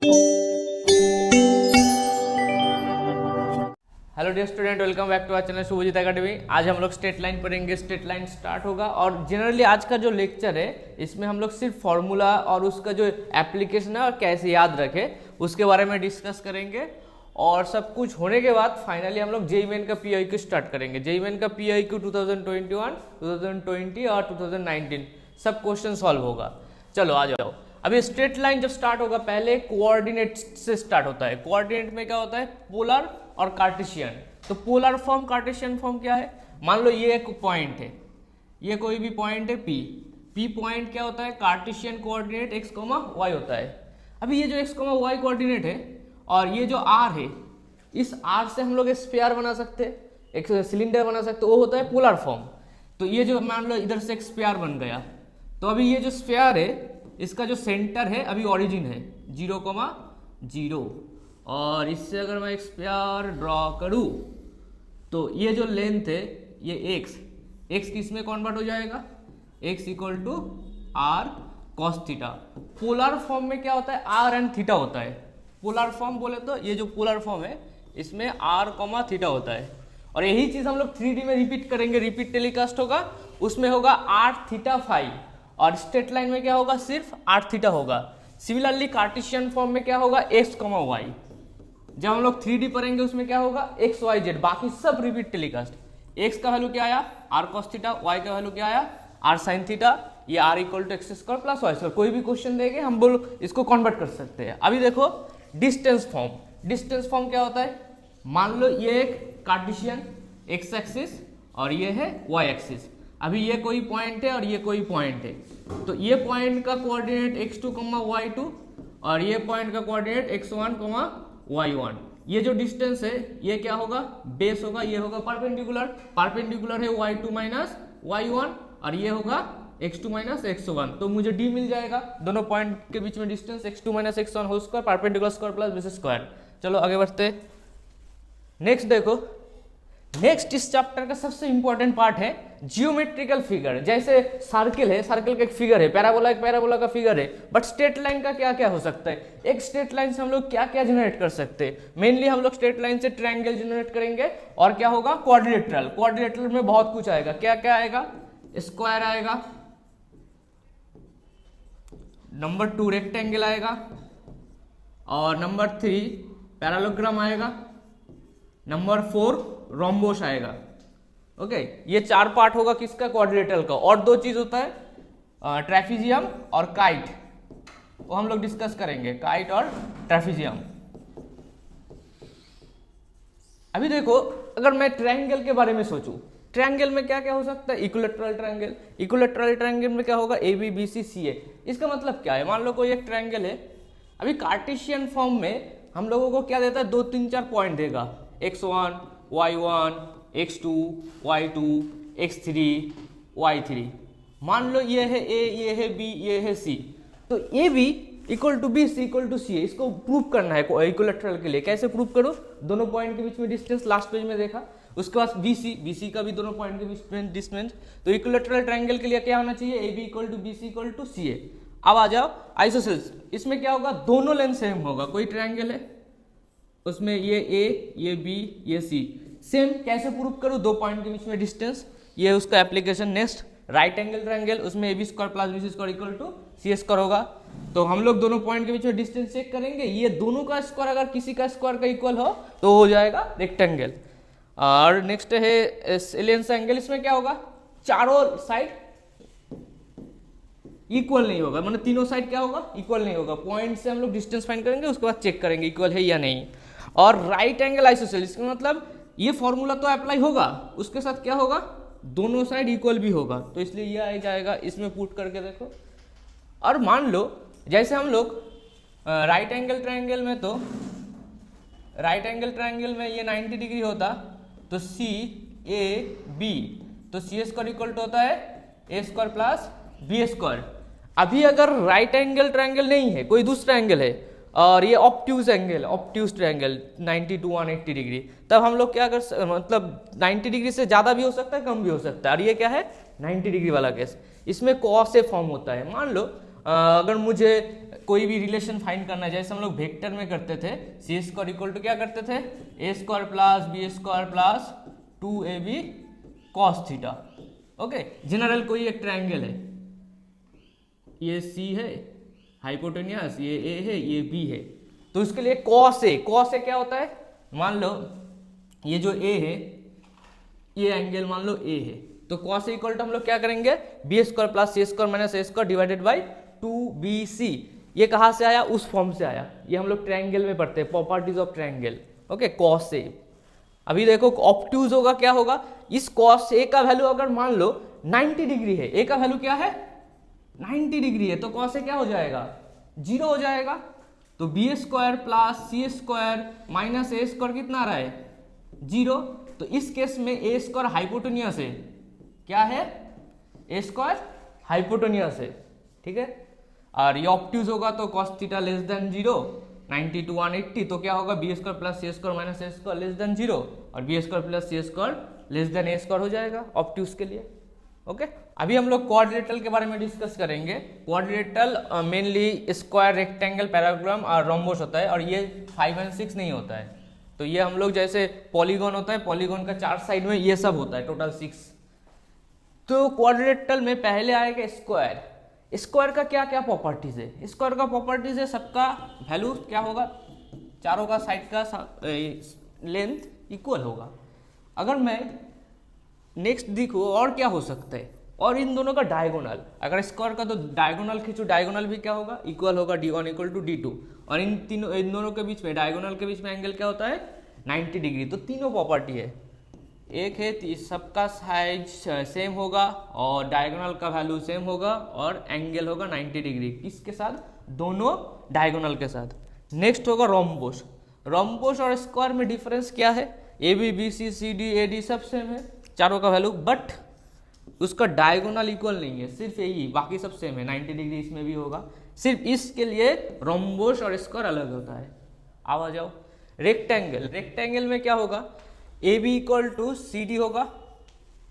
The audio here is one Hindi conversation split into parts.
Hello dear student, welcome back to our channel Shubhajit academy. आज हम लोग स्ट्रेट लाइन पढ़ेंगे। स्ट्रेट लाइन स्टार्ट होगा और जनरली आज का जो लेक्चर है इसमें हम लोग सिर्फ फॉर्मूला और उसका जो एप्लीकेशन है और कैसे याद रखें उसके बारे में डिस्कस करेंगे। और सब कुछ होने के बाद फाइनली हम लोग जेईई मेन का पीआईक्यू स्टार्ट करेंगे। जेईई मेन का पीआईक्यू 2021, 2020 और 2019 सब क्वेश्चन सॉल्व होगा। चलो आ जाओ। अभी स्ट्रेट लाइन जब स्टार्ट होगा पहले कोऑर्डिनेट से स्टार्ट होता है। कोऑर्डिनेट में क्या होता है? पोलर और कार्टेशियन। तो पोलर फॉर्म कार्टेशियन फॉर्म क्या है? मान लो ये एक पॉइंट है, ये कोई भी पॉइंट है पी पॉइंट क्या होता है? कार्टेशियन कोऑर्डिनेट x, y होता है। अभी ये जो x, y कोऑर्डिनेट है और ये जो r है, इस r से हम लोग स्फीयर बना सकते हैं, एक सिलेंडर बना सकते हैं, वो होता है पोलर फॉर्म। तो ये जो मान लो इधर से एक स्फीयर बन गया, तो अभी ये जो स्फीयर है इसका जो सेंटर है अभी ओरिजिन है 0,0 और इससे अगर मैं एक स्फीयर ड्रॉ करूं तो ये जो लेंथ है ये x किस में कन्वर्ट हो जाएगा? x equal to r cos theta. Polar form में क्या होता है? r एंड थीटा होता है। पोलर फॉर्म बोले तो ये जो पोलर फॉर्म है इसमें r, थीटा होता है। और यही चीज हम लोग 3D में रिपीट करेंगे। रिपीट टेलीकास्ट होगा, उसमें होगा r थीटा फाई और स्ट्रेट लाइन में क्या होगा? सिर्फ r थीटा होगा। सिमिलरली कार्टेशियन फॉर्म में क्या होगा? x, y। जब हम लोग 3D पढ़ेंगे उसमें क्या होगा? x, y, z। बाकी सब रिपीट टेलीकास्ट। x का वैल्यू क्या आया? r cos theta. y का वैल्यू क्या आया? r sin theta. ये r equal to x square plus y square. कोई भी क्वेश्चन देंगे हम बोल इसको कन्वर्ट कर सकते हैं। अभी देखो डिस्टेंस फॉर्म। डिस्टेंस फॉर्म क्या होता है? मान लो ये एक कार्टेशियन x एक्सिस और ये है y एक्सिस। अभी ये कोई पॉइंट है और ये कोई पॉइंट है, तो ये पॉइंट का कोऑर्डिनेट x2, y2 और ये पॉइंट का कोऑर्डिनेट x1, y1। ये जो डिस्टेंस है ये क्या होगा? बेस होगा। ये होगा परपेंडिकुलर। परपेंडिकुलर है y2 माइनस y1 और ये होगा x2 माइनस x1। तो मुझे d मिल जाएगा। दोनों पॉइंट के बीच में distance x2 minus x1 whole square, perpendicular square plus base square. चलो आगे बढ़ते। नेक्स्ट देखो, नेक्स्ट इस चैप्टर का सबसे इंपॉर्टेंट पार्ट है जियोमेट्रिकल फिगर। जैसे सर्किल है, सर्किल का एक फिगर है, पैराबोला एक पैराबोला का फिगर है, बट स्ट्रेट लाइन का क्या क्या हो सकता है? एक स्ट्रेट लाइन से हम लोग क्या क्या जनरेट कर सकते हैं? मेनली हम लोग स्ट्रेट लाइन से ट्रायंगल जनरेट करेंगे और क्या होगा? क्वाड्रिलेटरल। क्वाड्रिलेटरल में बहुत कुछ आएगा। क्या क्या आएगा? स्क्वायर आएगा, नंबर 2 रेक्टेंगल आएगा और नंबर 3 पैरालोग्राम आएगा, नंबर 4 रोम्बोस आएगा। ओके, ये 4 पार्ट होगा किसका? क्वाड्रिलेटरल का। और 2 चीज होता है ट्रेफिजियम और काइट, वो हम लोग डिस्कस करेंगे, काइट और ट्रेफिजियम। अभी देखो, अगर मैं ट्रायंगल के बारे में सोचूं, ट्रायंगल में क्या क्या हो सकता है? Equilateral triangle. इक्विलैटरल ट्रायंगल में क्या होगा? ए बी बी सी सी ए। इसका मतलब क्या है? मान लो कोई एक ट्रायंगल है। अभी कार्टेशियन फॉर्म में हम लोगों को क्या देता है? 2, 3, 4 पॉइंट देगा, x1, y1, x2, y2, x3, y3। मान लो ये है a, ये है b, ये है c। तो A B equal to B, C equal to C है। इसको प्रूव करना है इक्विलैटरल के लिए। कैसे प्रूव करो? दोनों पॉइंट के बीच में डिस्टेंस लास्ट पेज में देखा। उसके बाद BC का भी दोनों पॉइंट के बीच में डिस्टेंस। तो इक्विलैटरल ट्रायंगल के लिए क्या होना चाहिए? A B equal to B C equal to C A. अब आ जाओ आइसोसेल्स। इसमें क्या होगा? दोनों लेंथ सेम होगा। कोई ट्रायंगल है उसमें ये ए, ये बी, ये सी सेम। कैसे प्रूव करूं? 2 पॉइंट के बीच में डिस्टेंस, ये उसका application. Next right angle triangle, उसमें A B square plus B C square equal to C square होगा। तो हम लोग दोनों पॉइंट के बीच में डिस्टेंस चेक करेंगे। ये दोनों का स्क्वायर अगर किसी का स्क्वायर का इक्वल हो तो हो जाएगा रेक्टेंगल। और नेक्स्ट है एलियंस एंगल। इसमें क्या होगा? चारों साइड इक्वल नहीं होगा, मतलब तीनों साइड क्या होगा? इक्वल नहीं होगा। पॉइंट से हम लोग डिस्टेंस फाइंड करेंगे, उसके बाद चेक करेंगे इक्वल है या नहीं। और राइट एंगल आइसोसेल, इसका मतलब ये फॉर्मूला तो अप्लाई होगा, उसके साथ क्या होगा? दोनों साइड इक्वल भी होगा। तो इसलिए ये आ जाएगा। इसमें पुट करके देखो। और मान लो जैसे हम लोग राइट एंगल ट्रायंगल में, तो राइट एंगल ट्रायंगल में ये 90 डिग्री होता, तो सी ए बी, तो सी स्क्वायर इक्वल टू होता है ए स्क्वायर प्लस बी स्क्वायर। अभी अगर राइट एंगल ट्रायंगल नहीं है, कोई दूसरा एंगल है और ये obtuse angle, obtuse triangle 90 to 180 degree, तब हम लोग क्या कर मतलब 90 डिग्री से ज़्यादा भी हो सकता है, कम भी हो सकता है। और ये क्या है? 90 डिग्री वाला केस। इसमें कॉस से फॉर्म होता है। मान लो अगर मुझे कोई भी रिलेशन फाइंड करना है, जैसे हम लोग वेक्टर में करते थे, सी स्क्वायर इक्वल टू क्या करते थे, A square plus B square plus 2ab cos theta. Okay, general कोई एक ट्रायंगल है, ये सी है हाइपोटेन्यूस, ये ए है, ये बी है, तो इसके लिए cos ए क्या होता है, मान लो ये जो ए है, ये एंगल मान लो ए है, तो cos ए इक्वल टू हम लोग क्या करेंगे, b square plus c square minus a square divided by 2bc। ये कहाँ से आया, उस फॉर्म से आया, ये हम लोग ट्रायंगल में पढ़ते हैं, properties of triangle. Okay, cos ए। अभी देखो ऑब्ट्यूज होगा, क्या होगा, इस cos ए का वैल्यू अगर मान लो 90 डिग्री है, ए का वैल्यू क्या है 90 डिग्री है, तो cos ए क्या हो जाएगा, 0 हो जाएगा। तो B square plus c square minus a square कितना आ रहा है, 0। तो इस केस में ए स्क्वायर हाइपोटेन्यूस है, क्या है, ए स्क्वायर हाइपोटेन्यूस है, ठीक है। और ये ऑब्ट्यूज होगा तो cos theta less than 0, 90 to 180, तो क्या होगा, B square plus c square minus a square less than 0, और B square plus c square less than ए स्क्वायर हो जाएगा ऑब्ट्यूज के लिए। ओके, अभी हम लोग क्वाड्रिलेटरल के बारे में डिस्कस करेंगे। क्वाड्रिलेटरल मेनली स्क्वायर, रेक्टेंगल, पैराग्राम और रोम्बस होता है, और ये 5 और 6 नहीं होता है। तो ये हम लोग जैसे पॉलीगॉन होता है, पॉलीगॉन का 4 साइड में ये सब होता है, टोटल 6। तो क्वाड्रिलेटरल में पहले आएगा स्क्वायर। स्क्वायर का क्या क्या प्रॉपर्टीज है, स्क्वायर का प्रॉपर्टीज है सबका वैल्यू क्या होगा, चारों का साइड का लेंथ इक्वल होगा। अगर मैं नेक्स्ट देखो और क्या हो सकता है, और इन दोनों का डायगोनल, अगर स्क्वायर का तो डायगोनल खींचो, डायगोनल भी क्या होगा, इक्वल होगा d1 इक्वल टू d2, और इन दोनों के बीच में, डायगोनल के बीच में एंगल क्या होता है 90 डिग्री। तो तीनों प्रॉपर्टी है, एक है सबका साइज सेम होगा और डायगोनल का वैल्यू सेम होगा और एंगल होगा 90 डिग्री, किसके साथ, दोनों डायगोनल के साथ। नेक्स्ट होगा रोम्बस। रोम्बस और स्क्वायर में डिफरेंस क्या है, A B B C C D A D सब सेम है, चारों का वैल्यू, बट उसका डायगोनल इक्वल नहीं है, सिर्फ यही, बाकी सब सेम है, 90 डिग्री इसमें भी होगा, सिर्फ इसके लिए रोम्बस और स्क्वायर अलग होता है। आ जाओ रेक्टेंगल। रेक्टेंगल में क्या होगा, A B equal to C D होगा,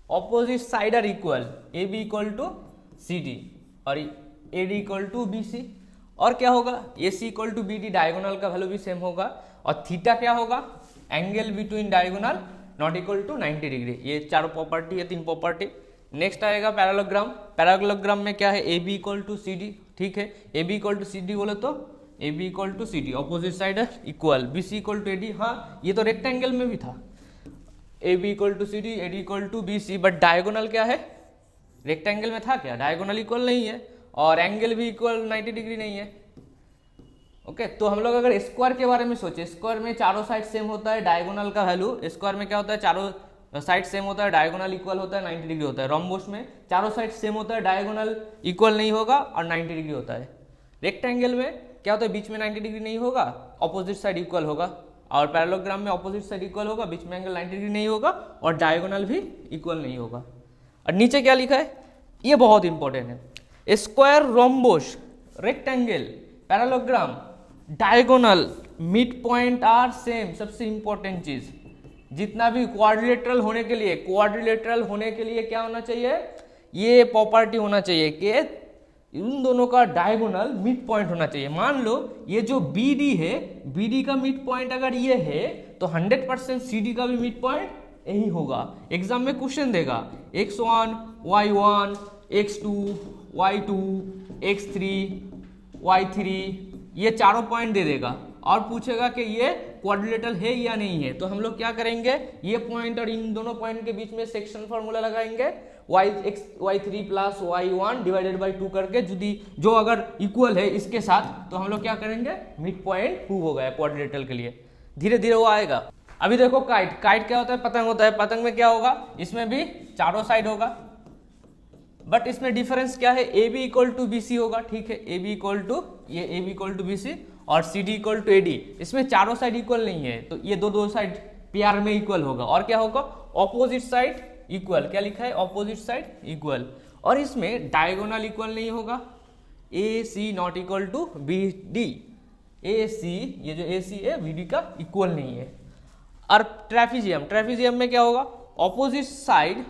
opposite side are equal, A B equal to C D और A D equal to B C, और क्या होगा, A C equal to B D, diagonal का वैल्यू भी सेम होगा, और थीटा क्या होगा, angle between diagonal not equal to 90 degree. ये चारों प्रॉपर्टी है, 3 प्रॉपर्टी। नेक्स्ट आएगा पैरेललोग्राम। पैरेललोग्राम में क्या है, A B equal to C D, ठीक है, A B equal to C D बोले तो A B equal to C D, opposite side है equal, B C equal to A D, हाँ ये तो रेक्टेंगल में भी था, A B equal to C D, A D equal to B C, but diagonal क्या है, रेक्टेंगल में था क्या, डायगोनल इक्वल नहीं है, और एंगल भी इक्वल 90 डिग्री नहीं है। ओके, तो हम लोग अगर स्क्वायर के बारे में सोचे, स्क्वायर में चारों साइड सेम होता है, डायगोनल का वैल्यू, स्क्वायर में क्या होता है, चारों साइड सेम होता है, डायगोनल इक्वल होता है, 90 डिग्री होता है। रोम्बस में चारों साइड सेम होता है, डायगोनल इक्वल नहीं होगा और 90 डिग्री होता है। रेक्टेंगल में क्या होता है, बीच में 90 डिग्री नहीं होगा, ऑपोजिट साइड इक्वल होगा, और पैरेललोग्राम में ऑपोजिट साइड इक्वल होगा, बीच में एंगल 90 डिग्री नहीं होगा और डायगोनल भी इक्वल नहीं होगा। और नीचे क्या लिखा है, ये बहुत इंपॉर्टेंट है, square, rhombus, rectangle, parallelogram, diagonal, mid point are same. सबसे इंपॉर्टेंट चीज, जितना भी क्वाड्रिलेटरल होने के लिए, क्वाड्रिलेटरल होने के लिए क्या होना चाहिए, ये प्रॉपर्टी होना चाहिए कि इन दोनों का डायगोनल मिड पॉइंट होना चाहिए। मान लो ये जो बी डी है, बी डी का मिड पॉइंट अगर ये है तो 100% सी डी का भी मिड पॉइंट यही होगा। एग्जाम में क्वेश्चन देगा x1, y1, x2, y2, x3, y3, ये चारों पॉइंट दे देगा और पूछेगा कि ये क्वाड्रिलेटरल है या नहीं है। तो हम लोग क्या करेंगे, ये पॉइंट और इन दोनों पॉइंट के बीच में सेक्शन फॉर्मूला लगाएंगे, y3 plus y1 divided by 2 करके, जो अगर इक्वल है इसके साथ, तो हम लोग क्या करेंगे, मिड पॉइंट प्रूव हो गया क्वाड्रिलेटरल के लिए। धीरे धीरे वो आएगा। अभी देखो काइट, काइट क्या होता है, पतंग होता है। पतंग में क्या होगा, इसमें भी चारों साइड होगा, बट इसमें डिफरेंस क्या है, A B equal to B C होगा, ठीक है, ए बी इक्वल टू, ये A B equal to B C और C D equal to A D. इसमें चारों साइड इक्वल नहीं है, तो ये दो साइड पेयर में इक्वल होगा। और क्या होगा, ऑपोजिट साइड इक्वल, क्या लिखा है, ऑपोजिट साइड इक्वल। और इसमें डायगोनल इक्वल नहीं होगा, A C not equal to B D, A C, ये जो ए सी है बी डी का इक्वल नहीं है। और ट्रेफिजियम, ट्रेफिजियम में क्या होगा, ऑपोजिट साइड,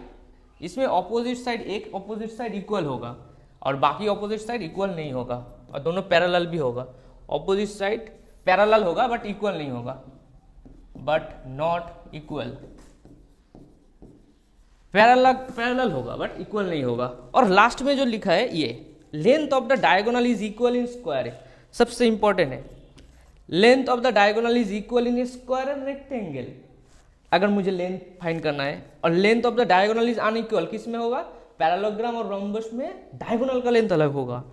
इसमें ऑपोजिट साइड, एक ऑपोजिट साइड इक्वल होगा और बाकी ऑपोजिट साइड इक्वल नहीं होगा। और दोनों पैरेलल भी होगा। ऑपोजिट साइड पैरेलल होगा बट इक्वल नहीं होगा, बट नॉट इक्वल। पैरेलल होगा बट इक्वल नहीं होगा। और लास्ट में जो लिखा है ये length of the diagonal is equal in square, सबसे इंपॉर्टेंट है। Length of the diagonal is equal in square and rectangle. अगर मुझे लेंथ फाइंड करना है और length of the diagonal is unequal, किस में होगा? पैरेललोग्राम और रोम्बस में डायगोनल का लेंथ अलग होगा।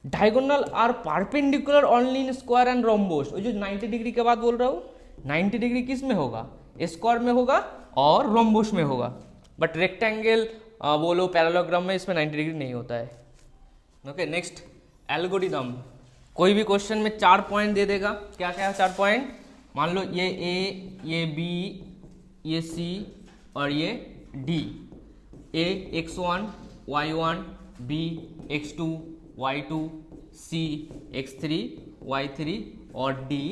Diagonal are perpendicular only in square and rhombus. जो 90 डिग्री के बाद बोल रहा हूँ, 90 डिग्री किस में होगा? स्क्वायर में होगा और रोम्बस में होगा। बट रेक्टेंगल बोलो पैरेललोग्राम में, इसमें 90 डिग्री नहीं होता है। Okay, next algorithm. कोई भी क्वेश्चन में 4 पॉइंट दे देगा। क्या क्या है 4 पॉइंट? मान लो ये ए, ये बी, ये सी और ये डी। ए x1 y1, B x2 y2, सी x3 y3 और डी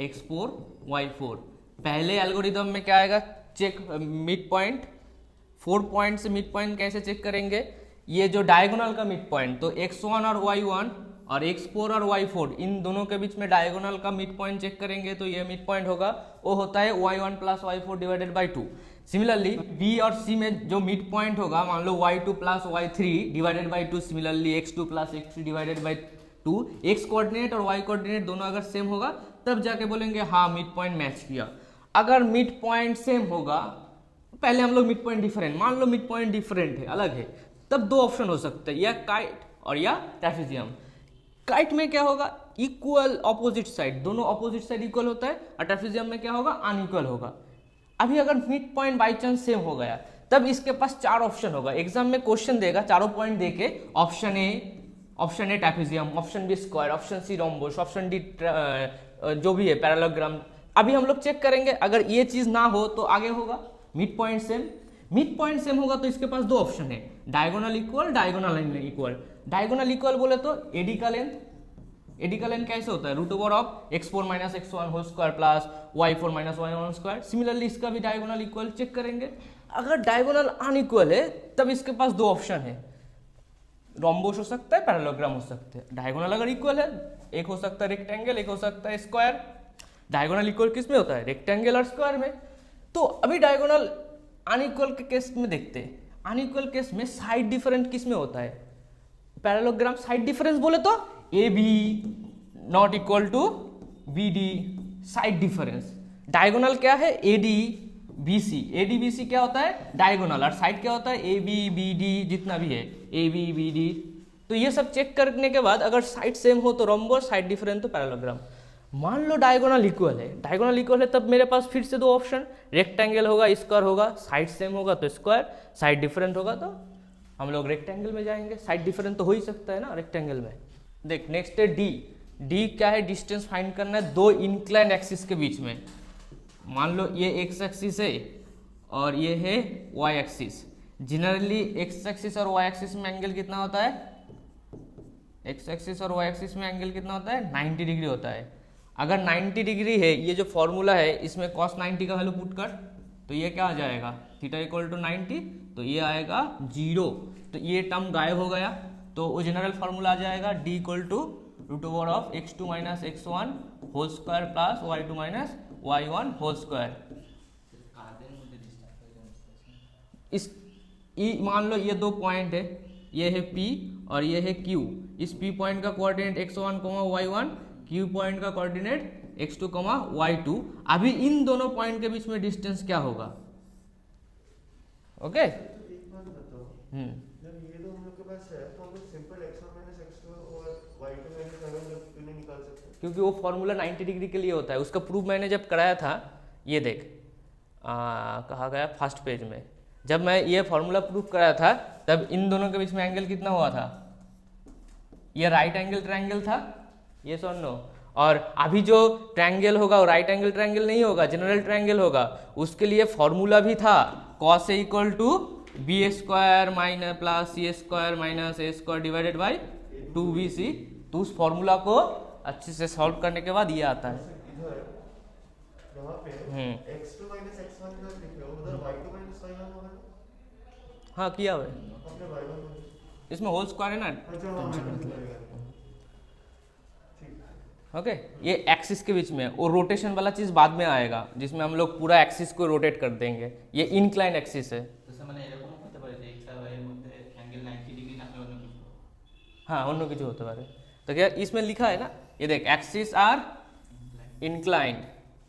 x4 y4। पहले एल्गोरिदम में क्या आएगा? Check mid point. 4 पॉइंट से मिड पॉइंट कैसे चेक करेंगे? ये जो डायगोनल का मिड पॉइंट, तो x1 और y1 और x4 और y4 इन दोनों के बीच में डायगोनल का मिड पॉइंट चेक करेंगे, तो ये मिड पॉइंट होगा, वो होता है y1 plus y4 divided by 2। Similarly b और c में जो मिड पॉइंट होगा, मान लो y2 plus y3 divided by 2, similarly x2 plus x3 divided by 2। x coordinate और y कोऑर्डिनेट दोनों अगर सेम होगा तब जाके बोलेंगे हाँ मिड पॉइंट मैच किया। अगर मिड पॉइंट सेम होगा, पहले हम लोग मिड पॉइंट डिफरेंट, मान लो मिड पॉइंट डिफरेंट है, अलग है, तब 2 ऑप्शन हो सकते हैं, या काइट और या ट्रेपेजियम। काइट में क्या होगा? इक्वल ऑपोजिट साइड, दोनों ऑपोजिट साइड इक्वल होता है। और ट्रेपेजियम में क्या होगा? अनइक्वल होगा। अभी अगर mid point by chance same हो गया, तब इसके पास 4 ऑप्शन होगा। एग्जाम में क्वेश्चन देगा, चारों पॉइंट देके option A trapezium, option B square, option C rhombus, option D जो भी है पैरेललोग्राम। अभी हम लोग चेक करेंगे, अगर ये चीज ना हो तो आगे होगा mid point same. Mid point same होगा तो इसके पास 2 ऑप्शन है, diagonal equal, diagonal equal. Diagonal equal बोले तो एडी का लेंथ कैसे होता है? Root over of x4 minus x1 whole square plus y4 minus y1 square. Similarly इसका भी डायगोनल इक्वल चेक करेंगे। अगर डायगोनल अनइक्वल है तब इसके पास 2 ऑप्शन है, रोम्बस हो सकता है, पैरेललोग्राम हो सकते हैं। डायगोनल अगर इक्वल है, एक हो सकता है रेक्टेंगल, एक हो सकता है स्क्वायर। डायगोनल इक्वल किस में होता है? रेक्टेंगल और स्क्वायर में। तो अभी डायगोनल अनइक्वल के केस में देखते हैं। अनइक्वल केस में साइड डिफरेंस किस में होता है? पैरेललोग्राम साइड डिफरेंस बोले तो A B not equal to B D, side difference. Diagonal क्या है? A D B C. A D B C क्या होता है? डायगोनल। और साइड क्या होता है? ए बी बी डी, जितना भी है ए बी बी डी। तो ये सब चेक करने के बाद अगर साइड सेम हो तो रोम्बस, साइड डिफरेंस तो पैरेललोग्राम। मान लो डायगोनल इक्वल है, डायगोनल इक्वल है तब मेरे पास फिर से 2 ऑप्शन, रेक्टेंगल होगा, स्क्वायर होगा। साइड सेम होगा तो स्क्वायर, साइड डिफरेंट होगा तो हम लोग रेक्टेंगल में जाएंगे। साइड डिफरेंट तो हो ही सकता है ना रेक्टेंगल में। देख नेक्स्ट है डी। डी क्या है? डिस्टेंस फाइंड करना है 2 इंक्लाइन एक्सिस के बीच में। मान लो ये एक्स एक्सिस है और ये है y axis. Generally x axis और वाई एक्सिस में एंगल कितना होता है? एक्स एक्सिस और वाई एक्सिस में एंगल कितना होता है? 90 डिग्री होता है। अगर 90 डिग्री है, ये जो फॉर्मूला है इसमें cos 90 का वैल्यू पुट कर, तो ये क्या आ जाएगा? थीटा इक्वल टू 90, तो ये आएगा 0। तो ये टर्म गायब हो गया, तो वो जनरल फॉर्मूला आ जाएगा D equal to root over of x2 minus x1 whole square plus y2 minus y1 whole square. इस मान लो ये 2 पॉइंट है, ये है P और ये है Q। इस P पॉइंट का coordinate x1, y1, Q point का कोऑर्डिनेट x2, y2। अभी इन दोनों पॉइंट के बीच में डिस्टेंस क्या होगा? ओके, जब ये दो हम लोग के पास है तो हम लोग सिंपल x1 x2 और y2 y1 क्यों नहीं निकाल सकते? क्योंकि वो फॉर्मूला 90 डिग्री के लिए होता है। उसका प्रूफ मैंने जब कराया था, ये देख कहा गया फर्स्ट पेज में, जब मैं ये फॉर्मूला प्रूफ कराया था तब इन दोनों के बीच में एंगल कितना हुआ था? ये राइट एंगल ट्रायंगल था, ये और नो। और अभी जो ट्रायंगल होगा वो राइट एंगल ट्रायंगल नहीं होगा, जनरल ट्रायंगल होगा। उसके लिए फॉर्मूला भी था cos A equal to b square minus plus c square minus a square divided by 2bc। तो उस फॉर्मूला को अच्छे से सॉल्व करने के बाद ये आता है। यहाँ पे x2 x1 जो लिखे हो उधर y2 y1 होगा। हाँ किया हुआ है, अपने y1 इसमें होल स्क्वायर है ना। ओके ये एक्सिस के बीच में, और रोटेशन वाला चीज बाद में आएगा जिसमें हम लोग पूरा एक्सिस को रोटेट कर देंगे। ये इंक्लाइन एक्सिस है। हाँ অন্য কিছু হতে পারে। तो क्या इसमें लिखा है ना, ये देख एक्सिस आर इंक्लाइंड,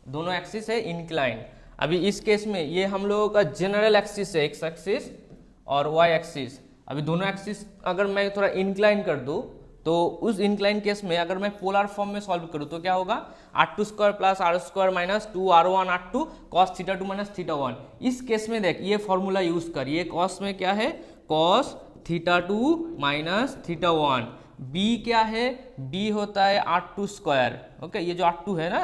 दोनों एक्सिस है इंक्लाइंड। अभी इस केस में ये हम लोगों का जनरल एक्सिस है, एक्स एक्सिस और वाई एक्सिस। अभी दोनों एक्सिस अगर मैं थोड़ा इंक्लाइन कर दूं तो उस इंक्लाइन केस में अगर मैं पोलर फॉर्म में सॉल्व करूं तो क्या होगा, r² plus r² minus 2r1 r2 cos θ2 minus θ1। इस केस में देख ये फॉर्मूला यूज कर, ये cos में क्या है cos θ2 माइनस θ1, b क्या है b होता है r2²। ओके ये जो r2 है ना,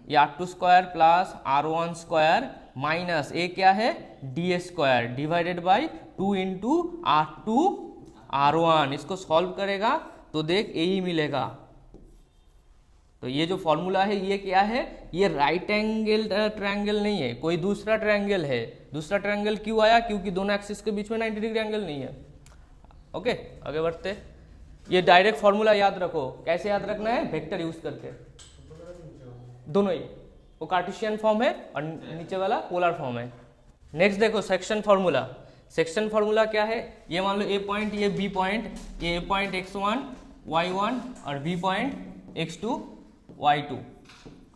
ये r2² plus r1² minus a क्या है d² divided by 2 into r2 r1। इसको सॉल्व करेगा तो देख यही मिलेगा। तो ये जो फॉर्मूला है ये क्या है, ये राइट एंगल ट्रायंगल नहीं है, कोई दूसरा ट्रायंगल है। दूसरा ट्रायंगल क्यों आया, क्योंकि दोनों एक्सिस के बीच में 90 डिग्री एंगल नहीं है। ओके आगे बढ़ते, ये डायरेक्ट फॉर्मूला याद रखो। कैसे याद रखना है, वेक्टर यूज करके, दोनों ही, वो कार्टेशियन फॉर्म है और नीचे वाला पोलर फॉर्म है। नेक्स्ट देखो सेक्शन फॉर्मूला। सेक्शन फॉर्मूला क्या है, ये मान लो ए पॉइंट, ये बी पॉइंट, ये ए पॉइंट x1 y1 और बी पॉइंट x2 y2।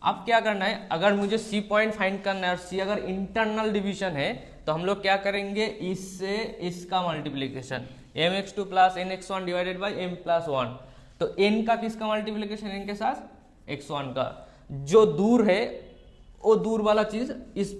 अब क्या करना है, अगर मुझे सी पॉइंट फाइंड करना है और सी अगर इंटरनल डिवीजन है तो हम लोग क्या करेंगे, इससे इसका multiplication mx2 plus nx1 divided by m plus 1। तो n का किसका मल्टीप्लीकेशन, n के साथ x1 का। जो दूर है वो दूर वाला चीज इस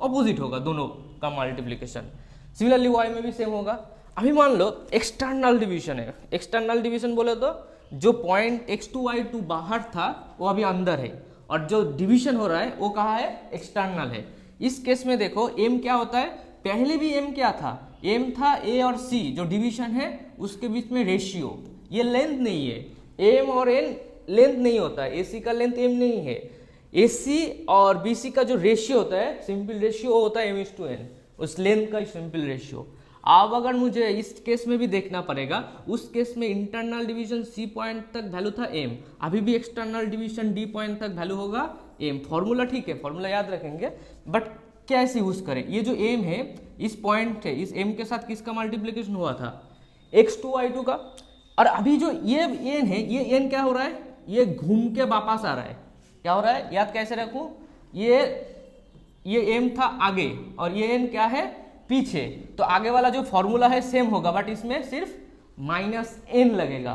ऑपोजिट होगा, दोनों का मल्टीप्लीकेशन। सिमिलरली y में भी सेम होगा। अभी मान लो एक्सटर्नल डिवीजन है, एक्सटर्नल डिवीजन बोले तो जो पॉइंट x2 y2 बाहर था वो अभी अंदर है, और जो डिवीजन हो रहा है वो कहाँ है, एक्सटर्नल है। इस केस में देखो m क्या होता है, पहले भी m क्या था, m था a और c, जो डिवीजन है उसके बीच में रेशियो, ये लेंथ नहीं है। m और n लेंथ नहीं होता है, ac का लेंथ m नहीं है। ac और bc का जो रेशियो होता है, सिंपल रेशियो होता है m/n, उस लेंथ का सिंपल रेशियो। अब अगर मुझे इस केस में भी देखना पड़ेगा, उस केस में इंटरनल डिवीजन सी पॉइंट तक वैल्यू था m, अभी भी एक्सटर्नल डिवीजन डी पॉइंट तक वैल्यू होगा m। फॉर्मूला ठीक है, फॉर्मूला याद रखेंगे, बट कैसे यूज करें। ये जो m है, इस पॉइंट है, इस m के साथ किसका मल्टीप्लीकेशन हुआ था, x2 y2 का। और अभी जो ये n है, ये n क्या हो रहा है, ये घूम के वापस आ रहा है। क्या हो रहा है, याद कैसे रखूं, ये m था आगे और ये n क्या है पीछे। तो आगे वाला जो फॉर्मूला है सेम होगा, बट इसमें सिर्फ -n लगेगा,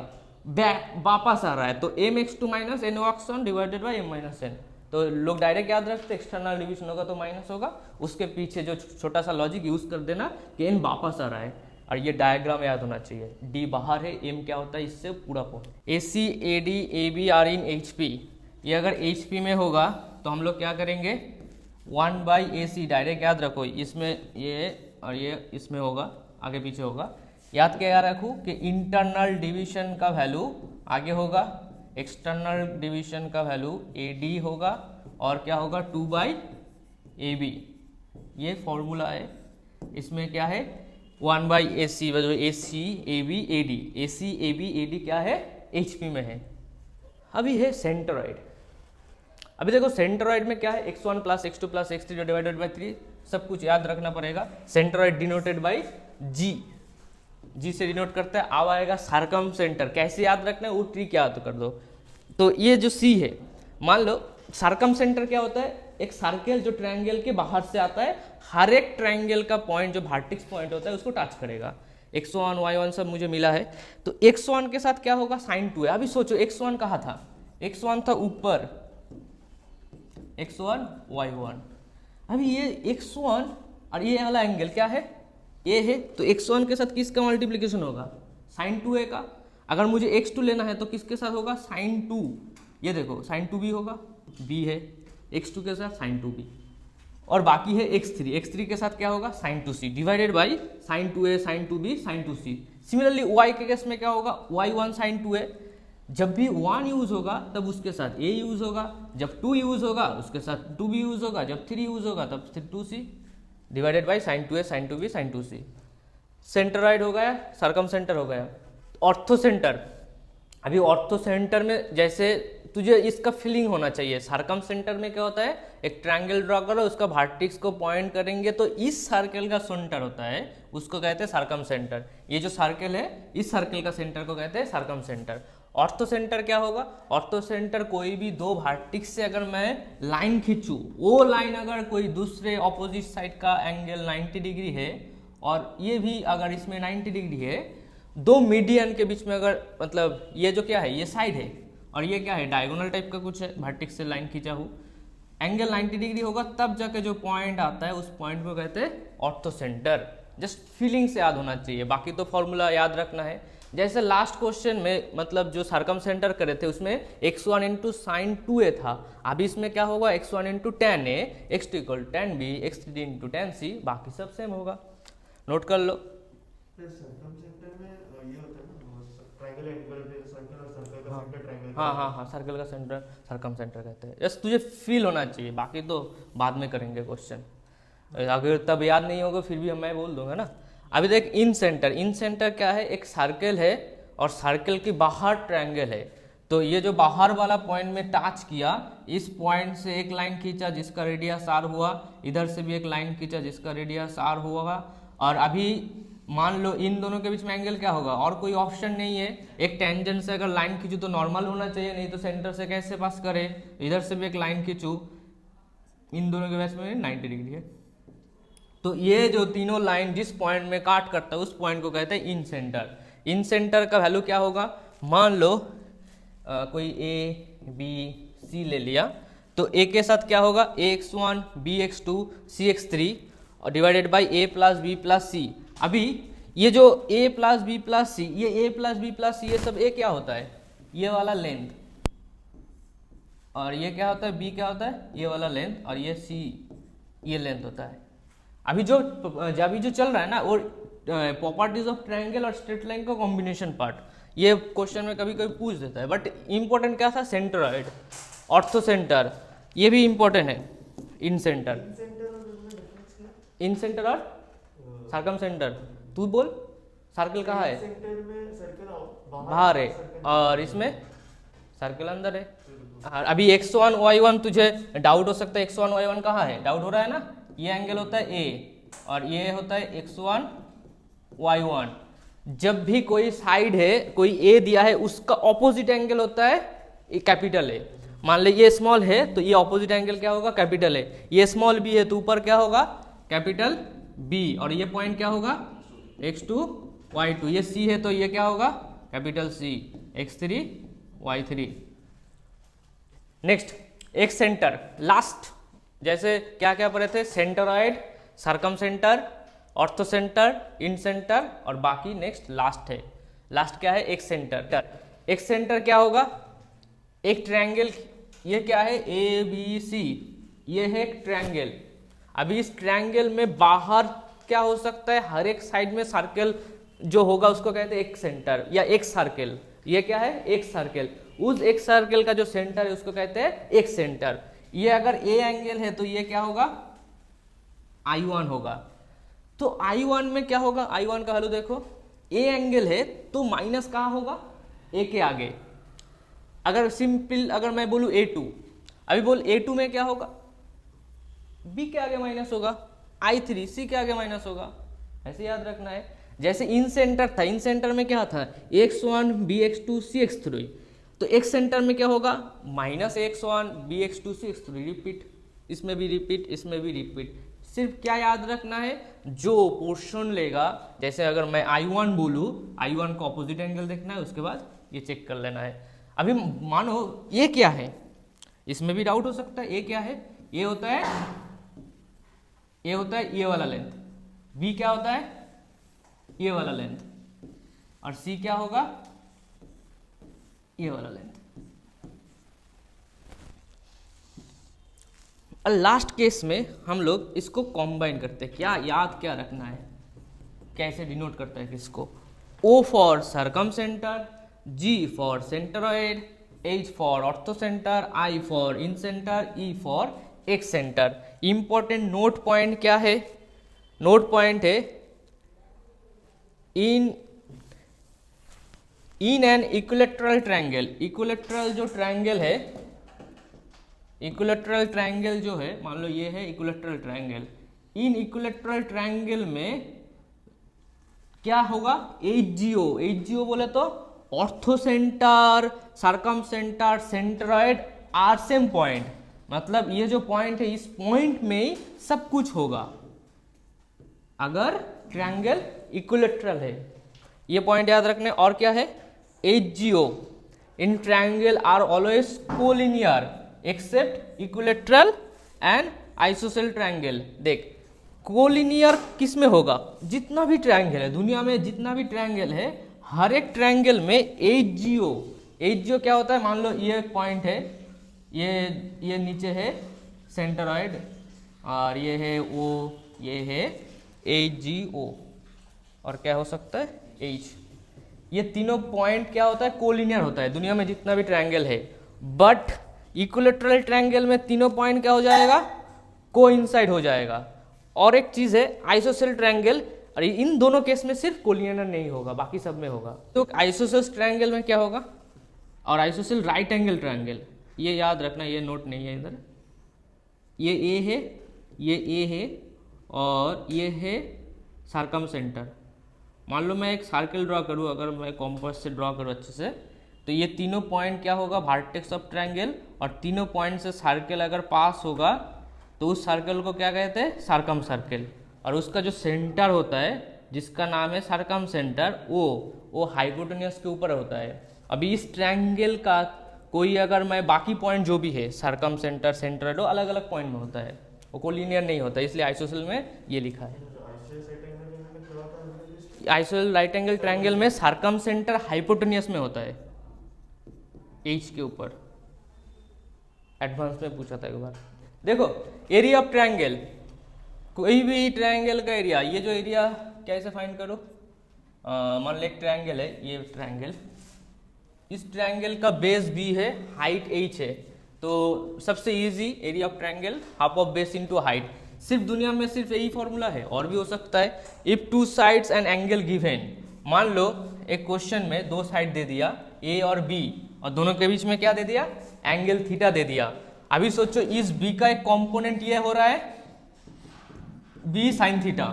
वापस आ रहा है। तो mx2 minus n(x1) divided by m-n। तो लोग डायरेक्ट याद रखते, एक्सटर्नल डिवीजन होगा तो माइनस होगा, उसके पीछे जो छोटा सा लॉजिक यूज कर देना कि n वापस आ रहा है। और ये डायग्राम याद होना चाहिए, d बाहर है, m क्या होता है इससे पूरा AC AD AB are in HP। ये अगर HP में होगा तो हम लोग क्या करेंगे, 1/AC डायरेक्ट याद रखो, इसमें ये और ये इसमें होगा, आगे पीछे होगा। याद क्या रखूँ कि इंटरनल डिवीजन का वैल्यू आगे होगा, एक्सटर्नल डिवीजन का वैल्यू AD होगा, और क्या होगा 2/AB। ये फॉर्मूला है, इसमें क्या है 1/AC, जो AC AB AD, AC AB AD क्या है HP में है। अभी है सेंटरॉइड। अभी देखो सेंटरॉइड में क्या है, x1 plus x2 plus x3 divided by 3, सब कुछ याद रखना पड़ेगा। सेंटरॉइड डिनोटेड बाई जी से डिनोट करता है। अब आएगा सार्कम सेंटर, कैसे याद रखना है वो ट्रिक याद कर दो। तो ये जो C है, मान लो सार्कम सेंटर क्या होता है, एक सर्कल जो ट्रायंगल के बाहर से आता है, हर एक ट्रायंगल का पॉइंट जो वर्टेक्स पॉइंट होता है उसको टच करेगा। x1 y1 सब मुझे मिला है, तो x1 के साथ क्या होगा, sin 2 है। अभी सोचो x1 कहाँ था, x1 था ऊपर, x1 y1। अभी ये x1 और ये वाला एंगल क्या है, ये है, तो x1 के साथ किसका मल्टीप्लिकेशन होगा, sin 2a का। अगर मुझे x2 लेना है तो किसके साथ होगा, sin 2। ये देखो sin 2b होगा, b है, x2 के साथ sin 2b, और बाकी है x3 के साथ क्या होगा sin 2c divided by sin 2a sin 2b sin 2c। Similarly y के केस में क्या होगा, y1 sin 2a। जब भी 1 यूज होगा तब उसके साथ a यूज होगा, जब 2 यूज होगा उसके साथ 2b यूज होगा, जब 3 यूज होगा तब 2c divided by sin 2a sin 2b sin 2c। सेंटरॉइड हो गया, सर्कम सेंटर हो गया। ऑर्थो सेंटर, अभी ऑर्थो सेंटर में जैसे तुझे इसका फीलिंग होना चाहिए। सर्कम सेंटर में क्या होता है, एक ट्रायंगल ड्रॉ करो, उसका वर्टेक्स को पॉइंट करेंगे तो इस सर्कल का सेंटर होता है, उसको कहते हैं सर्कम सेंटर। ये जो सर्कल है, इस सर्कल का सेंटर को कहते हैं सर्कम सेंटर। ऑर्थो सेंटर क्या होगा, ऑर्थो सेंटर कोई भी दो वर्टेक्स से अगर मैं लाइन खींचूं, वो लाइन अगर कोई दूसरे ऑपोजिट साइड का एंगल 90 डिग्री है और ये भी अगर इसमें 90 डिग्री है, दो मीडियन के बीच में अगर, मतलब ये जो क्या है, ये साइड है और ये क्या है, डायगोनल टाइप का कुछ है, वर्टेक्स से लाइन खींचा हूँ, एंगल 90 डिग्री होगा, तब जाके जो पॉइंट आता है उस पॉइंट को कहते हैं ऑर्थो सेंटर। जस्ट फीलिंग से याद होना चाहिए, बाकी तो फॉर्मूला याद रखना है। जैसे लास्ट क्वेश्चन में मतलब जो सर्कम सेंटर करे थे उसमें x1 इंटू साइन 2a था, अभी इसमें क्या होगा x1 into ten A, x2 equal ten B, x3 into ten C, बाकी सब सेम होगा, नोट कर लो। सर्कम सेंटर में ये होता है ना, ट्रायंगल एंगल पे सर्कल और सर्कल का सेंटर ट्रायंगल। हाँ, सर्कल का सेंटर सर्कम सेंटर कहते हैं। जस्ट तुझे फील होना चाहिए, बाकी तो बाद में करेंगे क्वेश्चन, अगर तब याद नहीं होगा फिर भी मैं बोल दूंगा ना। अभी देख इन सेंटर, इन सेंटर क्या है, एक सर्कल है और सर्कल के बाहर ट्रायंगल है, तो ये जो बाहर वाला पॉइंट में टच किया, इस पॉइंट से एक लाइन खींचा जिसका रेडियस r हुआ, इधर से भी एक लाइन खींचा जिसका रेडियस r हुआ, और अभी मान लो इन दोनों के बीच में एंगल क्या होगा, और कोई ऑप्शन नहीं है, एक टेंजेंट से अगर लाइन खींचू तो नॉर्मल होना चाहिए, नहीं तो सेंटर से कैसे पास करे, इधर से भी एक लाइन खींचू, इन दोनों के बीच में 90 डिग्री है, तो ये जो तीनों लाइन जिस पॉइंट में काट करता है उस पॉइंट को कहते हैं इन सेंटर। इन सेंटर का वैल्यू क्या होगा, मान लो कोई ए बी सी ले लिया, तो ए के साथ क्या होगा, ax1 bx2 cx3 और divided by a plus B plus C. अभी ये जो a plus B plus C, ये a plus B plus C, ये सब a क्या होता है, ये वाला लेंथ, और ये क्या होता है, b क्या होता है, ये वाला लेंथ, और ये c ये लेंथ होता है। अभी जो चल रहा है ना वो प्रॉपर्टीज ऑफ ट्रायंगल और स्ट्रेट लाइन का कॉम्बिनेशन पार्ट, ये क्वेश्चन में कभी कभी पूछ देता है, बट इंपॉर्टेंट क्या था, सेंट्रॉइड, ऑर्थो सेंटर, ये भी इंपॉर्टेंट है। इन सेंटर, इन सेंटर और सर्कम सेंटर, तू बोल सर्कल कहाँ है, सेंटर में सर्कल बाहर है और इसमें सर्कल अंदर है। अभी x1 y1 तुझे डाउट हो सकता है, x1 y1 कहाँ है, डाउट हो रहा है ना, ये एंगल होता है a और ये होता है x1 y1। जब भी कोई साइड है, कोई a दिया है, उसका ऑपोजिट एंगल होता है कैपिटल A। मान ले ये स्मॉल है तो ये ऑपोजिट एंगल क्या होगा, कैपिटल A। ये स्मॉल b है तो ऊपर क्या होगा, कैपिटल B, और ये पॉइंट क्या होगा, x2 y2। ये c है तो ये क्या होगा, capital C, x3 y3। Next एक सेंटर, लास्ट जैसे क्या क्या पढ़े थे, सेंटरॉइड, सर्कम सेंटर, ऑर्थो सेंटर, इन सेंटर, और बाकी नेक्स्ट लास्ट है। लास्ट क्या है, एक सेंटर। एक सेंटर क्या होगा, एक ट्रायंगल, ये क्या है ए बी सी, ये है एक ट्रायंगल। अभी इस ट्रायंगल में बाहर क्या हो सकता है, हर एक साइड में सर्कल जो होगा उसको कहते हैं एक सेंटर या एक सर्कल। ये क्या है, एक सर्कल, उस एक सर्कल का जो सेंटर है उसको कहते हैं एक सेंटर। ये अगर ए एंगल है तो ये क्या होगा, I1 होगा। तो I1 में क्या होगा, I1 का वैल्यू देखो, ए एंगल है तो माइनस कहाँ होगा, ए के आगे। अगर सिंपल अगर मैं बोलूँ A2, अभी बोल A2 में क्या होगा, B के आगे माइनस होगा, I3 C के आगे माइनस होगा, ऐसे याद रखना है। जैसे इन सेंटर था, इन सेंटर में क्या था, x1 bx2 cx3, तो x सेंटर में क्या होगा, minus x1 bx2 cx3, repeat, इसमें भी रिपीट, इसमें भी रिपीट। सिर्फ क्या याद रखना है, जो पोर्शन लेगा, जैसे अगर मैं I1 बोलूँ, I1 का ऑपोजिट एंगल देखना है, उसके बाद ये चेक कर लेना है। अभी मानो ये क्या है, इसमें भी डाउट हो सकता है, ये क्या है, ये होता है ये वाला लेंथ, B क्या होता है, ये वाला लेंथ, और C क्या होगा, ये वाला लेंथ। और लास्ट केस में हम लोग इसको कॉम्बाइन करते हैं। क्या याद क्या रखना है, कैसे डिनोट करता है किसको, O for circumcentre, G for centroid, H for orthocentre, I for incentre, E for excentre. Important note point क्या है, नोट पॉइंट है in in an equilateral triangle, equilateral जो ट्रायंगल है, इक्विलेटरल ट्रायंगल जो है, मान लो ये है equilateral triangle, in equilateral triangle में क्या होगा, HGO, HGO बोले तो orthocentre, circumcentre, centroid are same point, मतलब ये जो पॉइंट है इस पॉइंट में ही सब कुछ होगा अगर ट्रायंगल इक्विलेटरल है। ये पॉइंट याद रखने। और क्या है, HGO in triangle are always collinear except equilateral and isosceles triangle. देख कोलिनियर किस में होगा, जितना भी ट्रायंगल है दुनिया में, जितना भी ट्रायंगल है हर एक ट्रायंगल में HGO क्या होता है, मान लो ये एक पॉइंट है, ये नीचे है सेंट्रॉइड और ये है वो, ये है HGO और क्या हो सकता है H। ये तीनों पॉइंट क्या होता है, कोलिनियर होता है दुनिया में जितना भी ट्रायंगल है। बट इक्विलेटरल ट्रायंगल में तीनों पॉइंट क्या हो जाएगा, कोइंसाइड हो जाएगा। और एक चीज है आइसोसेल ट्रायंगल, और इन दोनों केस में सिर्फ कोलिनियर नहीं होगा, बाकी सब में होगा। तो आइसोसेल ट्रायंगल में क्या होगा, और आइसोसेल राइट एंगल ट्रायंगल, ये याद रखना, ये नोट नहीं है इधर, ये A है, ये A है और ये है सर्कमसेंटर। मान लो मैं एक सर्कल ड्रॉ करूँ, अगर मैं कॉम्पास से ड्रॉ करूँ अच्छे से, तो ये तीनों पॉइंट क्या होगा, वर्टेक्स ऑफ ट्रायंगल, और तीनों पॉइंट से सर्कल अगर पास होगा तो उस सर्कल को क्या कहते हैं, सर्कम सर्कल। और उसका जो सेंटर होता है जिसका नाम है सर्कम सेंटर, वो हाइपोटेन्यूस के ऊपर होता है। अभी इस ट्रायंगल का कोई अगर मैं बाकी पॉइंट जो भी है सर्कम सेंटर, सेंटर, वो अलग अलग पॉइंट में होता है, वो कोलिनियर नहीं होता, इसलिए आइसोसेल में ये लिखा है। आइसोसेल राइट एंगल ट्रायंगल में सर्कम सेंटर हाइपोटेन्यूस में होता है, H के ऊपर। एडवांस में पूछा था एक बार। देखो एरिया ऑफ ट्रायंगल, कोई भी ट्रायंगल का एरिया, ये जो एरिया कैसे फाइंड करो, मान लो एक ट्रायंगल है, ये ट्रायंगल, इस ट्रायंगल का बेस B है, हाइट H है, तो सबसे easy area of triangle half of base into height. सिर्फ दुनिया में सिर्फ यही फॉर्मूला है, और भी हो सकता है। If two sides and angle given, मान लो एक क्वेश्चन में दो साइड दे दिया A और B, और दोनों के बीच में क्या दे दिया, एंगल थीटा दे दिया। अभी सोचो इस B का एक कंपोनेंट ये हो रहा है B साइन थीटा,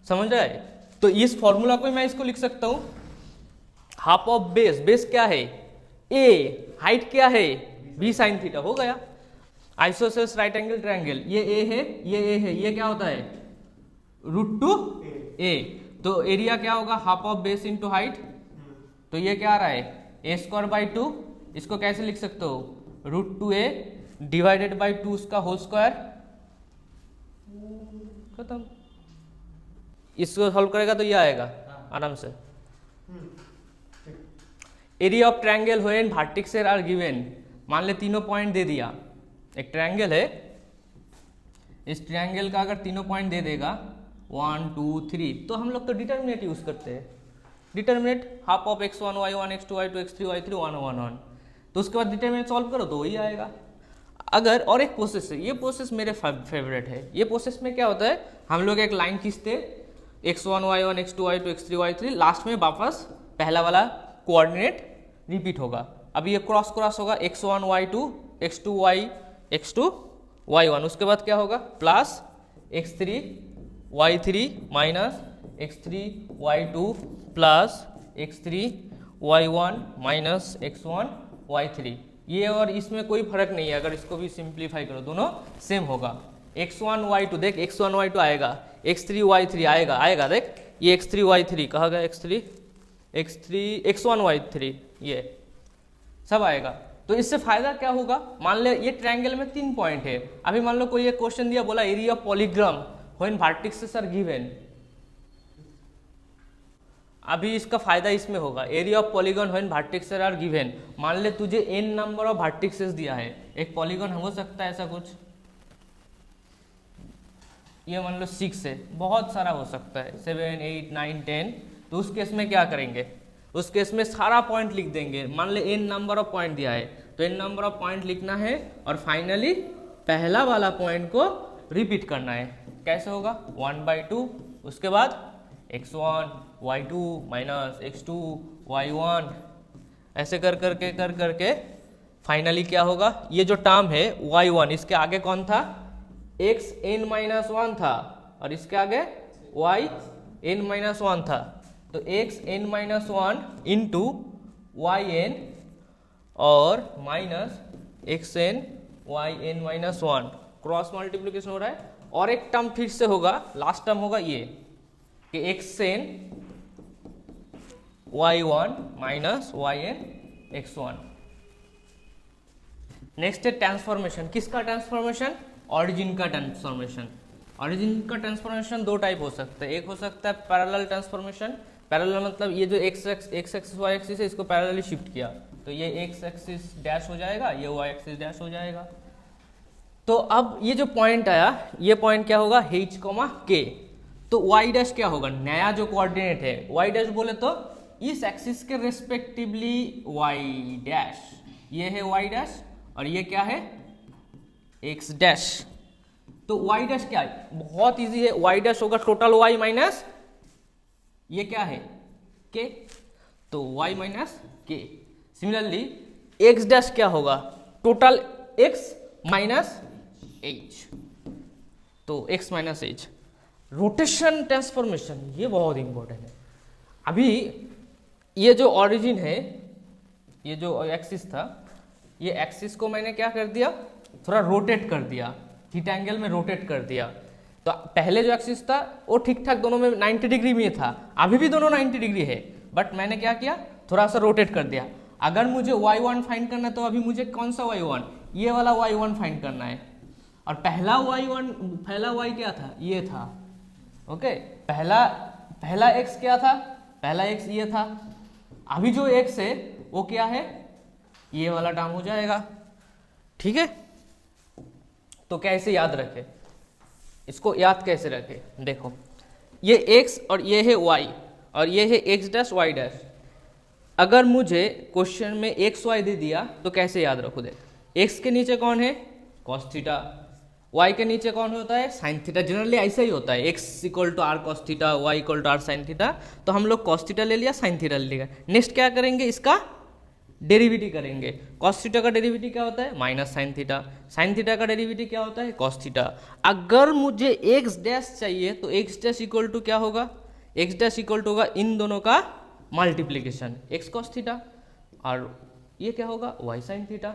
समझ रहा है। तो इस फॉर्मूला को मैं इसको लिख सकता हूं, हाफ ऑफ बेस, बेस क्या है A, हाइट क्या है B साइन थीटा, हो गया। आइसोसेल्स राइट एंगल ट्रायंगल, ये A है, ये A है, ये क्या होता है √2A, तो एरिया क्या होगा, half of base into height, तो ये क्या आ रहा है A²/2, इसको कैसे लिख सकते हो, √2A डिवाइडेड बाई 2 उसका होल स्क्वायर, खत्म। इसको सॉल्व करेगा तो ये आएगा आराम से। Area of triangle when vertexes are given, मान ले तीनों पॉइंट दे दिया, एक ट्रायंगल है, इस ट्रायंगल का अगर तीनों पॉइंट दे देगा 1 2 3, तो हम लोग तो डिटर्मिनेट यूज करते हैं, determinate half of x1 y1 x2 y2 x3 y3 1 1 1, तो उसके बाद डिटर्मिनेट सॉल्व करो तो वही आएगा। अगर और एक प्रोसेस है, ये प्रोसेस मेरे फेवरेट है, ये प्रोसेस में क्या होता है, हम लोग एक लाइन खींचते x1 y1 x2 y2 x3 y3, last में वापस पहला वाला कोऑर्डिनेट रिपीट होगा। अब ये क्रॉस क्रॉस होगा x1 y2 x2 y1, उसके बाद क्या होगा plus x3 y3 minus x3 y2 plus x3 y1 minus x1 y3। ये और इसमें कोई फर्क नहीं है, अगर इसको भी सिंप्लीफाई करो दोनों सेम होगा। x1 y2, देख x1 y2 आएगा, x3 y3 आएगा, देख ये x3 y3 कहा गया, x1 y3 ये सब आएगा। तो इससे फायदा क्या होगा, मान ले ये ट्रायंगल में 3 पॉइंट है, अभी मान लो कोई एक क्वेश्चन दिया, बोला area of polygram when vertexes are given, अभी इसका फायदा इसमें होगा, area of polygon when vertexes are given. मान ले तुझे n नंबर ऑफ वर्टेक्सेस दिया है, एक पॉलीगॉन हो सकता है ऐसा कुछ, ये मान लो 6 है, बहुत सारा हो सकता है 7 8 9 10, तो उस केस में क्या करेंगे, उस केस में सारा पॉइंट लिख देंगे। मान ले n नंबर ऑफ पॉइंट दिया है, तो n नंबर ऑफ पॉइंट लिखना है और फाइनली पहला वाला पॉइंट को रिपीट करना है। कैसे होगा 1/2, उसके बाद x1 y2 minus x2 y1, ऐसे कर करके फाइनली क्या होगा, ये जो टर्म है y1, इसके आगे कौन था, xn-1 था, और इसके आगे yn-1 था, तो xn-1 इंटू yn और minus xn yn-1 cross multiplication हो रहा है। और एक टर्म फिर से होगा, लास्ट टर्म होगा ये कि xn y1 minus yn x1। Next है ट्रांसफॉर्मेशन। किसका ट्रांसफॉर्मेशन, ऑरिजिन का ट्रांसफॉर्मेशन। ऑरिजिन का ट्रांसफॉर्मेशन दो टाइप हो सकता है, एक हो सकता है पैरेलल ट्रांसफॉर्मेशन। पैरेलल मतलब ये जो x एक्सिस y एक्सिस है इसको पैरेलली शिफ्ट किया, तो ये x एक्सिस डैश हो जाएगा, ये y एक्सिस डैश हो जाएगा। तो अब ये जो पॉइंट आया, ये पॉइंट क्या होगा, h, k। तो y डैश क्या होगा, नया जो कोऑर्डिनेट है y डैश बोले तो इस एक्सिस के रेस्पेक्टिवली y डैश, ये है y डैश और ये क्या है x डैश। तो y डैश क्या है, बहुत इजी है, y डैश होगा टोटल y माइनस ये क्या है k, तो y minus k। Similarly x dash क्या होगा, टोटल x माइनस h, तो x minus h। Rotation transformation ये बहुत इंपॉर्टेंट है। अभी ये जो ओरिजिन है, ये जो एक्सिस था, ये एक्सिस को मैंने क्या कर दिया, थोड़ा रोटेट कर दिया, थीटा एंगल में रोटेट कर दिया। तो पहले जो एक्सिस था वो ठीक ठाक दोनों में 90 डिग्री में था, अभी भी दोनों 90 डिग्री है, बट मैंने क्या किया, थोड़ा सा रोटेट कर दिया। अगर मुझे y1 फाइंड करना है तो अभी मुझे कौन सा y1, ये वाला y1 फाइंड करना है। और पहला y क्या था, ये था, ओके। पहला x क्या था, पहला x ये था। अभी जो x है वो क्या है, ये वाला टर्म हो जाएगा, ठीक है। तो कैसे याद रखें, इसको याद कैसे रखें, देखो ये x और ये है y और ये है x डैश y डैश। अगर मुझे क्वेश्चन में एक्स वाई दे दिया तो कैसे याद रखो, देख x के नीचे कौन है, cos थीटा, y के नीचे कौन होता है, sin थीटा। जनरली ऐसा ही होता है, x equal to r cos theta, y equal to r sin theta. तो हम लोग cos थीटा ले लिया, sin थीटा ले लिया। नेक्स्ट क्या करेंगे, इसका डेरिवेटिव करेंगे। cos थीटा का डेरिवेटिव क्या होता है, minus sin theta. sin theta का डेरिवेटिव क्या होता है, cos थीटा। अगर मुझे x डैश चाहिए तो x डैश इक्वल टू क्या होगा, x डैश इक्वल टू होगा इन दोनों का मल्टीप्लीकेशन, x cos थीटा, और ये क्या होगा, y sin थीटा।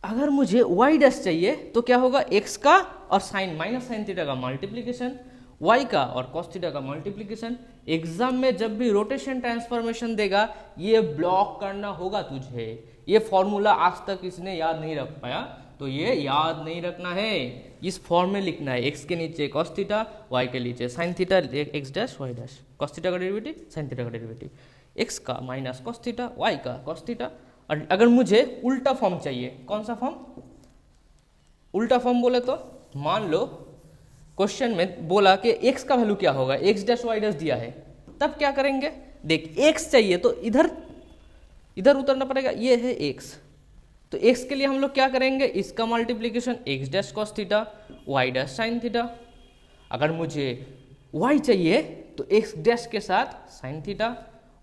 अगर मुझे y डैश चाहिए तो क्या होगा, x का और साइन माइनस साइन थीटा का मल्टीप्लीकेशन, y का और cos थीटा का मल्टीप्लीकेशन। एग्जाम में जब भी रोटेशन ट्रांसफॉर्मेशन देगा ये ब्लॉक करना होगा तुझे। ये फॉर्मूला आज तक इसने याद नहीं रख पाया, तो ये याद नहीं रखना है, इस फॉर्म में लिखना है, x के नीचे cos थीटा, y के नीचे sin theta, x dash y dash, cos theta का डेरिवेटिव, sin थीटा का डेरिवेटिव, x का माइनस cos थीटा, y का cos थीटा। और अगर मुझे उल्टा फॉर्म चाहिए, कौन सा फॉर्म, उल्टा फॉर्म बोले तो मान लो क्वेश्चन में बोला कि x का वैल्यू क्या होगा, x डैश y डैश दिया है, तब क्या करेंगे, देख x चाहिए तो इधर उतरना पड़ेगा, ये है x, तो x के लिए हम लोग क्या करेंगे, इसका multiplication x dash cos theta, y dash sin theta. अगर मुझे y चाहिए तो x डैश के साथ sin थीटा,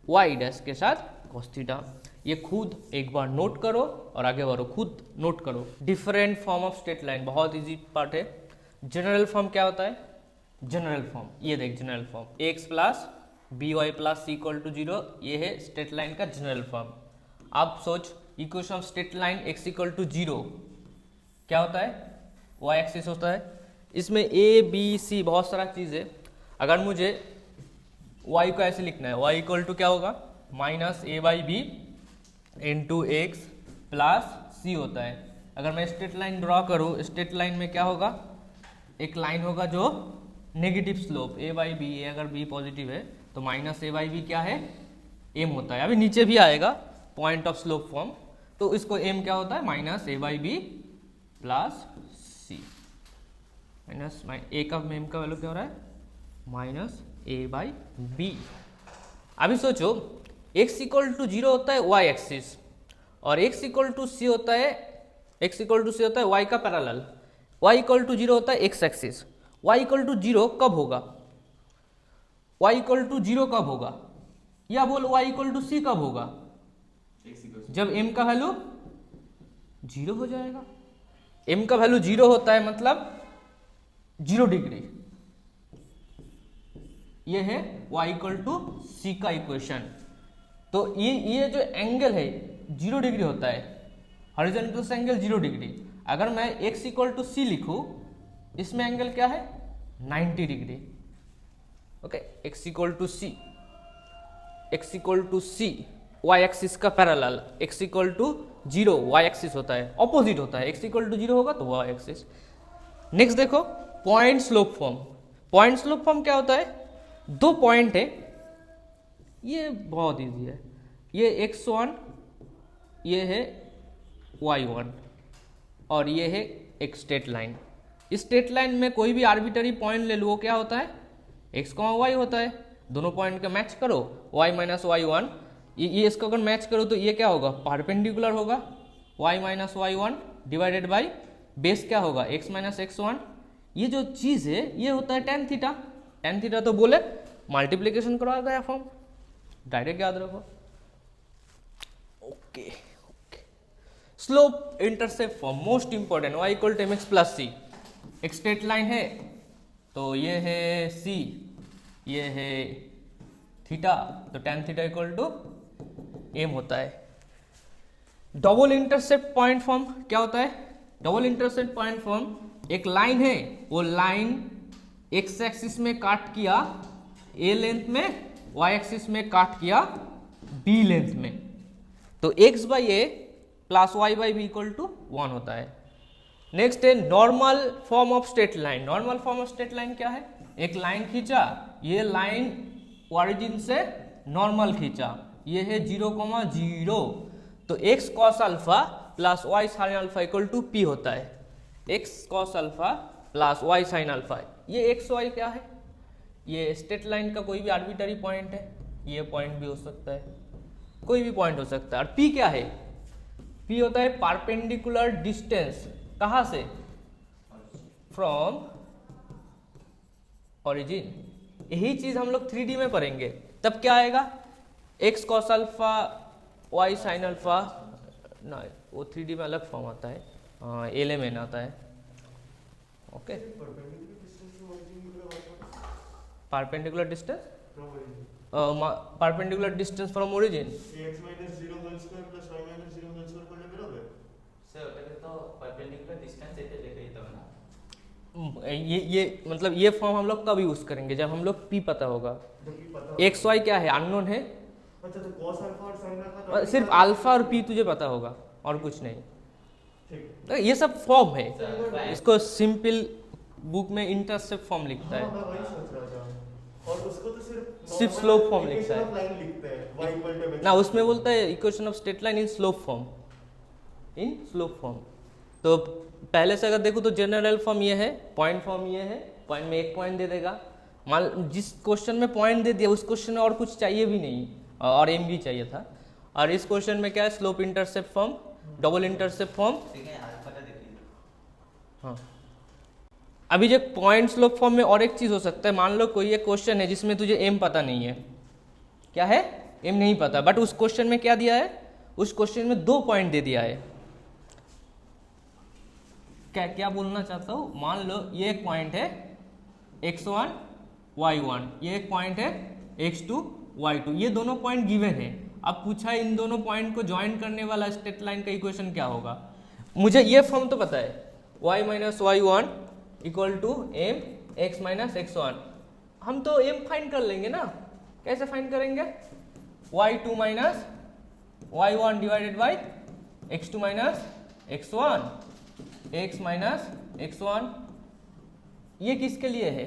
y डैश के साथ cos थीटा। ये खुद एक बार नोट करो और आगे बढ़ो, खुद नोट करो। Different form of straight line, बहुत इजी पार्ट है। जनरल फॉर्म क्या होता है, जनरल फॉर्म ये देख, general form x plus B Y plus c equal to 0, ये है स्ट्रेट लाइन का जनरल फॉर्म। आप सोच, equation of straight line x equal to 0 क्या होता है, वाई एक्सिस होता है। इसमें ए बी सी बहुत सारा चीज़ है। अगर मुझे y को ऐसे लिखना है, y इक्वल टू क्या होगा, minus A by B into X plus C होता है। अगर मैं स्ट्रेट लाइन ड्रॉ करूँ, स्ट्रेट लाइन में क्या होगा, एक लाइन होगा जो negative slope A by B, अगर बी पॉजिटिव है तो माइनस ए बाई बी क्या है, एम होता है। अभी नीचे भी आएगा पॉइंट ऑफ स्लोप फॉर्म, तो इसको एम क्या होता है, minus A by B plus C. Minus A का एम का वैल्यू क्या हो रहा है, माइनस ए बाई बी। अभी सोचो x इक्वल टू 0 होता है y एक्सिस और x इक्वल टू सी होता है, x इक्वल टू सी होता है y का पैरेलल, y इक्वल टू 0 होता है x axis. y equal to 0 कब होगा, y इक्वल टू 0 कब होगा, या बोल y इक्वल टू सी कब होगा, जब m का वैल्यू 0 हो जाएगा। m का वैल्यू 0 होता है मतलब 0 डिग्री। ये है y इक्वल टू सी का इक्वेशन। तो ये जो एंगल है 0 डिग्री होता है, हॉरिजॉन्टल एंगल 0 डिग्री। अगर मैं x इक्वल टू सी लिखूं, इसमें एंगल क्या है 90 degree. Okay, x equal to C, x equal to C y axis का parallel, x equal to 0 y axis होता है, ऑपोजिट होता है। x इक्वल टू 0 होगा तो y एक्सिस। नेक्स्ट देखो point slope form. Point slope form क्या होता है, दो पॉइंट है, ये बहुत इजी है, ये x1 ये है y1 और ये है एक स्ट्रेट लाइन। इस स्ट्रेट लाइन में कोई भी आर्बिटरी पॉइंट ले लो, वो क्या होता है x, y होता है। दोनों पॉइंट का मैच करो, y माइनस y1, ये इसको अगर मैच करो तो ये क्या होगा, परपेंडिकुलर होगा, y minus y1 divided by base क्या होगा x माइनस x1। ये जो चीज़ है ये होता है tan थीटा। tan थीटा तो बोले मल्टीप्लीकेशन करवा गया फॉर्म, डायरेक्ट याद रखो। Okay, slope intercept form most important, y equal to mx plus C. एक स्ट्रेट लाइन है तो ये है c, ये है थीटा, तो tan theta equal to m होता है। डबल इंटरसेप्ट पॉइंट फॉर्म क्या होता है, डबल इंटरसेप्ट पॉइंट फॉर्म एक लाइन है, वो लाइन x एक्सिस में काट किया a लेंथ में, y एक्सिस में काट किया b लेंथ में, तो x by a plus y by b equal to 1 होता है। नेक्स्ट है normal form of straight line. Normal form of straight line क्या है, एक लाइन खींचा, ये लाइन ओरिजिन से नॉर्मल खींचा, ये है 0,0, तो x cos alpha plus y sin alpha equal to p होता है। x cos alpha plus y sin alpha, ये x y क्या है, ये स्ट्रेट लाइन का कोई भी आर्बिटरी पॉइंट है, ये पॉइंट भी हो सकता है, कोई भी पॉइंट हो सकता है। और p क्या है, p होता है परपेंडिकुलर डिस्टेंस, कहाँ से, फ्रॉम ओरिजिन। यही चीज हम लोग 3D में पढ़ेंगे, तब क्या आएगा, x cos alpha y sin alpha, ना वो 3D में अलग फॉर्म आता है, LMN आता है। Okay, perpendicular distance perpendicular distance from origin, x minus 0 whole square plus y minus 0 whole square করলে বেরোবে স্যার ওটাকে তো পারপেন্ডিকুলার ডিসটেंस এটা লিখে দিতে হবে না। ये मतलब ये फॉर्म हम लोग कब यूज करेंगे, जब हम लोग p पता होगा। एक्स वाई क्या है, अननोन है। अच्छा, तो cos अल्फा और sin अल्फा सिर्फ अल्फा और p तुझे पता होगा और कुछ नहीं। ठीक, तो ये सब फॉर्म है, इसको सिंपल बुक में इंटरसेप्ट फॉर्म लिखता है, मैं वही सोच रहा था। और उसको तो सिर्फ स्लोप फॉर्म लिखता है लाइन लिखते हैं y इक्वल टू ना, उसमें बोलता है equation of straight line in slope form, in slope form. तो पहले से अगर देखो तो जनरल फॉर्म ये है, पॉइंट फॉर्म ये है, पॉइंट में एक पॉइंट दे देगा। मान जिस क्वेश्चन में पॉइंट दे दिया उस क्वेश्चन में और कुछ चाहिए भी नहीं, और एम भी चाहिए था। और इस क्वेश्चन में क्या है, slope intercept form, double intercept form. हाँ, अभी जो पॉइंट स्लोप फॉर्म में और एक चीज हो सकता है, मान लो कोई एक क्वेश्चन है जिसमें तुझे एम पता नहीं है, क्या है, एम नहीं पता, बट उस क्वेश्चन में क्या दिया है, उस क्वेश्चन में 2 पॉइंट दे दिया है। क्या क्या बोलना चाहता हूँ, मान लो ये एक पॉइंट है x1 y1, ये एक पॉइंट है x2 y2, ये दोनों पॉइंट गिवन है। अब पूछा है इन दोनों पॉइंट को ज्वाइन करने वाला स्ट्रेट लाइन का इक्वेशन क्या होगा। मुझे ये फॉर्म तो पता है, y minus y1 equal to m x minus x1। हम तो m फाइंड कर लेंगे ना, कैसे फाइंड करेंगे, y2 minus y1 divided by x2 minus x1, x minus x1। ये किसके लिए है,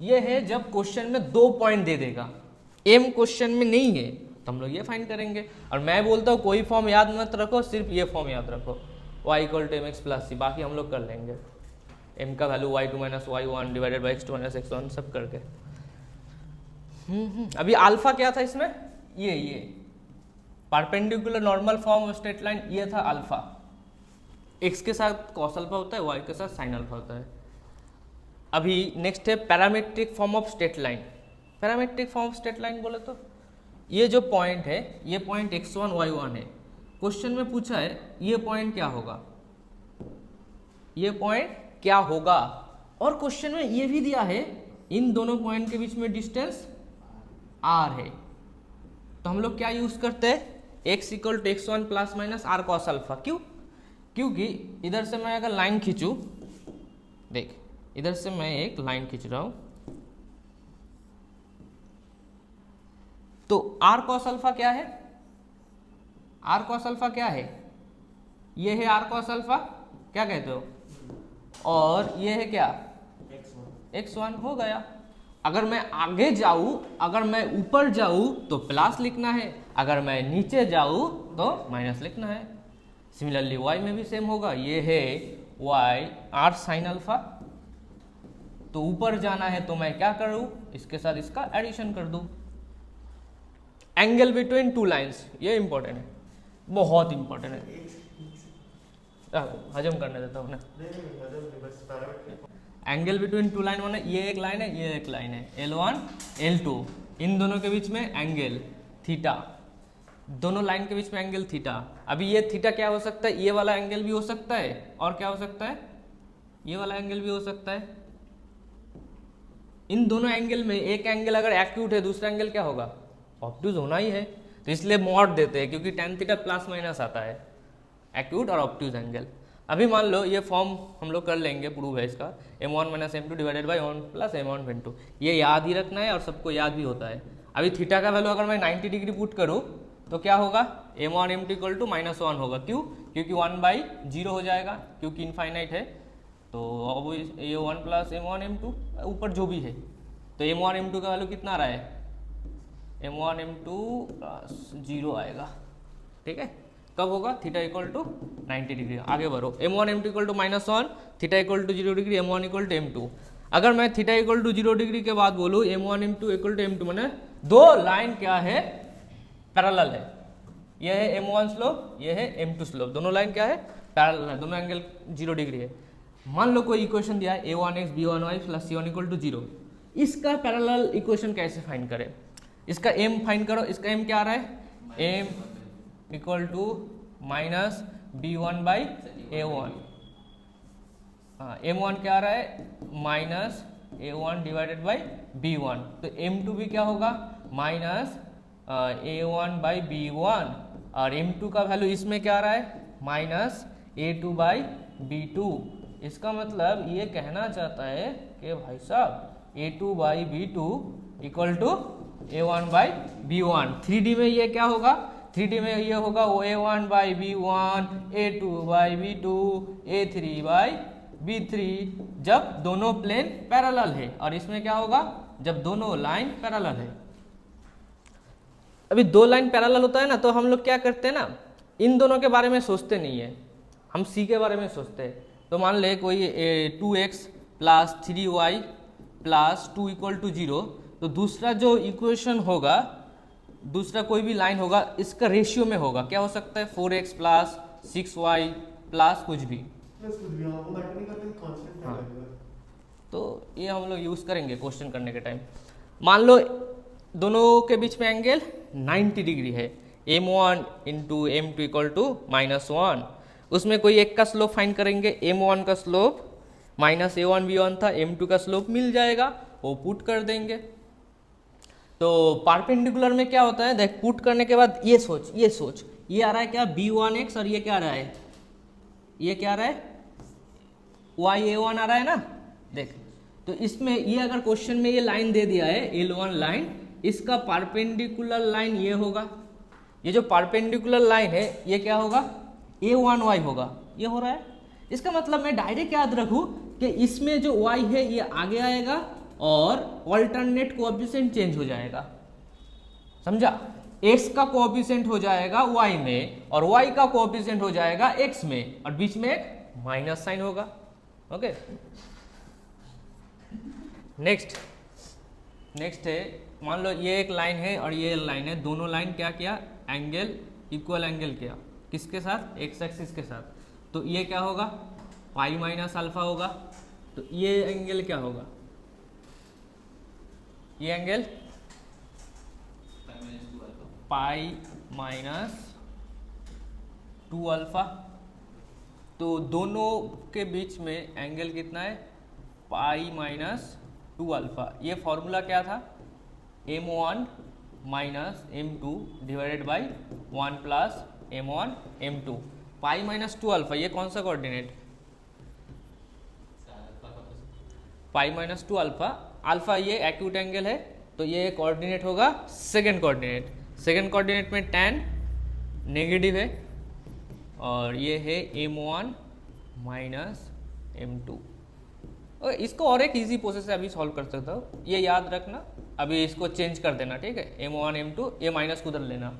ये है जब क्वेश्चन में 2 पॉइंट दे देगा, m क्वेश्चन में नहीं है तो हम लोग ये फाइंड करेंगे। और मैं बोलता हूँ कोई फॉर्म याद मत रखो, सिर्फ ये फॉर्म याद रखो, y equal to mx plus C, बाकी हम लोग कर लेंगे। m का value y2 minus y1 divided by x2 minus x1 सब करके। अभी अल्फा क्या था इसमें, ये perpendicular normal form of straight line, ये था अल्फा। x के साथ cos अल्फा होता है, y के साथ sin अल्फा होता है। अभी नेक्स्ट है parametric form of straight line. Parametric form of straight line बोले तो ये जो पॉइंट है, ये पॉइंट x1 y1 है। क्वेश्चन में पूछा है ये पॉइंट क्या होगा, ये पॉइंट क्या होगा, और क्वेश्चन में ये भी दिया है इन दोनों पॉइंट के बीच में डिस्टेंस r है। तो हम लोग क्या यूज करते हैं, x equal to x1 plus minus r cos alpha. क्यों? क्योंकि इधर से मैं अगर लाइन खींचूं, देख इधर से मैं एक लाइन खींच रहा हूं, तो r कॉस अल्फा क्या है, r कॉस अल्फा क्या है, ये है r कॉस अल्फा, क्या कहते हो, और ये है क्या x1 हो गया। अगर मैं आगे जाऊं, अगर मैं ऊपर जाऊं तो प्लस लिखना है, अगर मैं नीचे जाऊं तो माइनस लिखना है। सिमिलरली y में भी सेम होगा, ये है y r साइन अल्फा, तो ऊपर जाना है तो मैं क्या करूं, इसके साथ इसका एडिशन कर दूं। एंगल बिटवीन टू लाइंस, ये इंपॉर्टेंट है, बहुत इंपॉर्टेंट है, हजम करने देता हूं ना। एंगल बिटवीन टू लाइन माने ये एक लाइन है, ये एक लाइन है, L1 L2, इन दोनों के बीच में एंगल थीटा, दोनों लाइन के बीच में एंगल थीटा। अभी ये थीटा क्या हो सकता है, ये वाला एंगल भी हो सकता है, और क्या हो सकता है, ये वाला एंगल भी हो सकता है। इन दोनों एंगल में एक एंगल अगर एक्यूट है, दूसरा एंगल क्या होगा, ऑब्ट्यूज होना ही है, तो इसलिए मॉड देते हैं, क्योंकि tan थीटा प्लस माइनस आता है, एक्यूट और ऑब्ट्यूज एंगल। अभी मान लो ये फॉर्म हम लोग कर लेंगे, प्रूव है इसका, m1 minus m2 divided by 1 plus m1 m2, ये याद ही रखना है और सबको याद भी होता है। अभी थीटा का वैल्यू अगर मैं 90 डिग्री पुट करूँ तो क्या होगा, m1 m2 इक्वल टू -1 होगा। क्यों? क्योंकि 1/0 हो जाएगा, क्योंकि इनफाइनाइट है, तो अब ये 1 प्लस m1 m2 ऊपर जो भी है, तो m1 m2 का वैल्यू कितना आ रहा है, m1 m2 प्लस 0 आएगा। ठीक है, कब होगा, थीटा इक्वल टू 90 डिग्री। आगे बढ़ो, m1 m2 equal to -1, theta equal to 0 degree, m1 equal to m2। अगर मैं थीटा इक्वल टू 0 डिग्री के बाद बोलूँ m1 m2 equal to m2, मैंने दो लाइन क्या है, पैरेलल है, यह है m1 स्लोप, यह है m2 स्लोप, दोनों लाइन क्या है, पैरेलल है, दोनों एंगल 0 डिग्री है। मान लो कोई इक्वेशन दिया है a1x b1y plus c1 equal to 0, इसका पैरेलल इक्वेशन कैसे फाइंड करें, इसका m फाइंड करो। इसका m क्या आ रहा है, m equal to minus b1 by a1, m1 क्या आ रहा है, minus a1 divided by b1, तो m2 भी क्या होगा, माइनस a1 बाई b1, और m2 का वैल्यू इसमें क्या आ रहा है, माइनस a2 बाई b2। इसका मतलब ये कहना चाहता है कि भाई साहब a2 by b2 equal to a1 by b1। 3D में ये क्या होगा, 3D में ये होगा a1 by b1, a2 by b2, a3 by b3, जब दोनों प्लेन पैरेलल है। और इसमें क्या होगा, जब दोनों लाइन पैरेलल है। अभी दो लाइन पैरेलल होता है ना, तो हम लोग क्या करते हैं ना, इन दोनों के बारे में सोचते नहीं है, हम सी के बारे में सोचते हैं। तो मान ले कोई 2x plus 3y plus 2 equal to 0, तो दूसरा जो इक्वेशन होगा, दूसरा कोई भी लाइन होगा, इसका रेशियो में होगा, क्या हो सकता है, 4x प्लस 6y प्लस कुछ भी, हाँ। तो ये हम लोग यूज़ करेंगे क्वेश्चन करने के टाइम। मान लो दोनों के बीच में एंगल 90 डिग्री है, m1 into m2 equal to -1, उसमें कोई एक का स्लोप फाइंड करेंगे, m1 का स्लोप माइनस a1 b1 था, m2 का स्लोप मिल जाएगा, वो पुट कर देंगे। तो परपेंडिकुलर में क्या होता है, देख पुट करने के बाद ये सोच, ये आ रहा है क्या, b1x, और ये क्या आ रहा है, ये क्या आ रहा है, ya1 आ रहा है ना। देख, तो इसमें ये अगर क्वेश्चन में ये लाइन दे दिया है L1 लाइन, इसका परपेंडिकुलर लाइन ये होगा, ये जो परपेंडिकुलर लाइन है ये क्या होगा, a1y होगा, ये हो रहा है। इसका मतलब मैं डायरेक्ट याद रखूं कि इसमें जो y है ये आगे आएगा और ऑल्टरनेट कोएफिशिएंट चेंज हो जाएगा, समझा, x का कोएफिशिएंट हो जाएगा y में और y का कोएफिशिएंट हो जाएगा x में, और बीच में एक माइनस साइन होगा। ओके, नेक्स्ट है, मान लो ये एक लाइन है और ये लाइन है, दोनों लाइन क्या किया, एंगल इक्वल एंगल किया, किसके साथ, x एक्सिस के साथ, तो ये क्या होगा, पाई माइनस अल्फा होगा, तो ये एंगल क्या होगा, ये एंगल पाई माइनस 2 अल्फा। तो दोनों के बीच में एंगल कितना है, पाई माइनस 2 अल्फा। ये फॉर्मूला क्या था, m1 minus m2 divided by 1 plus m1 m2। Pi minus 2 alpha ये कौन सा coordinate, pi minus 2 alpha. Alpha ये एक्यूट एंगल है, तो ये कोऑर्डिनेट होगा सेकंड कोऑर्डिनेट। सेकंड कोऑर्डिनेट में tan नेगेटिव है और ये है m1 माइनस m2। और इसको और एक इजी प्रोसेस से अभी सॉल्व कर सकता हूँ, ये याद रखना। अभी इसको चेंज कर देना, ठीक है, m1 m2 ये माइनस उधर लेना।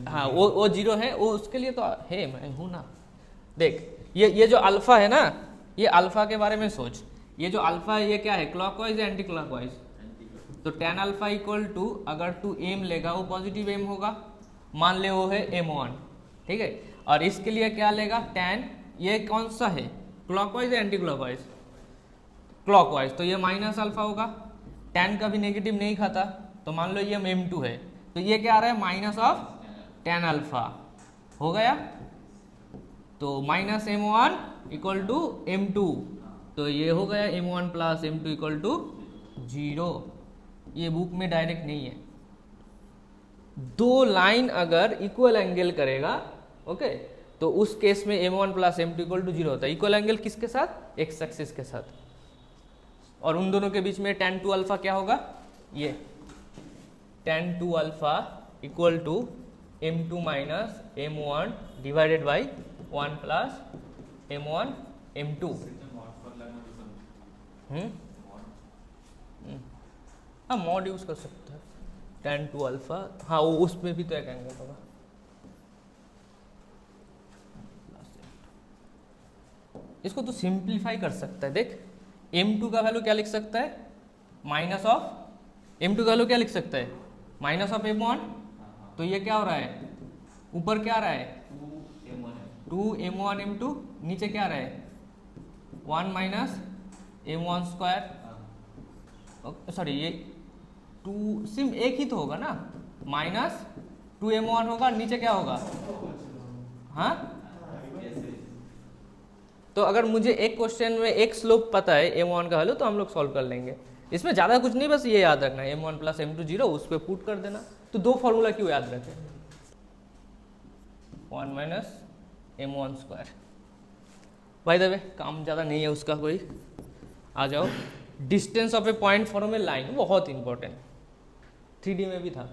हाँ वो जीरो है, वो उसके लिए तो है, मैं हूँ ना। देख ये जो अल्फा है ना, ये अल्फा के बारे में सोच। ये जो अल्फा है ये क्या है, क्लॉकवाइज या एंटी क्लॉकवाइज। तो tan अल्फा इक्वल टू, अगर तू m लेगा वो पॉजिटिव m होगा, मान ले वो है m1, ठीक है। और इसके लिए क्या लेगा, tan, ये कौन सा है, क्लॉकवाइज या एंटी क्लॉकवाइज, क्लॉकवाइज, तो ये माइनस अल्फा होगा। tan का भी नेगेटिव नहीं खाता, तो मान लो ये m2 है, तो ये क्या आ रहा है, माइनस ऑफ tan अल्फा हो गया। तो minus m1 equal to m2, तो ये हो गया m1 plus m2 equal to 0। ये बुक में डायरेक्ट नहीं है। दो लाइन अगर इक्वल एंगल करेगा, ओके, तो उस केस में m1 plus m2 equal to 0 होता है। इक्वल एंगल किसके साथ, एक्स एक्सिस के साथ। और उन दोनों के बीच में tan 2 अल्फा क्या होगा, ये tan 2 alpha equal to m2 minus m1 divided by 1 plus m1 m2। हाँ मॉड यूज कर सकता है, tan 2 अल्फा, हाँ वो उसमें भी तो एक एंगल होगा। इसको तो सिंप्लीफाई कर सकता है, देख m2 का वैल्यू क्या लिख सकता है, माइनस ऑफ m2 का वैल्यू क्या लिख सकता है, माइनस ऑफ m1। तो ये क्या हो रहा है, ऊपर क्या आ रहा है, 2m1 m2, नीचे क्या आ रहा है, 1 माइनस m1 स्क्वायर। सॉरी ये 2 सिर्फ एक ही तो होगा ना, माइनस 2m1 होगा, नीचे क्या होगा, हाँ। तो अगर मुझे एक क्वेश्चन में एक स्लोप पता है m1 का वैल्यू, तो हम लोग सॉल्व कर लेंगे। इसमें ज़्यादा कुछ नहीं, बस ये याद रखना है m1 प्लस m2 0, उस पर पुट कर देना। तो दो फॉर्मूला क्यों याद रखें, 1 minus m1 square. By the way काम ज़्यादा नहीं है उसका कोई, आ जाओ। Distance of A point from A line, बहुत इंपॉर्टेंट, 3D में भी था।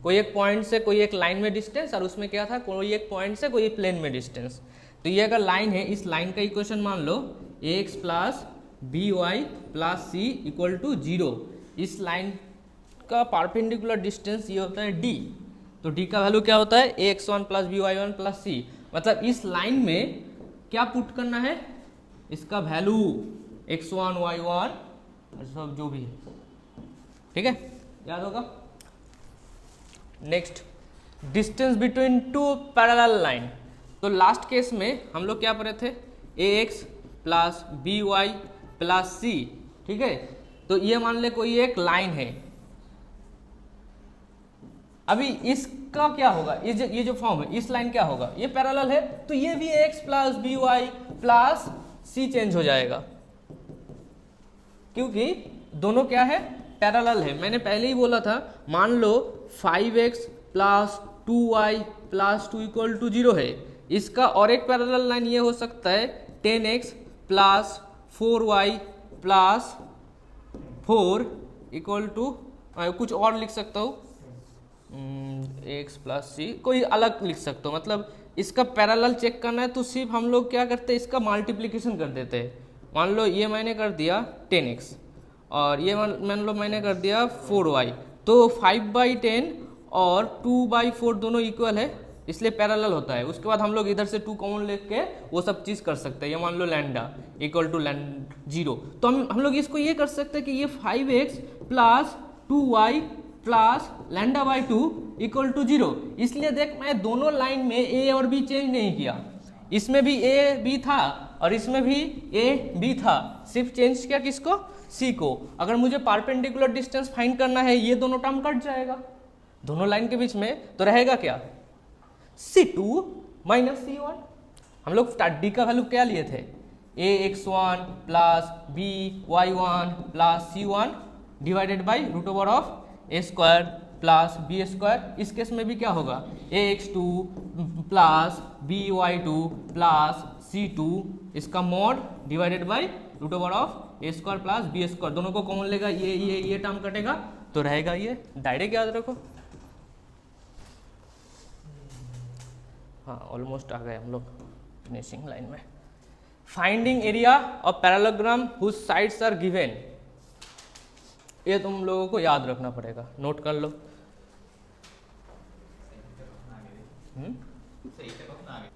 कोई एक पॉइंट से कोई एक लाइन में डिस्टेंस, और उसमें क्या था, कोई एक पॉइंट से कोई प्लेन में डिस्टेंस। तो ये अगर लाइन है, इस लाइन का इक्वेशन मान लो ax plus B Y plus c equal to 0। इस लाइन का परपेंडिकुलर डिस्टेंस ये होता है d। तो d का वैल्यू क्या होता है, ax1 plus B Y one plus C. मतलब इस लाइन में क्या पुट करना है, इसका वैल्यू x1 y1 सब जो भी है, ठीक है, याद होगा। Next, distance between two parallel line. तो लास्ट केस में हम लोग क्या पढ़े थे, ax plus B Y plus C, ठीक है। तो ये मान ले कोई एक लाइन है। अभी इसका क्या होगा, ये जो फॉर्म है, इस लाइन क्या होगा, ये पैरेलल है, तो ये भी x plus B Y plus C change हो जाएगा, क्योंकि दोनों क्या है, पैरेलल है। मैंने पहले ही बोला था, मान लो 5x plus 2y plus 2 equal to 0 है। इसका और एक पैरेलल लाइन ये हो सकता है 10x plus 4y plus 4 equal to, कुछ और लिख सकता हूँ, x प्लस सी, कोई अलग लिख सकता हूँ। मतलब इसका पैरेलल चेक करना है तो सिर्फ हम लोग क्या करते हैं, इसका मल्टीप्लिकेशन कर देते हैं। मान लो ये मैंने कर दिया 10x और ये मान लो मैंने कर दिया 4y, तो 5/10 और 2/4 दोनों इक्वल है, इसलिए पैरेलल होता है। उसके बाद हम लोग इधर से 2 कॉमन लेके वो सब चीज़ कर सकते हैं। ये मान लो लैंडा इक्वल टू 0, तो हम लोग इसको ये कर सकते हैं कि ये 5x plus 2y plus λ/2 equal to 0। इसलिए देख, मैं दोनों लाइन में a और b चेंज नहीं किया, इसमें भी a b था और इसमें भी a b था, सिर्फ चेंज किया किसको, c को। अगर मुझे परपेंडिकुलर डिस्टेंस फाइंड करना है, ये दोनों टर्म कट जाएगा। दोनों लाइन के बीच में, तो रहेगा क्या C2 माइनस C1। हम लोग डी का वैल्यू क्या लिए थे, ax1 plus by1 plus C1 divided by root over of a square plus B square. इस केस में भी क्या होगा, ax2 plus by2 plus C2 इसका mod divided by root over of a square plus B square. दोनों को कॉमन लेगा, ये टर्म कटेगा तो रहेगा ये, डायरेक्ट याद रखो। हाँ ऑलमोस्ट आ गए हम लोग फिनिशिंग लाइन में। Finding area of parallelogram whose sides are given, ये तुम लोगों को याद रखना पड़ेगा, नोट कर लो।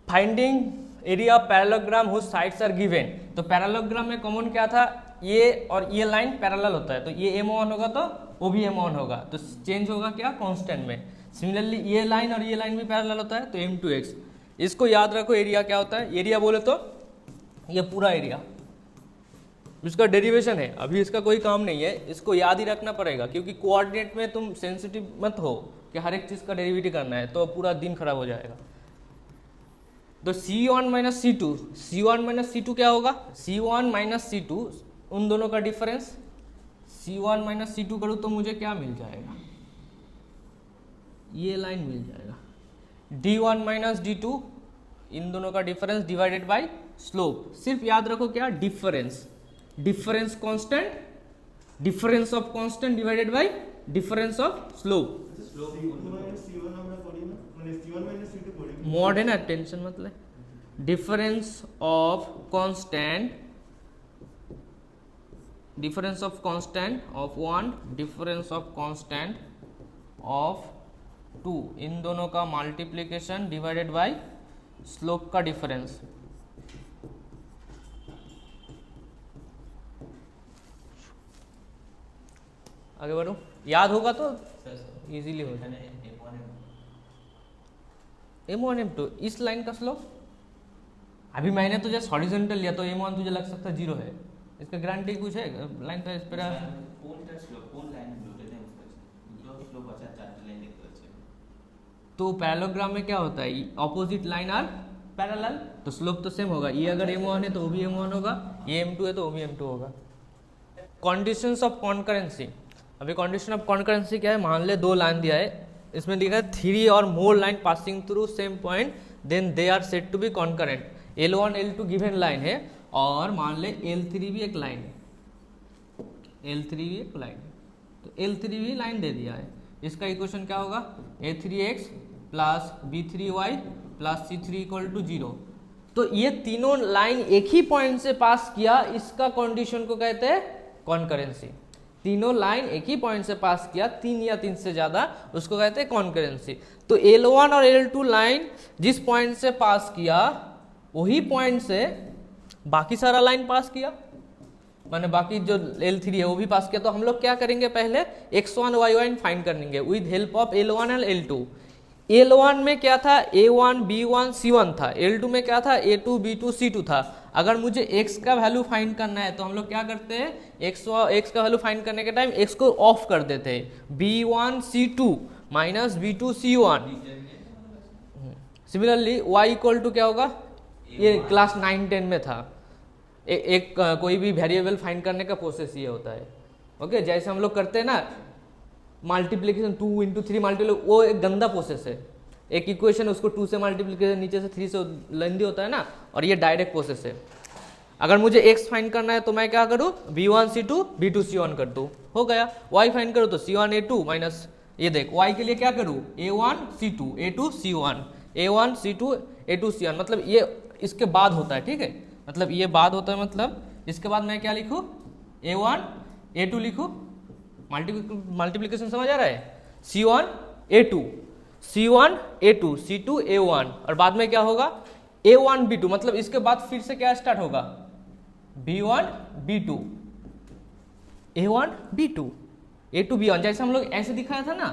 Finding area of parallelogram whose sides are given, तो पैरेललोग्राम में कॉमन क्या था, ये और ये लाइन पैरेलल होता है, तो ये M1 होगा तो वो भी M1 होगा, तो चेंज होगा क्या कांस्टेंट में। सिमिलरली ये लाइन और ये लाइन भी पैरेलल होता है तो M2x। इसको याद रखो, एरिया क्या होता है, एरिया बोले तो ये पूरा एरिया, इसका डेरिवेशन है, अभी इसका कोई काम नहीं है, इसको याद ही रखना पड़ेगा क्योंकि कोऑर्डिनेट में तुम सेंसिटिव मत हो कि हर एक चीज़ का डेरिवेटिव करना है, तो पूरा दिन खराब हो जाएगा। तो C1 minus C2, C1 minus C2 क्या होगा, C1 माइनस C2 उन दोनों का डिफरेंस, C1 माइनस C2 करूँ तो मुझे क्या मिल जाएगा, ये लाइन मिल जाएगा। D1 माइनस D2 इन दोनों का डिफरेंस डिवाइडेड बाय स्लोप। सिर्फ याद रखो क्या, difference, difference constant, difference of constant divided by difference of slope. Mod है ना, टेंशन मतलब। Difference of constant, difference of constant of 1, difference of constant of 2, इन दोनों का मल्टीप्लिकेशन डिवाइडेड बाय स्लोप का डिफरेंस। आगे बढ़ो, याद होगा तो इजीली हो जाए। M1 M2 इस लाइन का स्लोप, अभी मैंने तो जस्ट हॉरिजॉन्टल लिया तो M1 तुझे लग सकता है 0 है, इसका गारंटी कुछ है लाइन का इस पर। तो पैरेललोग्राम में क्या होता है, ऑपोजिट लाइन आर पैरेलल, तो स्लोप तो सेम होगा, ये अगर M1 है तो वो भी M1 होगा, ये M2 है तो वो भी M2 होगा। कंडीशंस ऑफ कॉन्करेंसी, अभी कंडीशन ऑफ कॉन्करेंसी क्या है, मान ले दो लाइन दिया है, इसमें लिखा है 3 और more line passing through same point then they are said to be concurrent. L1 L2 given line है और मान ले L3 भी एक लाइन है, L3 भी एक लाइन है, तो L3 भी लाइन दे दिया है, इसका इक्वेशन क्या होगा, A3x plus B3y plus C3 equal to 0। तो ये तीनों लाइन एक ही पॉइंट से पास किया, इसका कंडीशन को कहते हैं कॉन्करेंसी। तीनों लाइन एक ही पॉइंट से पास किया, 3 या 3 से ज्यादा, उसको कहते हैं कॉन्करेंसी। तो L1 और L2 लाइन जिस पॉइंट से पास किया वही पॉइंट से बाकी सारा लाइन पास किया, माने बाकी जो L3 है वो भी पास किया। तो हम लोग क्या करेंगे, पहले x1 y1 फाइंड करेंगे विद हेल्प ऑफ L1 और L2। L1 में क्या था, A1 B1 C1 था, L2 में क्या था, A2 B2 C2 था। अगर मुझे x का वैल्यू फाइंड करना है तो हम लोग क्या करते हैं, x का वैल्यू फाइंड करने के टाइम x को ऑफ कर देते हैं, B1 C2 minus B2 C1। Similarly y equal to क्या होगा, ये क्लास 9-10 में था, एक कोई भी वेरिएबल फाइंड करने का प्रोसेस ये होता है। ओके, जैसे हम लोग करते हैं ना मल्टीप्लिकेशन 2 इंटू 3 मल्टीप्लिकेशन, वो एक गंदा प्रोसेस है। एक इक्वेशन उसको 2 से मल्टीप्लिकेशन नीचे से 3 से लेंदी होता है ना, और ये डायरेक्ट प्रोसेस है। अगर मुझे x फाइंड करना है तो मैं क्या करूँ, B1 C2 B2 C1 कर दूँ, हो गया। y फाइंड करूँ तो C1 A2 माइनस, ये देख y के लिए क्या करूँ, A1 C2 A2 C1, A1 C2 A2 C1, मतलब ये इसके बाद होता है, ठीक है, मतलब ये बाद होता है, मतलब इसके बाद मैं क्या लिखूँ, A1 A2 लिखूँ, मल्टीप्लिकेशन समझ आ रहा है, C1 A2 C1 A2 C2 A1, और बाद में क्या होगा A1 B2, मतलब इसके बाद फिर से क्या स्टार्ट होगा, B1 B2 A1 B2 A2 B1, जैसे हम लोग ऐसे दिखाया था ना,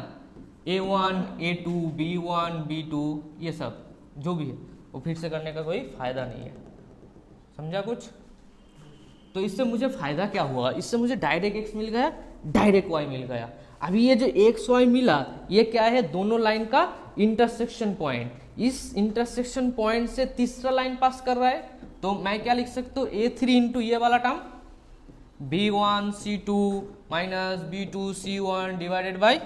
A1 A2 B1 B2, ये सब जो भी है वो फिर से करने का कोई फायदा नहीं है। समझा कुछ? तो इससे मुझे फायदा क्या हुआ, इससे मुझे डायरेक्ट x मिल गया, डायरेक्ट y मिल गया। अभी ये जो एक्स वाई मिला ये क्या है, दोनों लाइन का इंटरसेक्शन पॉइंट। इस इंटरसेक्शन पॉइंट से तीसरा लाइन पास कर रहा है, तो मैं क्या लिख सकता हूँ, a3 इंटू ये वाला term b1 c2 minus b2 c1 divided by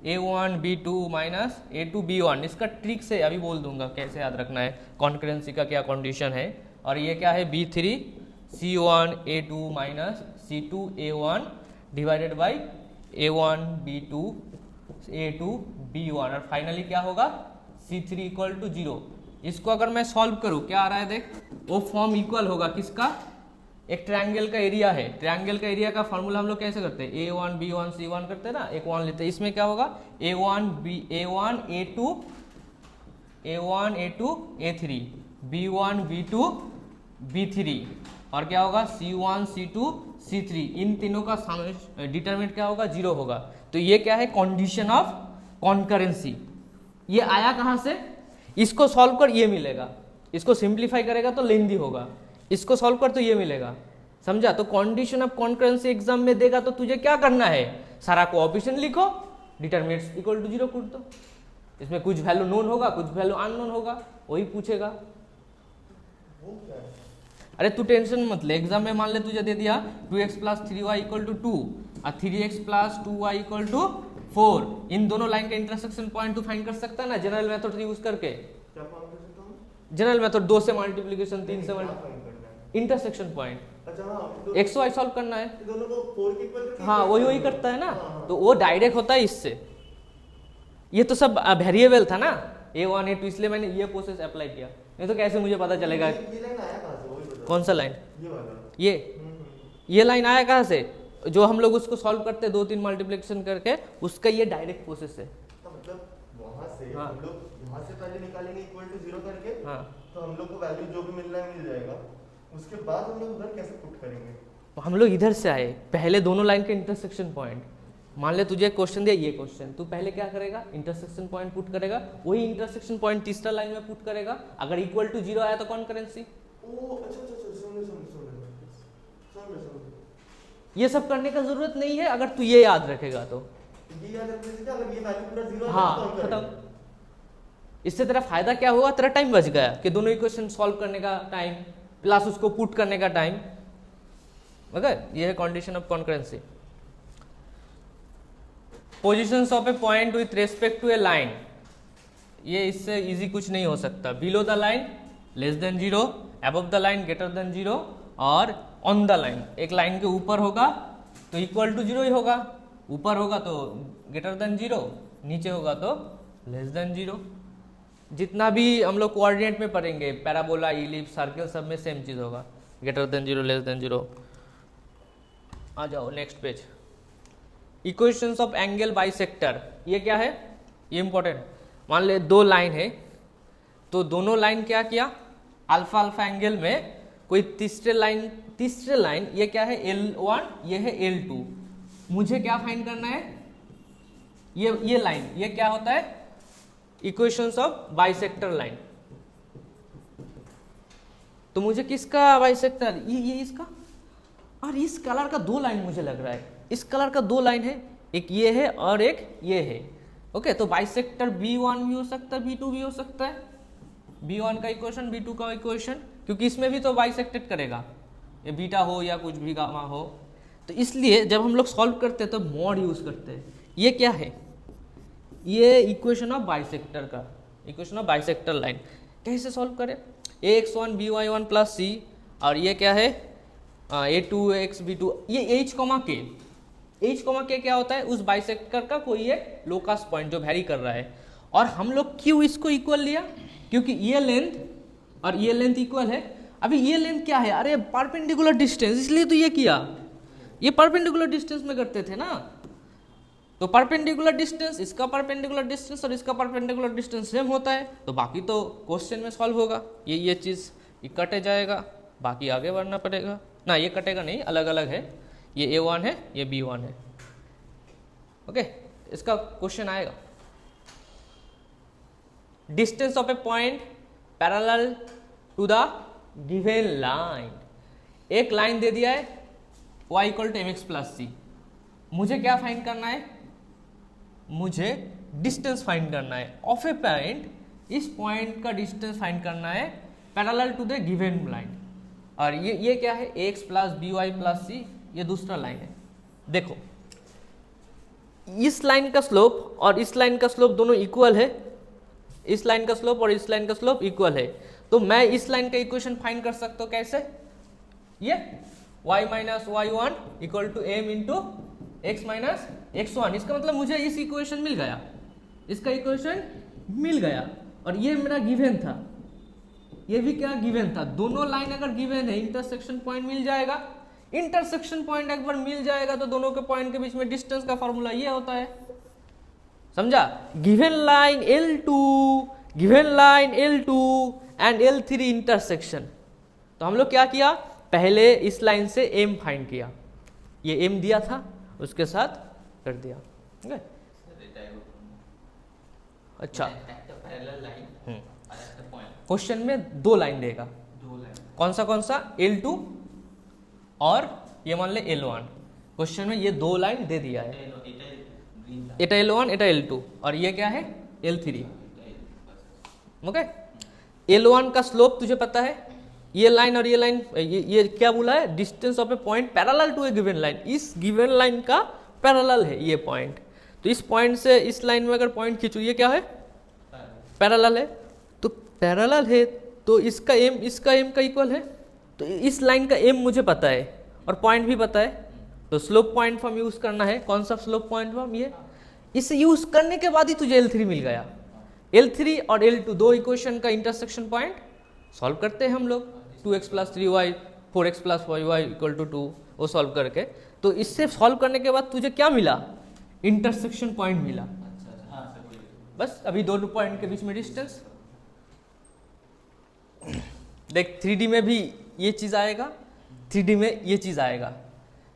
a1 b2 minus a2 b1। इसका ट्रिक से अभी बोल दूंगा कैसे याद रखना है, कॉन्करेंसी का क्या कंडीशन है। और ये क्या है, b3 c1 a2 minus c2 a1 divided by a1 b2 a2 b1। और फाइनली क्या होगा, c3 इक्वल टू 0। इसको अगर मैं सॉल्व करूँ क्या आ रहा है, देख वो फॉर्म इक्वल होगा किसका, एक ट्रायंगल का एरिया है। ट्रायंगल का एरिया का फॉर्मूला हम लोग कैसे करते हैं, a1 b1 c1 करते हैं ना, एक 1 लेते हैं। इसमें क्या होगा, a1 a2 a3 b1 b2 b3 और क्या होगा c1 c2 c3, इन तीनों का डिटरमिनेंट क्या होगा, 0 होगा। तो ये क्या है, कंडीशन ऑफ कॉन्करेंसी। ये आया कहाँ से, इसको सॉल्व कर ये मिलेगा, इसको सिंप्लीफाई करेगा तो लेंदी होगा, इसको सॉल्व कर तो ये मिलेगा, समझा। तो कंडीशन ऑफ कॉन्करेंसी एग्जाम में देगा तो तुझे क्या करना है, सारा कोएफिशिएंट लिखो, डिटरमिनेंट्स इक्वल टू 0 पुट दो। इसमें कुछ वैल्यू नोन होगा, कुछ वैल्यू अननोन होगा, वही पूछेगा। वो क्या है? अरे तू टेंशन मत ले, एग्जाम में मान ले तुझे दे दिया 2x plus 3y equal to 2 और 3x plus 2y equal to 4, इन दोनों लाइन का इंटरसेक्शन पॉइंट तू फाइंड कर सकता है ना जनरल मेथड यूज करके। क्या फाइंड कर सकता हूँ? जनरल मेथड 2 से मल्टीप्लिकेशन 3 से क्या फाइंड करना है? इंटरसेक्शन पॉइंट, अच्छा हाँ, एक्स वाई सॉल्व करना है। दोनों को 4 के इक्वल करके हाँ वही करता है ना, हाँ। तो वो डायरेक्ट होता है इससे। ये तो सब वेरिएबल था ना, a1 a2, इसलिए मैंने ये प्रोसेस अप्लाई किया, नहीं तो कैसे मुझे पता चलेगा। ये लाइन आया कहाँ से, वही बता। कौन सा लाइन, ये वाला। ये लाइन आया कहाँ से, जो हम लोग उसको सॉल्व करते हैं 2-3 मल्टीप्लिकेशन करके, उसका ये डायरेक्ट प्रोसेस है। तो मतलब वहाँ से हाँ। हम लोग यहाँ से पहले निकालेंगे इक्वल टू 0 करके, हाँ तो हम लोग को वैल्यू जो भी मिलना है मिल जाएगा। उसके बाद हम लोग उधर कैसे पुट करेंगे? हम लोग इधर से आए, पहले दोनों लाइन के इंटरसेक्शन पॉइंट, मान ले तुझे क्वेश्चन दिया ये क्वेश्चन, तू पहले क्या करेगा, इंटरसेक्शन पॉइंट पुट करेगा, वही इंटरसेक्शन पॉइंट तीसरा लाइन में पुट करेगा। अगर इक्वल टू 0 आया तो कॉन्करेंसी। ओ अच्छा अच्छा अच्छा, समझ ये सब करने का जरूरत नहीं है अगर तू ये याद रखेगा तो। ये याद रखने से क्या, अगर ये वैल्यू पूरा 0 है हाँ तो कौन खत्म। करेगा? इससे तेरा फायदा क्या हुआ, तेरा टाइम बच गया कि दोनों इक्वेशन सॉल्व करने का टाइम प्लस उसको पुट करने का टाइम। ओके, ये है condition of concurrency. Positions of A point with respect to a line, ये इससे इजी कुछ नहीं हो सकता। Below the line less than 0, above the line greater than 0 और ऑन द लाइन। एक लाइन के ऊपर होगा तो इक्वल टू 0 ही होगा, ऊपर होगा तो ग्रेटर देन 0, नीचे होगा तो लेस देन 0। जितना भी हम लोग कोऑर्डिनेट में पढ़ेंगे, पैराबोला, इलिप्स, सर्कल, सब में सेम चीज़ होगा, ग्रेटर देन 0 लेस देन 0। आ जाओ next page. Equations of angle bisector, ये क्या है, ये इंपॉर्टेंट। मान ले दो लाइन है, तो दोनों लाइन क्या किया, अल्फा अल्फा एंगल में कोई तीसरे लाइन ये क्या है L1, ये है L2। मुझे क्या फाइंड करना है, ये लाइन, ये क्या होता है, इक्वेशंस ऑफ बाइसेक्टर लाइन। तो मुझे किसका बाइसेक्टर, ये इसका, और इस कलर का दो लाइन मुझे लग रहा है, इस कलर का दो लाइन है, एक ये है और एक ये है। ओके, तो बाइसेक्टर B1 भी हो सकता है, B2 भी हो सकता है, B1 का इक्वेशन B2 का इक्वेशन, क्योंकि इसमें भी तो बाइसेक्टेड करेगा, ये बीटा हो या कुछ भी गामा हो। तो इसलिए जब हम लोग सॉल्व करते हैं तो मॉड यूज करते हैं। ये क्या है, ये इक्वेशन ऑफ बाइसेक्टर का, इक्वेशन ऑफ बाइसेक्टर लाइन कैसे सॉल्व करें, ax1 by1 प्लस c, और ये क्या है a2x b2, ये h k क्या होता है, उस बाइसेक्टर का कोई एक लोकस पॉइंट जो वैरी कर रहा है। और हम लोग क्यों इसको इक्वल लिया, क्योंकि ये लेंथ और ये लेंथ इक्वल है। अभी ये लेंथ क्या है, अरे परपेंडिकुलर डिस्टेंस, इसलिए तो ये किया, ये परपेंडिकुलर डिस्टेंस में करते थे ना। तो परपेंडिकुलर डिस्टेंस, इसका परपेंडिकुलर डिस्टेंस और इसका परपेंडिकुलर डिस्टेंस सेम होता है, तो बाकी तो क्वेश्चन में सॉल्व होगा। ये चीज़ ये कटे जाएगा, बाकी आगे बढ़ना पड़ेगा ना, ये कटेगा नहीं, अलग अलग है, ये A1 है, ये B1 है। ओके, इसका क्वेश्चन आएगा। Distance of A point parallel to the given line, एक लाइन दे दिया है y = mx + c, मुझे क्या फाइंड करना है, मुझे डिस्टेंस फाइंड करना है ऑफ ए पॉइंट, इस पॉइंट का डिस्टेंस फाइंड करना है parallel to the given line. और ये क्या है, x plus B Y plus C, ये दूसरा लाइन है। देखो इस लाइन का स्लोप और इस लाइन का स्लोप दोनों इक्वल है, इस लाइन का स्लोप और इस लाइन का स्लोप इक्वल है, तो मैं इस लाइन का इक्वेशन फाइंड कर सकता हूँ कैसे, ये y minus y one equal to m into x minus x one. इसका मतलब मुझे इस इक्वेशन मिल गया, इसका इक्वेशन मिल गया, और ये मेरा गिवन था, ये भी क्या गिवन था। दोनों लाइन अगर गिवन है इंटरसेक्शन पॉइंट मिल जाएगा, इंटरसेक्शन पॉइंट एक बार मिल जाएगा तो दोनों के पॉइंट के बीच में डिस्टेंस का फॉर्मूला ये होता है, समझा। Given line L2, given line L2 and L3 intersection, तो हम लोग क्या किया, पहले इस लाइन से m फाइंड किया, ये m दिया था उसके साथ कर दिया, ठीक है। अच्छा क्वेश्चन में दो लाइन देगा, कौन सा L2 और ये मान ले L1, क्वेश्चन में ये दो लाइन दे दिया है, एटा L1 एटा L2 और ये क्या है L3, ओके। L1 का स्लोप तुझे पता है, ये लाइन और ये लाइन, ये क्या बोला है, distance of A point parallel to a given line, इस गिवन लाइन का पैरेलल है ये पॉइंट, तो इस पॉइंट से इस लाइन में अगर पॉइंट खींचो, ये क्या है, पैरेलल है, तो पैरेलल है तो इसका एम का इक्वल है, तो इस लाइन का एम मुझे पता है और पॉइंट भी पता है, तो स्लोप पॉइंट फॉर्म यूज करना है। कौन सा स्लोप पॉइंट फॉर्म, ये, इसे यूज करने के बाद ही तुझे L3 मिल गया। L3 और L2 दो इक्वेशन का इंटरसेक्शन पॉइंट सॉल्व करते हैं हम लोग, 2x plus 3y 4x plus 5y equal to 2, वो सॉल्व करके, तो इससे सॉल्व करने के बाद तुझे क्या मिला, इंटरसेक्शन पॉइंट मिला। बस अभी दोनों पॉइंट के बीच में डिस्टेंस। देख 3D में भी ये चीज आएगा, 3D में ये चीज आएगा,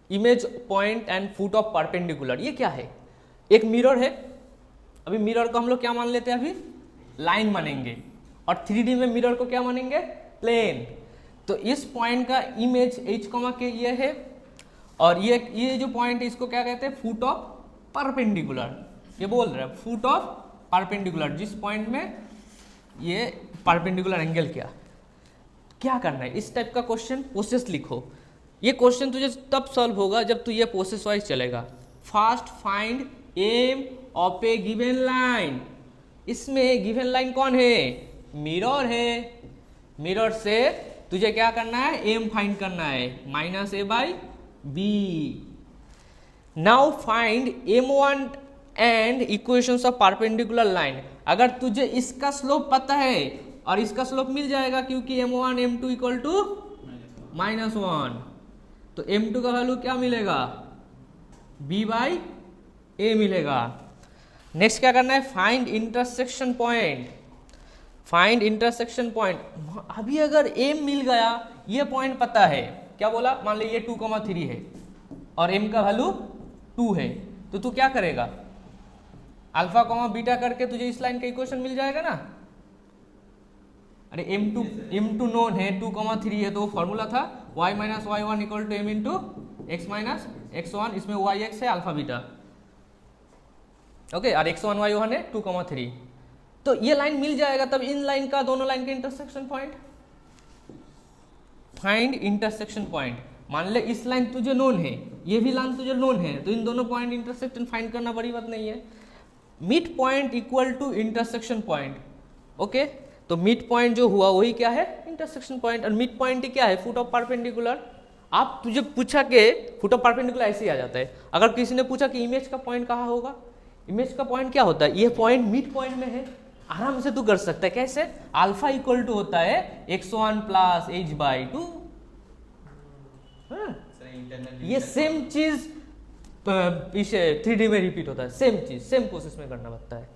image point and foot of perpendicular. ये क्या है, एक मिरर है, अभी मिरर को हम लोग क्या मान लेते हैं, अभी लाइन मानेंगे, और 3D में मिरर को क्या मानेंगे, प्लेन। तो इस पॉइंट का इमेज h, के ये है, और ये जो पॉइंट है इसको क्या कहते हैं, फुट ऑफ परपेंडिकुलर। ये बोल रहे हैं फुट ऑफ परपेंडिकुलर, जिस पॉइंट में ये परपेंडिकुलर एंगल क्या करना है, इस टाइप का क्वेश्चन प्रोसेस लिखो। ये क्वेश्चन तुझे तब सॉल्व होगा जब तू ये प्रोसेस वाइज चलेगा। First find m of a given line, इसमें गिवन लाइन कौन है, मिरर है, मिरर से तुझे क्या करना है, एम फाइंड करना है, minus A by b. Now find M1 and equations of perpendicular line. अगर तुझे इसका स्लोप पता है और इसका स्लोप मिल जाएगा, क्योंकि M1 M2 इक्वल टू -1, तो M2 का वैल्यू क्या मिलेगा, B बाई A मिलेगा। नेक्स्ट क्या करना है, find intersection point, find intersection point. अभी अगर M मिल गया, ये पॉइंट पता है, क्या बोला, मान ली ये 2,3 है और M का वैल्यू 2 है, तो तू क्या करेगा, अल्फा कॉमा बीटा करके तुझे इस लाइन का इक्वेशन मिल जाएगा ना। अरे M2 नोन है, 2,3 है, तो वो फॉर्मूला था y minus y one equal to m into x minus x1, इसमें yx है अल्फा बीटा, ओके, और x1 y1 है 2,3, तो ये लाइन मिल जाएगा। तब इन लाइन का, दोनों लाइन के intersection point, find intersection point. मान ले इस लाइन तुझे नोन है, ये भी लाइन तुझे नोन है, तो इन दोनों पॉइंट इंटरसेक्शन फाइंड करना बड़ी बात नहीं है। Mid point equal to intersection point, okay, तो मिड पॉइंट जो हुआ वही क्या है, इंटरसेक्शन पॉइंट, और मिड पॉइंट क्या है, फुट ऑफ परपेंडिकुलर। आप तुझे पूछा के फुट ऑफ परपेंडिकुलर ऐसे ही आ जाता है। अगर किसी ने पूछा कि इमेज का पॉइंट कहाँ होगा, इमेज का पॉइंट क्या होता है, ये पॉइंट मिड पॉइंट में है, आराम से तू कर सकता है। कैसे, अल्फा इक्वल टू होता है x1 प्लस h बाई 2। ये सेम चीज इसे 3D में रिपीट होता है, सेम चीज सेम प्रोसेस में करना पड़ता है।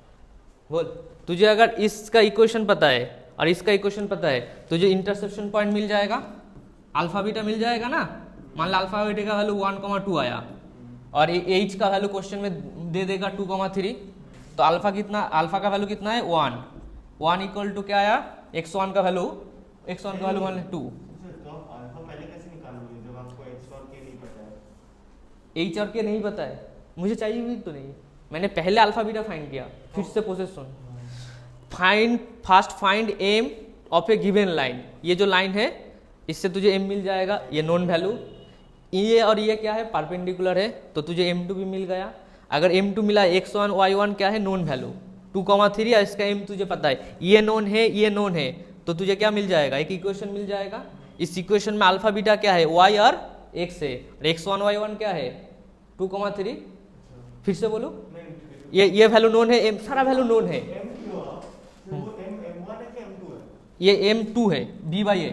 बोल, तुझे अगर इसका इक्वेशन पता है और इसका इक्वेशन पता है, तुझे इंटरसेक्शन पॉइंट मिल जाएगा, अल्फा बीटा मिल जाएगा ना। मान लो अल्फा बीटा का वैल्यू 1,2 आया और h का वैल्यू क्वेश्चन में दे देगा 2,3, तो अल्फा कितना, अल्फा का वैल्यू कितना है 1 इक्वल टू क्या आया, x1 का वैल्यू, x1 का वैल्यू मान ले 2। h और k नहीं पता है, मुझे चाहिए भी तो नहीं, मैंने पहले अल्फा बीटा फाइंड किया, फिर से प्रोसेस सुन। Find m of a given line, ये जो लाइन है इससे तुझे एम मिल जाएगा, ये नॉन वैल्यू। ये और ये क्या है, परपेंडिकुलर है, तो तुझे m2 भी मिल गया। अगर m2 मिला, x1 y1 क्या है, नॉन वैल्यू 2,3, या इसका m तुझे पता है, ये नॉन है ये नॉन है, तो तुझे क्या मिल जाएगा, एक इक्वेशन मिल जाएगा। इस इक्वेशन में अल्फा बीटा क्या है, y और x है, और x1 y1 क्या है 2,3। फिर से बोलो, ये वैल्यू नोन है, सारा वैल्यू नोन है। ये m2 है, b/a,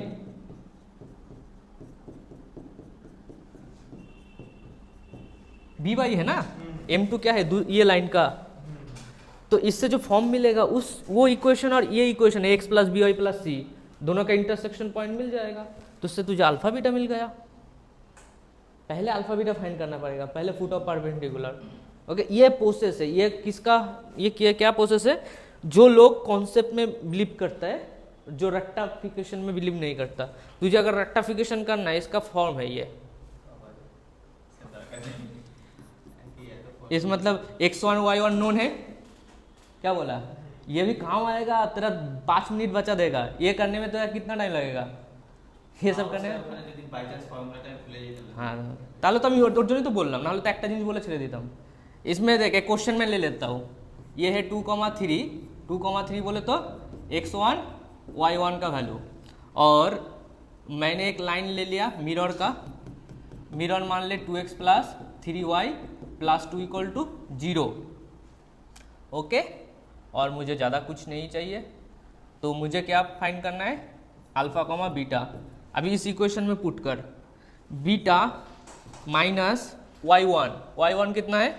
b/a है ना, m2 क्या है, ये लाइन का। तो इससे जो फॉर्म मिलेगा उस वो इक्वेशन और ये equation x plus B Y plus C दोनों का इंटरसेक्शन पॉइंट मिल जाएगा, तो उससे तुझे अल्फा बीटा मिल गया। पहले अल्फा बीटा फाइंड करना पड़ेगा, पहले फुट ऑफ परपेंडिकुलर। ओके, ये प्रोसेस है, ये किसका, ये क्या प्रोसेस है, जो लोग कॉन्सेप्ट में बिलीव करता है, जो रेक्टाफिकेशन में बिलीव नहीं करता। तुझे अगर रेक्टाफिकेशन करना है, इसका फॉर्म है ये, इस मतलब x1 y1 नोन है, क्या बोला, ये भी काम आएगा तेरा, 5 मिनट बचा देगा, ये करने में तेरा कितना टाइम लगेगा, ये सब करने में। हाँ, তাহলে তো আমি ওর জন্যই তো বললাম, নাহলে তো একটা জিনিস বলে ছেড়ে দিতাম। इसमें देख एक क्वेश्चन में ले लेता हूँ, ये है 2,3 बोले तो x1 y1 का वैल्यू, और मैंने एक लाइन ले लिया मिरर का, मिरर मान ले 2x plus 3y plus 2 equal to 0। Okay, और मुझे ज़्यादा कुछ नहीं चाहिए, तो मुझे क्या फाइंड करना है, अल्फा कॉमा बीटा। अभी इस इक्वेशन में पुट कर, बीटा माइनस y1 कितना है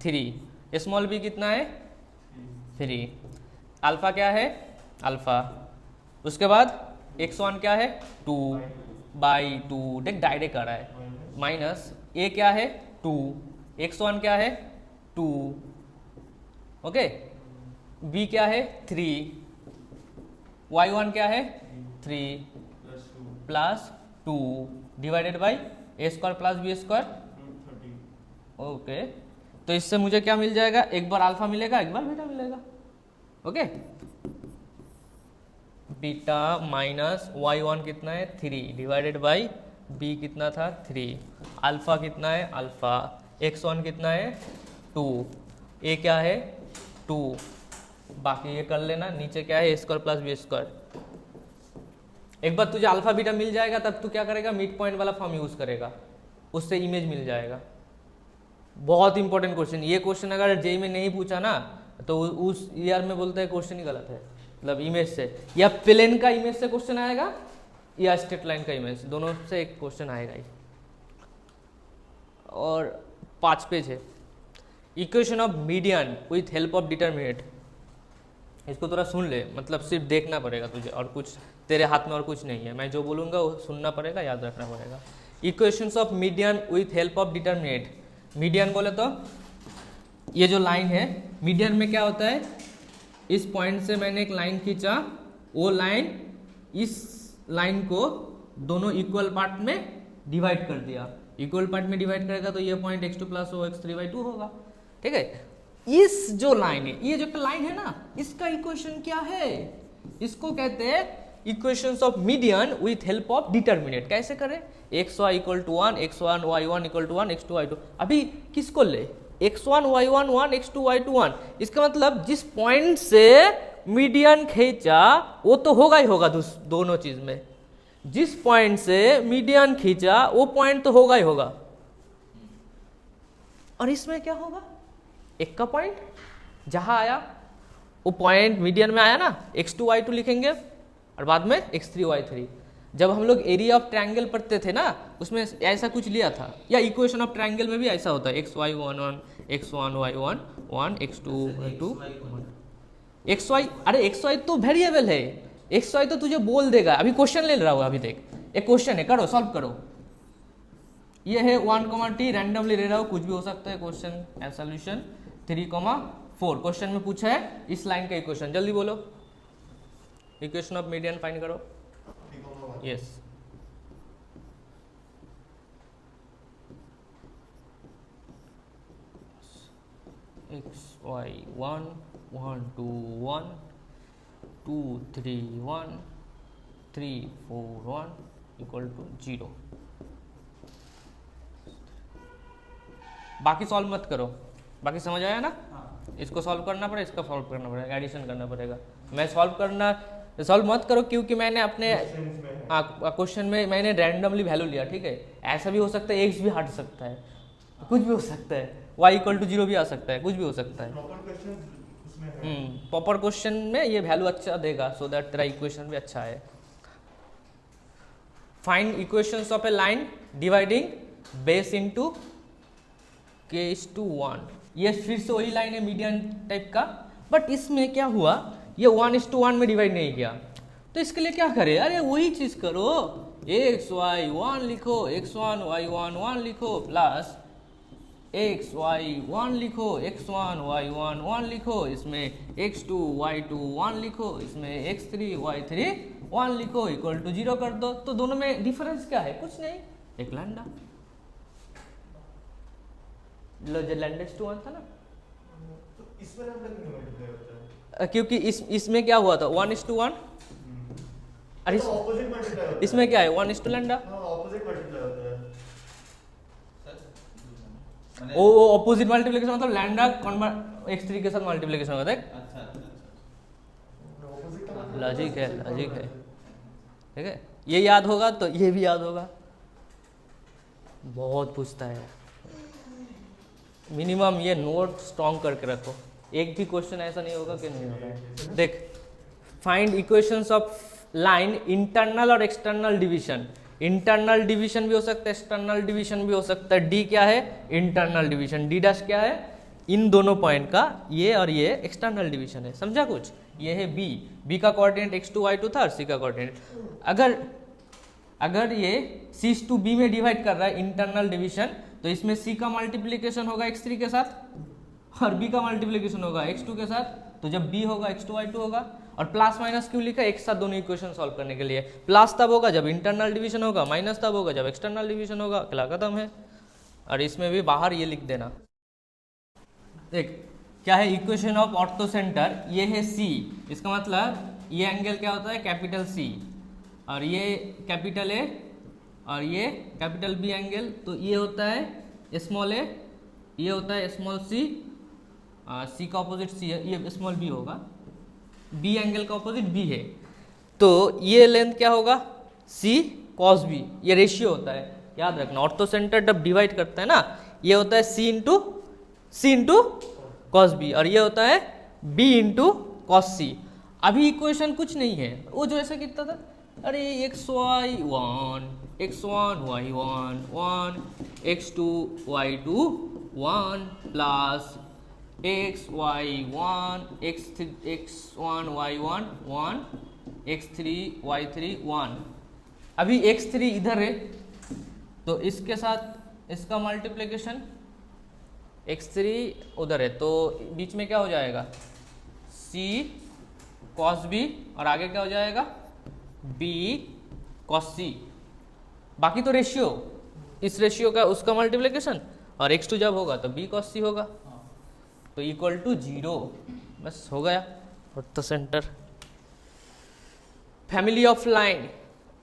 3, स्मॉल b कितना है 3, अल्फा क्या है अल्फा, उसके बाद x1 क्या है 2/2, देख डायरेक्ट आ रहा है, माइनस a क्या है 2, x1 क्या है 2, ओके, b क्या है 3, y1 क्या है 3 plus 2 divided by a square plus B square. Okay, तो इससे मुझे क्या मिल जाएगा, एक बार अल्फा मिलेगा, एक बार बीटा मिलेगा। ओके, बीटा माइनस y1 कितना है 3 डिवाइडेड बाई b कितना था 3, अल्फा कितना है अल्फा, x1 कितना है 2, a क्या है 2, बाकी ये कर लेना, नीचे क्या है a square plus B square. एक बार तुझे अल्फा बीटा मिल जाएगा, तब तू क्या करेगा, मिड पॉइंट वाला फॉर्म यूज करेगा, उससे इमेज मिल जाएगा। बहुत इंपॉर्टेंट क्वेश्चन, ये क्वेश्चन अगर जेई में नहीं पूछा ना, तो उस ईयर में बोलते हैं क्वेश्चन ही गलत है, मतलब इमेज से, या प्लेन का इमेज से क्वेश्चन आएगा, या स्ट्रेट लाइन का इमेज, दोनों से एक क्वेश्चन आएगा ही। और 5 पेज है, equation of median with help of determinant. इसको थोड़ा सुन ले, मतलब सिर्फ देखना पड़ेगा तुझे, और कुछ तेरे हाथ में और कुछ नहीं है, मैं जो बोलूँगा वो सुनना पड़ेगा, याद रखना पड़ेगा। Equations of median with help of determinant. Median बोले तो ये जो लाइन है, मीडियन में क्या होता है, इस पॉइंट से मैंने एक लाइन खींचा, वो लाइन इस लाइन को दोनों इक्वल पार्ट में डिवाइड कर दिया, इक्वल पार्ट में डिवाइड करेगा तो ये पॉइंट x2 प्लस x3/2 होगा। ठीक है, इस जो लाइन है, ये जो लाइन है ना, इसका इक्वेशन क्या है, इसको कहते हैं equations of median with help of determinant. कैसे करें, xy equal to 1, x1 y1 equal to 1, x2 y2। अभी किसको ले, x1 y1 1, x2 y2 1, इसका मतलब जिस पॉइंट से मीडियन खींचा वो तो होगा ही होगा, दोनों चीज में जिस पॉइंट से मीडियन खींचा वो पॉइंट तो होगा ही होगा, और इसमें क्या होगा, एक का पॉइंट जहां आया वो पॉइंट मीडियन में आया ना, x2 y2 लिखेंगे, और बाद में x3 y3। जब हम लोग एरिया ऑफ ट्रायंगल पढ़ते थे ना, उसमें ऐसा कुछ लिया था, या इक्वेशन ऑफ ट्रायंगल में भी ऐसा होता है, x y 1 1, x1 y1 1, x2 y2 1, xy। अरे xy तो वेरिएबल है, xy तो तुझे बोल देगा। अभी क्वेश्चन ले रहा हूँ, अभी देख एक क्वेश्चन है, करो सॉल्व करो। ये है 1, t रैंडमली ले रहा हूँ, कुछ भी हो सकता है क्वेश्चन एंड सॉल्यूशन। 3, 4 क्वेश्चन में पूछा है इस लाइन का इक्वेशन, जल्दी बोलो, इक्वेशन ऑफ मीडियन फाइंड करो। Yes, x y 1 1 2 1 2 3 1 3 4 1 equal to 0। बाकी सॉल्व मत करो, बाकी समझ आया ना? इसको सॉल्व करना पड़ेगा, इसका सॉल्व करना पड़ेगा, एडिशन करना पड़ेगा। मैं सॉल्व मत करो क्योंकि मैंने अपने क्वेश्चन में मैंने रैंडमली वैल्यू लिया, ठीक है। ऐसा भी हो सकता है, एक्स भी हट सकता है, कुछ भी हो सकता है, वाई इक्वल टू 0 भी आ सकता है, कुछ भी हो सकता है। प्रॉपर क्वेश्चन में ये वैल्यू अच्छा देगा, सो दैट तेरा इक्वेशन भी अच्छा है। Find equations of A line dividing base into k/1। ये फिर से वही लाइन है मीडियन टाइप का, बट इसमें क्या हुआ, ये 1:1 में डिवाइड नहीं किया, तो इसके लिए क्या करे, अरे वही चीज करो, xy1 लिखो, x1 y1 1 लिखो, प्लस xy1 लिखो, x1 y1 1 लिखो, इसमें x2 y2 1 लिखो, इसमें x3 y3 1 लिखो, इक्वल टू 0 कर दो। तो दोनों में डिफरेंस क्या है, कुछ नहीं, एक लैंडा। लैंडा/1 था ना, तो इसमें लैंडा क्यों मल्टीप्लाई होता है? क्योंकि इसमें क्या हुआ था 1:1, अरे ऑपोजिट मल्टीप्लाई होता है। इसमें क्या है 1:2 लैंडा। हां, ऑपोजिट मल्टीप्लाई होता है। मैंने वो ऑपोजिट मल्टीप्लिकेशन मतलब लैंडा x3 के साथ मल्टीप्लिकेशन होता है। अच्छा ऑपोजिट का मतलब लॉजिक है, लॉजिक है, ठीक है। ये याद होगा तो ये भी याद होगा, बहुत पूछता है। मिनिमम ये नोट स्ट्रॉन्ग करके रखो, एक भी क्वेश्चन ऐसा नहीं होगा कि नहीं होगा। देख, find equations of line internal और एक्सटर्नल डिवीजन। इंटरनल डिवीजन भी हो सकता है, एक्सटर्नल डिवीजन भी हो सकता है। डी क्या है, इंटरनल डिवीजन। डी डैश क्या है, इन दोनों पॉइंट का ये और ये एक्सटर्नल डिवीजन है, समझा कुछ। ये है बी, बी का कोऑर्डिनेट x2 y2 था और सी का कोऑर्डिनेट। अगर ये c टू b में डिवाइड कर रहा है इंटरनल डिवीजन, तो इसमें c का मल्टीप्लिकेशन होगा x3 के साथ और b का मल्टीप्लिकेशन होगा x2 के साथ। तो जब b होगा x2 y2 होगा। और प्लस माइनस क्यों लिखा, एक साथ दोनों इक्वेशन सॉल्व करने के लिए। प्लस तब होगा जब इंटरनल डिवीजन होगा, माइनस तब होगा जब एक्सटर्नल डिवीजन होगा। अगला कदम है। और इसमें भी बाहर ये लिख देना। देख क्या है, इक्वेशन ऑफ ऑर्थो सेंटर, ये है c, इसका मतलब ये एंगल क्या होता है, कैपिटल C, और ये कैपिटल A और ये कैपिटल B एंगल। तो ये होता है स्मॉल a, ये होता है स्मॉल c, c का ऑपोजिट c है, ये स्मॉल b होगा, b एंगल का ऑपोजिट b है। तो ये लेंथ क्या होगा, c cos b, ये रेशियो होता है, याद रखना। ऑर्थो सेंटर जब डिवाइड करता है ना, ये होता है c इंटू cos b, और ये होता है b इंटू cos c। अभी इक्वेशन कुछ नहीं है, वो जो ऐसा कितना था, अरे xy1 x1 y1 1 x2 y2 1 plus xy1 x1 y1 1 x3 y3 1। अभी x3 इधर है तो इसके साथ इसका मल्टीप्लिकेशन, x3 उधर है तो बीच में क्या हो जाएगा, c cos b, और आगे क्या हो जाएगा, b cos c। बाकी तो रेशियो, इस रेशियो का उसका मल्टीप्लिकेशन, और x2 जब होगा तो b cos c होगा, तो इक्वल टू 0। बस हो गया ortho centre. Family of line,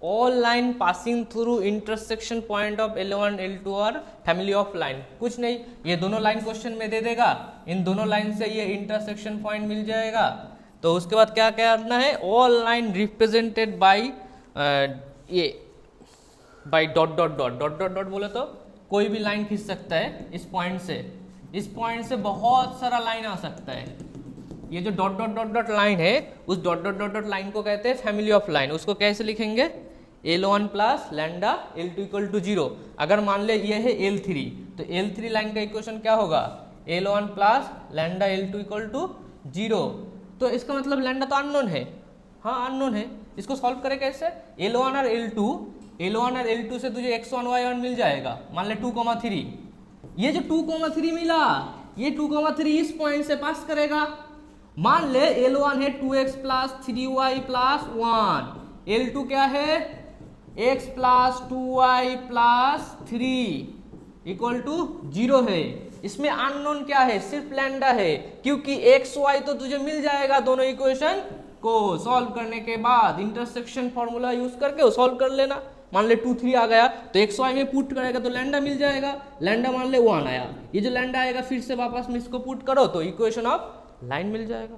all line passing through intersection point of L1 L2 और फैमिली ऑफ लाइन। कुछ नहीं, ये दोनों लाइन क्वेश्चन में दे देगा, इन दोनों लाइन से ये इंटरसेक्शन पॉइंट मिल जाएगा। तो उसके बाद क्या करना है, ऑल लाइन रिप्रेजेंटेड बाय ये by dot dot dot dot dot dot बोले तो कोई भी लाइन खींच सकता है इस पॉइंट से, इस पॉइंट से बहुत सारा लाइन आ सकता है। ये जो dot dot dot dot line है, उस dot dot dot dot line को कहते हैं फैमिली ऑफ लाइन। उसको कैसे लिखेंगे, L1 plus lambda L2 equal to 0। अगर मान ले ये है L3, तो L3 लाइन का इक्वेशन क्या होगा, L1 plus lambda L2 equal to 0। तो इसका मतलब लैंडा तो अननोन है, हाँ अननोन है। इसको सॉल्व करें कैसे, L1 और L2 से तुझे x1 y1 मिल जाएगा। मान ले 2,3, ये जो 2,3 मिला, ये 2,3 इस पॉइंट से पास करेगा। मान ले L1 है 2x plus 3y plus 1, L2 क्या है x plus 2y plus 3, equal to 0 है। इसमें अननोन क्या है, सिर्फ लैम्डा है, क्योंकि एक्स वाई तो तुझे मिल जाएगा दोनों इक्वेशन को सॉल्व करने के बाद। इंटरसेक्शन फॉर्मूला यूज करके सॉल्व कर लेना। मान ले 2 3 आ गया तो एक्स वाई में पुट करेगा तो लैम्डा मिल जाएगा। लैम्डा मान ले 1 आया, ये जो लैम्डा आएगा फिर से वापस में इसको पुट करो तो इक्वेशन ऑफ लाइन मिल जाएगा।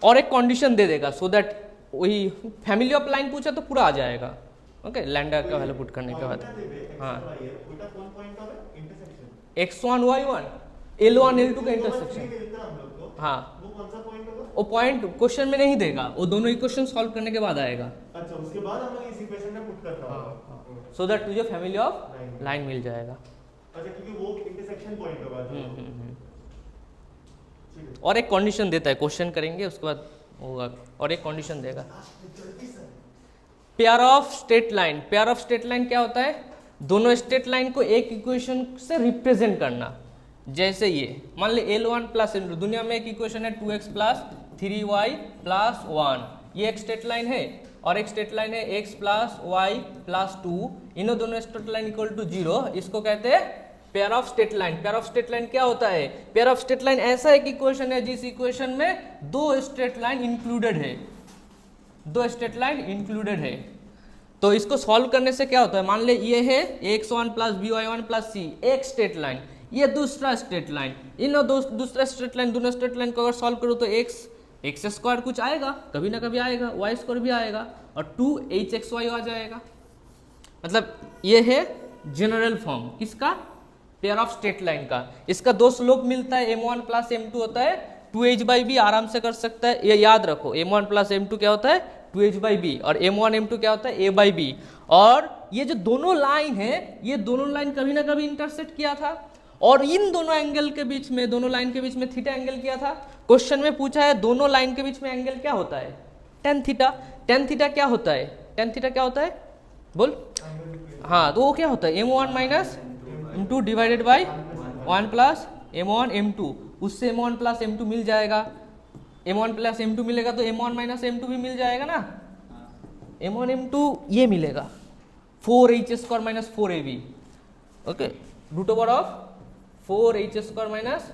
और एक कंडीशन दे देगा सो दैट वही फैमिली ऑफ लाइन पूछा तो पूरा आ जाएगा। ओके, लैम्डा का वैल्यू पुट करने के बाद हाँ x1 y1 L1 L2 का इंटरसेक्शन हाँ वो पॉइंट क्वेश्चन में नहीं देगा, वो दोनों इक्वेशन सॉल्व करने के बाद आएगा। अच्छा, उसके बाद हम लोग इस इक्वेशन में पुट करना होगा सो दैट तुझे फैमिली ऑफ लाइन मिल जाएगा। अच्छा, क्योंकि वो इंटरसेक्शन पॉइंट होगा। और एक कंडीशन देता है, क्वेश्चन करेंगे उसके बाद होगा, और एक कंडीशन देगा। Pair of straight line, pair of straight line क्या होता है, दोनों स्ट्रेट लाइन को एक इक्वेशन से रिप्रेजेंट करना। जैसे ये मान ले L1 प्लस L2, दुनिया में एक इक्वेशन है 2x प्लस 3y प्लस 1, ये एक स्ट्रेट लाइन है, और एक स्ट्रेट लाइन है x प्लस y प्लस 2, इन्हों दोनों स्ट्रेट लाइन इक्वल टू 0, इसको कहते हैं pair of straight line. Pair of straight line क्या होता है, पेयर ऑफ स्ट्रेट लाइन ऐसा एक इक्वेशन है जिस इक्वेशन में दो स्ट्रेट लाइन इंक्लूडेड है, दो स्ट्रेट लाइन इंक्लूडेड है। तो इसको सॉल्व करने से क्या होता है, मान ले ये है x1 plus by1 plus c, एक स्ट्रेट लाइन, ये दूसरा स्ट्रेट लाइन, इन दूसरा स्ट्रेट लाइन, दोनों स्ट्रेट लाइन को अगर सॉल्व करो तो एक्स स्क्वायर कुछ आएगा, कभी ना कभी आएगा, वाई स्क्वायर भी आएगा, और 2hxy आ जाएगा। मतलब ये है जनरल फॉर्म किसका, पेयर ऑफ स्ट्रेट लाइन का। इसका दो स्लोप मिलता है, m1 प्लस m2 होता है 2h/b, आराम से कर सकता है, ये याद रखो। m1 प्लस m2 क्या होता है 2h/b, और m1 m2 क्या होता है a/b। और ये जो दोनों लाइन है, ये दोनों लाइन कभी ना कभी इंटरसेक्ट किया था, और इन दोनों एंगल के बीच में, दोनों लाइन के बीच में थीटा एंगल किया था। क्वेश्चन में पूछा है दोनों लाइन के बीच में एंगल क्या होता है, tan थीटा। tan थीटा क्या होता है, tan थीटा क्या होता है बोल, हाँ तो वो क्या होता है m1 minus m2 divided by 1 plus m1 m2, उससे m1 प्लस m2 मिल जाएगा, m1 प्लस m2 मिलेगा तो m1 माइनस m2 भी मिल जाएगा ना, m1 m2 ये मिलेगा 4h² minus 4ab, okay, root over of 4h² minus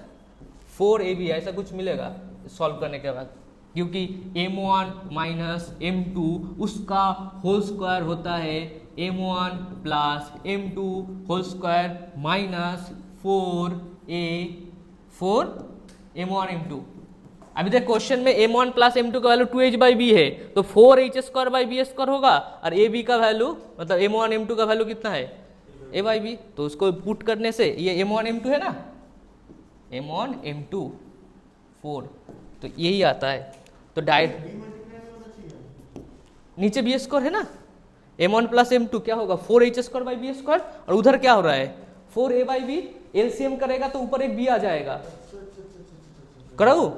4ab, ऐसा कुछ मिलेगा सॉल्व करने के बाद, क्योंकि m1 माइनस m2 उसका होल स्क्वायर होता है m1 plus m2 whole square minus 4 m1 m2। अभी तक क्वेश्चन में m1 प्लस m2 का वैल्यू 2h/b है, तो 4h²/b² होगा, और ab का वैल्यू मतलब m1 m2 का वैल्यू कितना है a/b, तो उसको पुट करने से ये m1 m2 है ना, m1 m2 4, तो यही आता है। तो डायरेक्ट नीचे b² है ना, m1 प्लस m2 क्या होगा 4h²/b², और उधर क्या हो रहा है 4a/b, एलसीएम करेगा तो ऊपर एक b आ जाएगा, कराऊ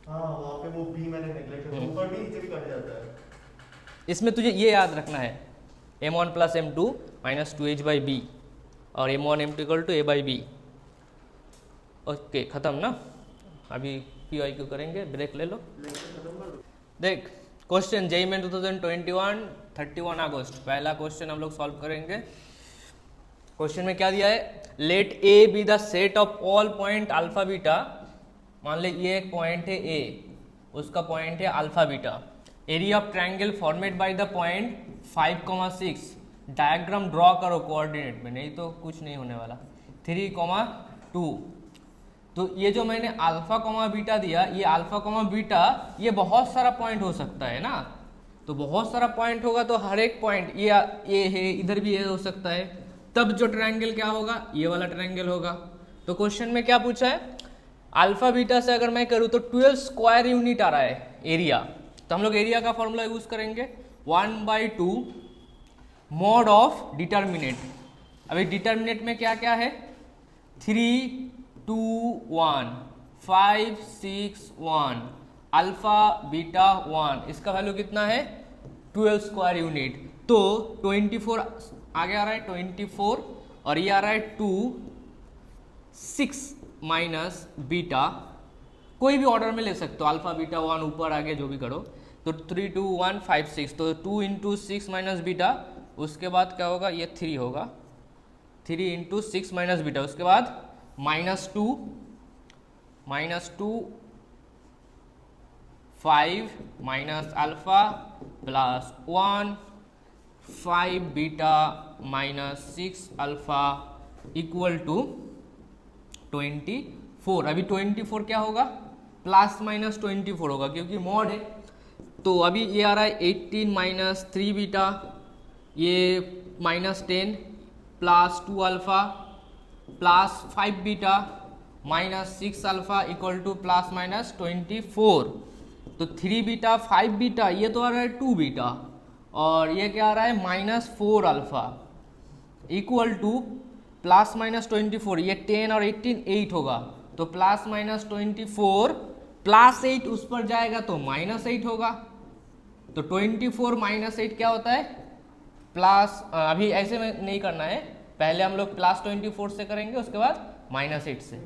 वहाँ पे वो b मैंने नेगलेक्ट किया, ऊपर भी नीचे भी कट जाता है। इसमें तुझे ये याद रखना है m1 plus m2 minus 2h/b, और m1 m2 equal to a/b। Okay, खत्म ना, अभी PYQ करेंगे, ब्रेक ले लो। देख क्वेश्चन जेईई मेन 2021 31 अगस्त, पहला क्वेश्चन हम लोग सॉल्व करेंगे। क्वेश्चन में क्या दिया है, let A be the set of all point alpha beta. मान ले ये एक पॉइंट है ए, उसका पॉइंट है alpha beta. Area of triangle formed by the point 5,6, diagram draw करो कोऑर्डिनेट में, नहीं तो कुछ नहीं होने वाला। 3,2, तो ये जो मैंने अल्फा कॉमा बीटा दिया, ये अल्फा कॉमा बीटा ये बहुत सारा पॉइंट हो सकता है ना, तो बहुत सारा पॉइंट होगा तो हर एक पॉइंट ये है, इधर भी ये हो सकता है, तब जो ट्रायंगल क्या होगा, ये वाला ट्रायंगल होगा। तो क्वेश्चन में क्या पूछा है, अल्फा बीटा से अगर मैं करूँ तो 12 स्क्वायर यूनिट आ रहा है एरिया, तो हम लोग एरिया का फॉर्मूला यूज करेंगे 1/2 मॉड ऑफ डिटर्मिनेट। अभी डिटर्मिनेट में क्या क्या है, 3 2 1 5 6 1 अल्फा बीटा 1, इसका वैल्यू कितना है 12 स्क्वायर यूनिट। तो 24 आगे आ रहा है 24, और ये आ रहा है 2 6 माइनस बीटा, कोई भी ऑर्डर में ले सकते हो, अल्फा बीटा 1 ऊपर आगे जो भी करो। तो 3 2 1 5 6, तो 2 × 6 माइनस बीटा उसके बाद क्या होगा, ये 3 होगा, 3 इंटू 6 माइनस बीटा, उसके बाद -2 5 minus alpha plus 1 5 beta minus 6 alpha equal to 24। अभी 24 क्या होगा, प्लस माइनस 24 होगा क्योंकि मॉड है। तो अभी ये आ रहा है 18 माइनस 3 बीटा, ये -10 plus 2 alpha plus 5 beta minus 6 alpha equal two plus minus 24। तो 3 बीटा 5 बीटा, ये तो आ रहा है 2 बीटा, और ये क्या आ रहा है -4 alpha equal two plus minus 24, ये 10 और 18 8 होगा, तो प्लस माइनस 24 प्लस 8 उस पर जाएगा तो -8 होगा। तो 24 माइनस 8 क्या होता है, प्लस, अभी ऐसे में नहीं करना है, पहले हम लोग प्लस 24 से करेंगे, उसके बाद -8 से।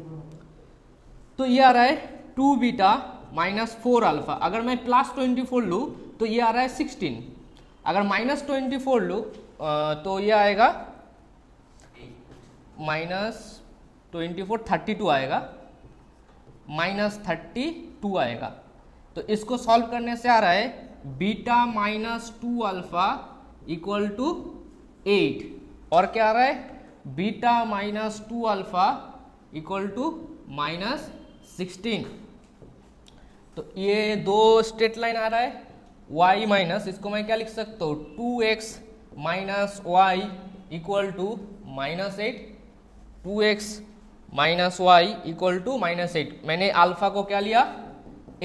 तो ये आ रहा है 2 बीटा -4 अल्फा। अगर मैं प्लस 24 लूँ तो ये आ रहा है 16, अगर -24 लूँ तो ये आएगा -24 32 आएगा, -32 आएगा। तो इसको सॉल्व करने से आ रहा है बीटा -2 अल्फा इक्वल टू 8, और क्या आ रहा है बीटा -2 अल्फा इक्वल टू -16। तो ये दो स्ट्रेट लाइन आ रहा है, y माइनस, इसको मैं क्या लिख सकता हूँ 2x minus y equal to -8, 2x minus y equal to -8। मैंने अल्फा को क्या लिया,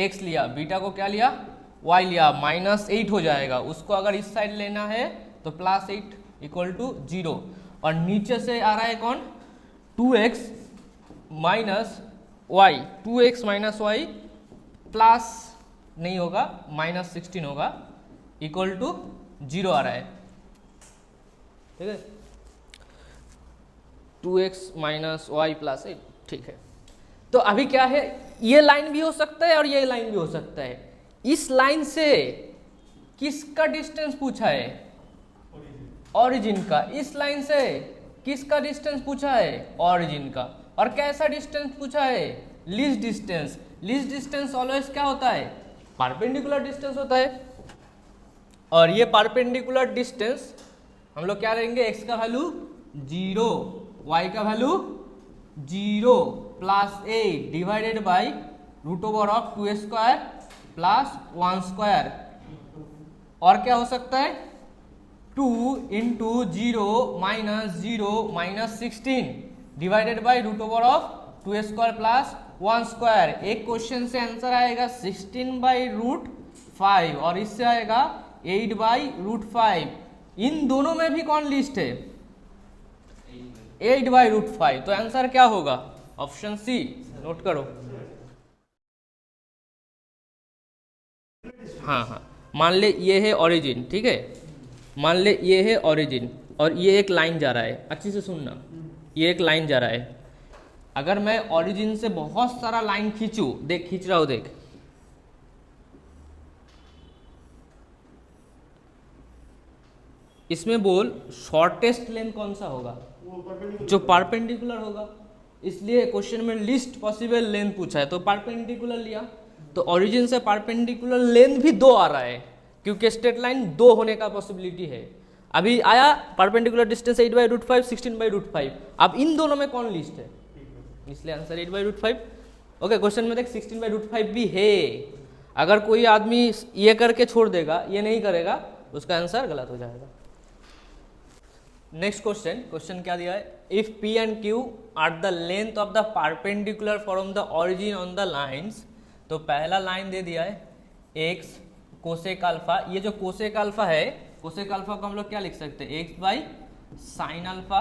x लिया, बीटा को क्या लिया, y लिया, -8 हो जाएगा। उसको अगर इस साइड लेना है तो +8 इक्वल टू 0, और नीचे से आ रहा है कौन 2x minus y, 2x minus y plus नहीं होगा -16 होगा इक्वल टू 0 आ रहा है, ठीक है, 2x माइनस वाई प्लस 8, ठीक है। तो अभी क्या है, ये लाइन भी हो सकता है और ये लाइन भी हो सकता है। इस लाइन से किसका डिस्टेंस पूछा है, ओरिजिन का। इस लाइन से किसका डिस्टेंस पूछा है, ओरिजिन का। और कैसा डिस्टेंस पूछा है, least distance. Least distance always क्या होता है, परपेंडिकुलर डिस्टेंस होता है। और ये परपेंडिकुलर डिस्टेंस हम लोग क्या लेंगे, x का वैल्यू 0, y का value 0 plus 8 divided by √2² plus 1²। और क्या हो सकता है 2 into 0 minus 16 divided by √2² plus 1²। एक क्वेश्चन से आंसर आएगा 16/√5 और इससे आएगा 8/√5। इन दोनों में भी कौन लिस्ट है, 8/√5। तो आंसर क्या होगा, ऑप्शन सी, नोट करो। हाँ, मान ले ये है ओरिजिन, ठीक है, मान ले ये है ओरिजिन और ये एक लाइन जा रहा है, अच्छी से सुनना, ये एक लाइन जा रहा है। अगर मैं ओरिजिन से बहुत सारा लाइन खींचूं, देख खींच रहा हूं, देख, इसमें बोल शॉर्टेस्ट लेंथ कौन सा होगा, जो परपेंडिकुलर होगा। इसलिए क्वेश्चन में लीस्ट पॉसिबल लेंथ पूछा है तो परपेंडिकुलर लिया। तो ओरिजिन से परपेंडिकुलर लेंथ भी 2 आ रहा है क्योंकि स्ट्रेट लाइन 2 होने का पॉसिबिलिटी है। अभी आया परपेंडिकुलर डिस्टेंस 8/√5 16/√5। अब इन दोनों में कौन लीस्ट है, इसलिए आंसर 8/√5। ओके, क्वेश्चन में देख 16/√5 भी है। अगर कोई आदमी ये करके छोड़ देगा, ये नहीं करेगा, उसका आंसर गलत हो जाएगा। नेक्स्ट क्वेश्चन क्या दिया है, if P and Q are the length of the perpendicular from the origin on the lines. तो पहला लाइन दे दिया है x कोसेक अल्फा। ये जो कोसेक अल्फा है, कोसेक अल्फा को हम लोग क्या लिख सकते हैं, x/sin अल्फा,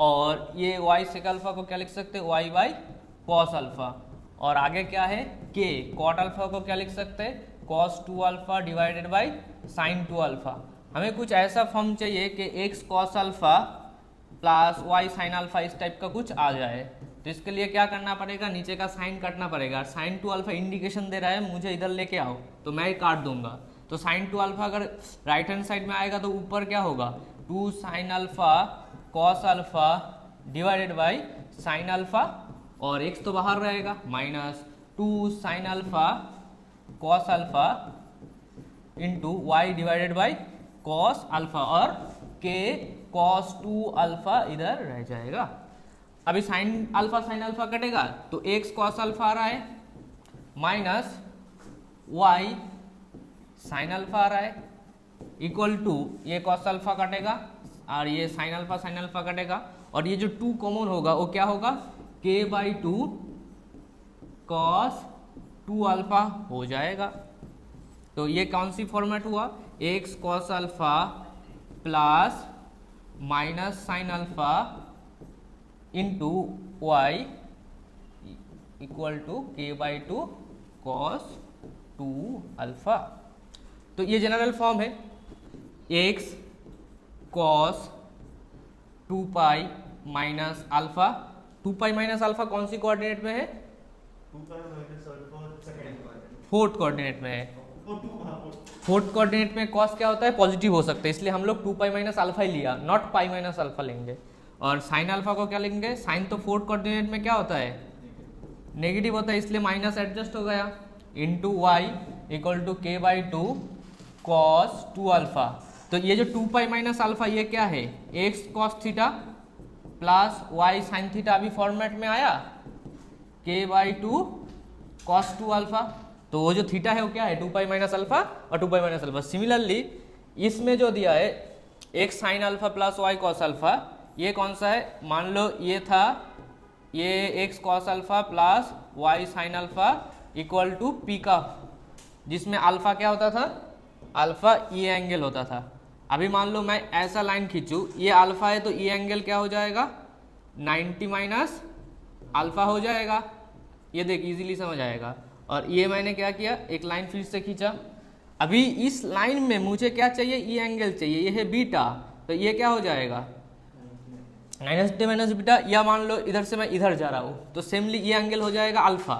और ये y सेक अल्फा को क्या लिख सकते हैं, y/cos अल्फा। और आगे क्या है k, कॉट अल्फा को क्या लिख सकते हैं, cos 2 alpha divided by sin 2 alpha. हमें कुछ ऐसा फॉर्म चाहिए कि x cos alpha plus y sin alpha, इस टाइप का कुछ आ जाए। तो इसके लिए क्या करना पड़ेगा, नीचे का साइन काटना पड़ेगा। sin 2 अल्फा इंडिकेशन दे रहा है मुझे इधर लेके आओ, तो मैं काट दूंगा। तो साइन 2 अल्फा अगर राइट हैंड साइड में आएगा तो ऊपर क्या होगा 2 sine alpha cos alpha divided by sine alpha, और x तो बाहर रहेगा minus 2 sine alpha cos alpha into y divided by cos alpha, और k कॉस 2 अल्फा इधर रह जाएगा। अभी साइन अल्फा कटेगा तो x कॉस अल्फा आ रहा है माइनस y साइन अल्फा आ रहा है इक्वल टू ये कॉस अल्फा कटेगा और ये साइन अल्फा कटेगा, और ये जो 2 कॉमन होगा वो क्या होगा k/2 कॉस 2 अल्फा हो जाएगा। तो ये कौन सी फॉर्मेट हुआ x cos alpha plus minus sine alpha into y equal to k/2 cos 2 alpha. तो ये जनरल फॉर्म है x cos 2 pi minus alpha. 2 pi minus alpha कौन सी कोऑर्डिनेट में है 2 pi minus alpha second quadrant fourth coordinate में है। और 2 फोर्थ कोऑर्डिनेट में कॉस क्या होता है पॉजिटिव हो सकता है, इसलिए हम लोग 2 पाई माइनस अल्फा ही लिया, नॉट पाई माइनस अल्फा लेंगे। और साइन अल्फा को क्या लेंगे, साइन तो फोर्थ कोऑर्डिनेट में क्या होता है नेगेटिव होता है, इसलिए माइनस एडजस्ट हो गया into y equal to k/2 cos 2 alpha. तो ये जो 2 पाई माइनस अल्फा ये क्या है x cos theta plus y sine theta, अभी फॉर्मेट में आया k/2 कॉस 2 अल्फा। तो वो जो थीटा है वो क्या है 2 पाई माइनस अल्फा और 2 पाई माइनस अल्फा। सिमिलरली इसमें जो दिया है x sine alpha plus y cos alpha, ये कौन सा है, मान लो ये था ये x cos alpha plus y sine alpha equal to p का, जिसमें अल्फा क्या होता था अल्फा ये एंगल होता था। अभी मान लो मैं ऐसा लाइन खींचूँ, ये अल्फा है तो ये एंगल क्या हो जाएगा 90 माइनस अल्फा हो जाएगा। ये देख इजीली समझ आएगा। और ये मैंने क्या किया एक लाइन फिर से खींचा, अभी इस लाइन में मुझे क्या चाहिए ये एंगल चाहिए, ये है बीटा, तो ये क्या हो जाएगा 90 माइनस बीटा, या मान लो इधर से मैं इधर जा रहा हूँ तो सेमली ये एंगल हो जाएगा अल्फा।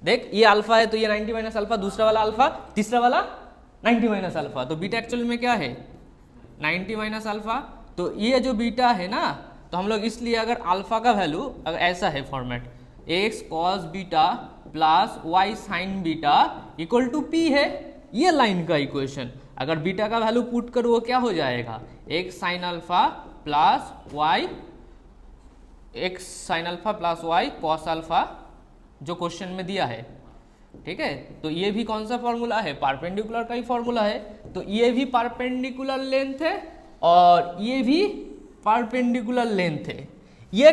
देख ये अल्फा है तो ये 90 माइनस अल्फा, दूसरा वाला अल्फा, तीसरा वाला 90 माइनस अल्फा, तो बीटा एक्चुअल में क्या है 90 माइनस अल्फा। तो ये जो बीटा है ना, तो हम लोग इसलिए अगर अल्फा का वैल्यू अगर ऐसा है format x cos beta plus y sine beta equal to p है, ये लाइन का इक्वेशन। अगर बीटा का वैल्यू पुट करो वो क्या हो जाएगा x sine alpha plus y x sine alpha plus y cos alpha, जो क्वेश्चन में दिया है। ठीक है, तो ये भी कौन सा फॉर्मूला है परपेंडिकुलर का ही फॉर्मूला है। तो ये भी परपेंडिकुलर लेंथ है और ये भी परपेंडिकुलर लेंथ है। ये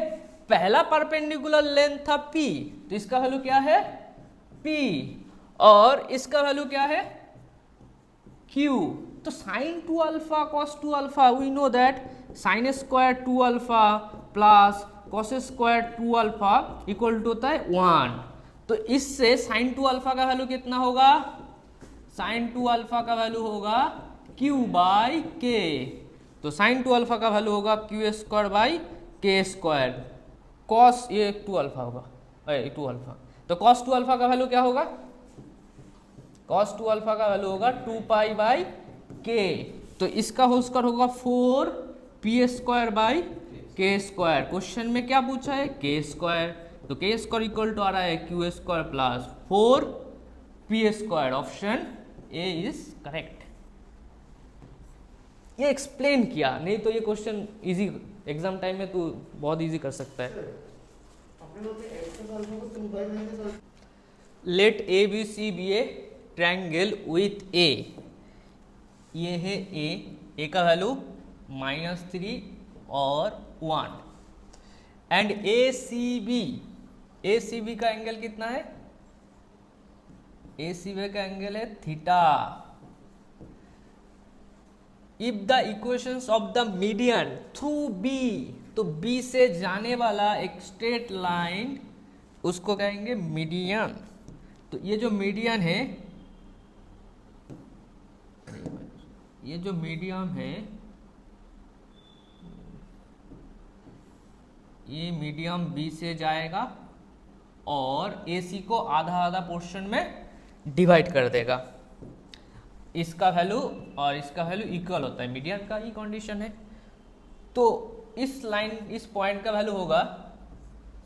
पहला परपेंडिकुलर लेंथ था p, तो इसका वैल्यू क्या है p, और इसका वैल्यू क्या है q। तो sine 2 alpha cos 2 alpha, we know that sine square 2 alpha plus cos square 2 alpha equal to होता है 1। तो इससे साइन 2 अल्फा का वैल्यू कितना होगा, साइन 2 अल्फा का वैल्यू होगा q/k। तो साइन 2 अल्फा का वैल्यू होगा q²/k²। कॉस ये 2 अल्फा होगा 2 अल्फा, तो कॉस 2 अल्फा का वैल्यू क्या होगा, कॉस 2 अल्फा का वैल्यू होगा 2π/k। तो इसका होल स्क्वायर होगा 4p²/k²। क्वेश्चन में क्या पूछा है k², तो k² इक्वल टू आ रहा है q² plus 4p²। Option A is correct. ये एक्सप्लेन किया, नहीं तो ये क्वेश्चन इजी एग्जाम टाइम में तू बहुत इजी कर सकता है। अपने लोग ने x कॉस अल्फा को 2 pi minus alpha, let A B C B A triangle with A, ये है ए का वैल्यू -3 और 1, एंड ए सी बी का एंगल कितना है, ए सी बी का एंगल है theta. If the equations of the median through B, तो बी से जाने वाला एक स्ट्रेट लाइन उसको कहेंगे मीडियन। तो ये जो मीडियन है, ये जो मीडियम है, ये मीडियम बी से जाएगा और AC को आधा आधा पोर्शन में डिवाइड कर देगा। इसका वैल्यू और इसका वैल्यू इक्वल होता है, मीडियन का ही कंडीशन है। तो इस लाइन, इस पॉइंट का वैल्यू होगा,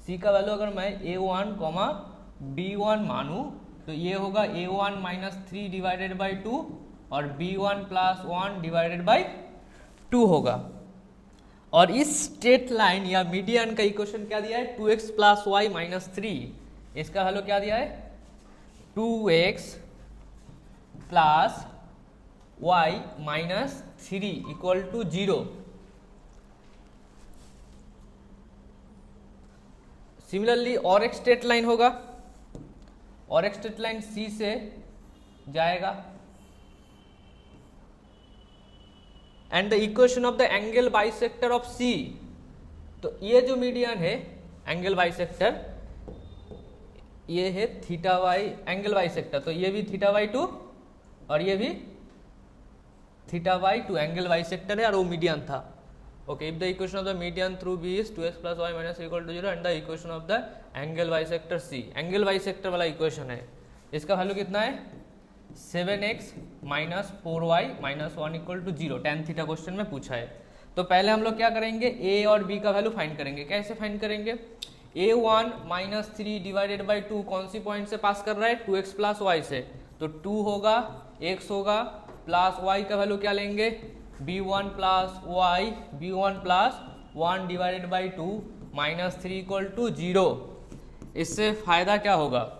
सी का वैल्यू अगर मैं a1 b1 मानूं तो ये होगा a1 माइनस 3 डिवाइडेड बाई 2 और b1 प्लस 1 डिवाइडेड बाई 2 होगा। और इस स्ट्रेट लाइन या मीडियन का इक्वेशन क्या दिया है, 2x प्लस वाई माइनस 3। इसका वैल्यू क्या दिया है, 2x plus y minus 3 equal to 0। Similarly और एक स्ट्रेट लाइन होगा, और एक स्ट्रेट लाइन सी से जाएगा and the equation of the angle bisector of C. तो ये जो मीडियन है एंगल बाइसेक्टर, ये है थीटा वाई एंगल बाइसेक्टर, तो ये भी थीटा बाई 2 और ये भी थीटा बाई 2 एंगल बाइसेक्टर है और वो मीडियन था। Okay, if the equation of the median through b is 2x plus y minus equal to 0 and the equation of the angle bisector c, angle bisector वाला इक्वेशन है, इसका वैल्यू कितना है 7x minus 4y minus 1 equal to 0, tan theta question में पूछा है। तो पहले हम लोग क्या करेंगे, a और b का वैल्यू फाइंड करेंगे। कैसे फाइंड करेंगे, a1 माइनस 3 डिवाइडेड बाई 2 कौन सी पॉइंट से पास कर रहा है, 2x प्लस वाई से, तो 2 होगा, x होगा, प्लस y का वैल्यू क्या लेंगे, b1 plus y, b1 plus 1 divided by 2 minus 3 equal to 0। इससे फ़ायदा क्या होगा,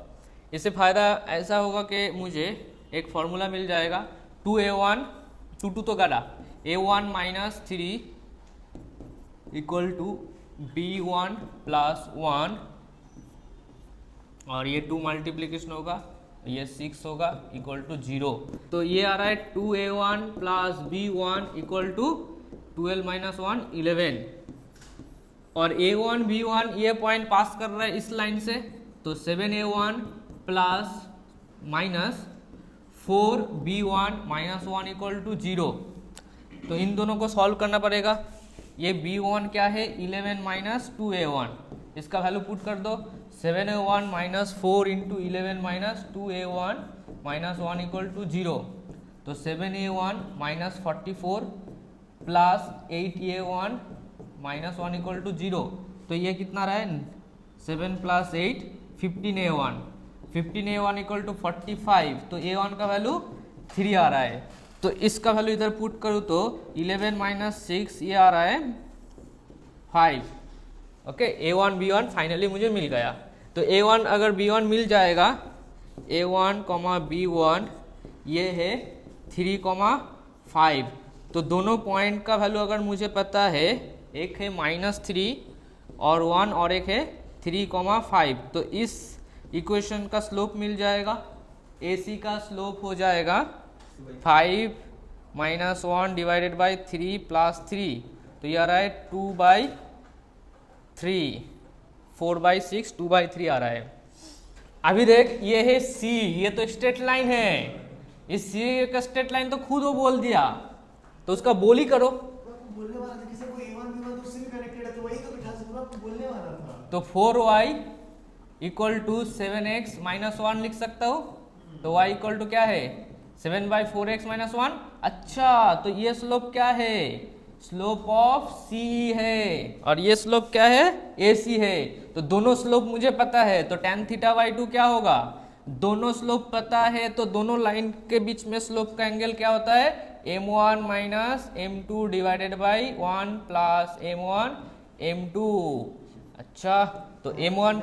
इससे फ़ायदा ऐसा होगा कि मुझे एक फॉर्मूला मिल जाएगा, 2a1 2 तो गड़ा, a1 minus 3 equal to b1 plus 1 और ये 2 मल्टीप्लीकेशन होगा, ये 6 होगा इक्वल टू 0। तो ये आ रहा है 2a1 plus b1 equal to 12 minus 1 11 और a1 b1 ये पॉइंट पास कर रहा है इस लाइन से, तो 7a1 plus minus 4b1 minus 1 equal to 0। तो इन दोनों को सॉल्व करना पड़ेगा। ये b1 क्या है, 11 माइनस 2a1, इसका वैल्यू पुट कर दो, 7a1 minus 4 into 11 minus 2a1 minus 1 equal to 0। तो 7a1 minus 44 plus 8a1 minus 1 equal to 0। तो ये कितना रहा है, 7 plus 8 15a1, 15a1 equal to 45। तो a1 का वैल्यू 3 आ रहा है। तो इसका वैल्यू इधर पुट करूँ तो 11 माइनस 6 ये आ रहा है 5। ओके, a1 b1 फाइनली मुझे मिल गया। तो a1 अगर b1 मिल जाएगा, a1 b1 ये है 3,5। तो दोनों पॉइंट का वैल्यू अगर मुझे पता है, एक है -3 और 1 और एक है 3,5, तो इस इक्वेशन का स्लोप मिल जाएगा, AC का स्लोप हो जाएगा 5 माइनस 1 डिवाइडेड बाई 3 प्लस 3, तो ये आ रहा है 2/3, 4/6 2/3 आ रहा है। अभी देख, ये है C, ये तो स्ट्रेट लाइन है, इस C का स्ट्रेट लाइन तो खुद वो बोल दिया, तो उसका बोल ही करो। बोलने वाला था किसी को a1 b1 तो उससे भी कनेक्टेड है, तो वही तो बिठा सकूंगा, बोलने वाला था। तो 4y equal to 7x minus 1 लिख सकता हो, तो y इक्वल टू क्या है 7/4x माइनस 1। अच्छा, तो ये स्लोप क्या है, स्लोप ऑफ C है और ये स्लोप क्या है, AC है। तो दोनों स्लोप मुझे पता है, तो tan थीटा बाई 2 क्या होगा, दोनों स्लोप पता है, तो दोनों लाइन के बीच में स्लोप का एंगल क्या होता है, m1 minus m2 divided by 1 plus m1 m2। अच्छा, तो m1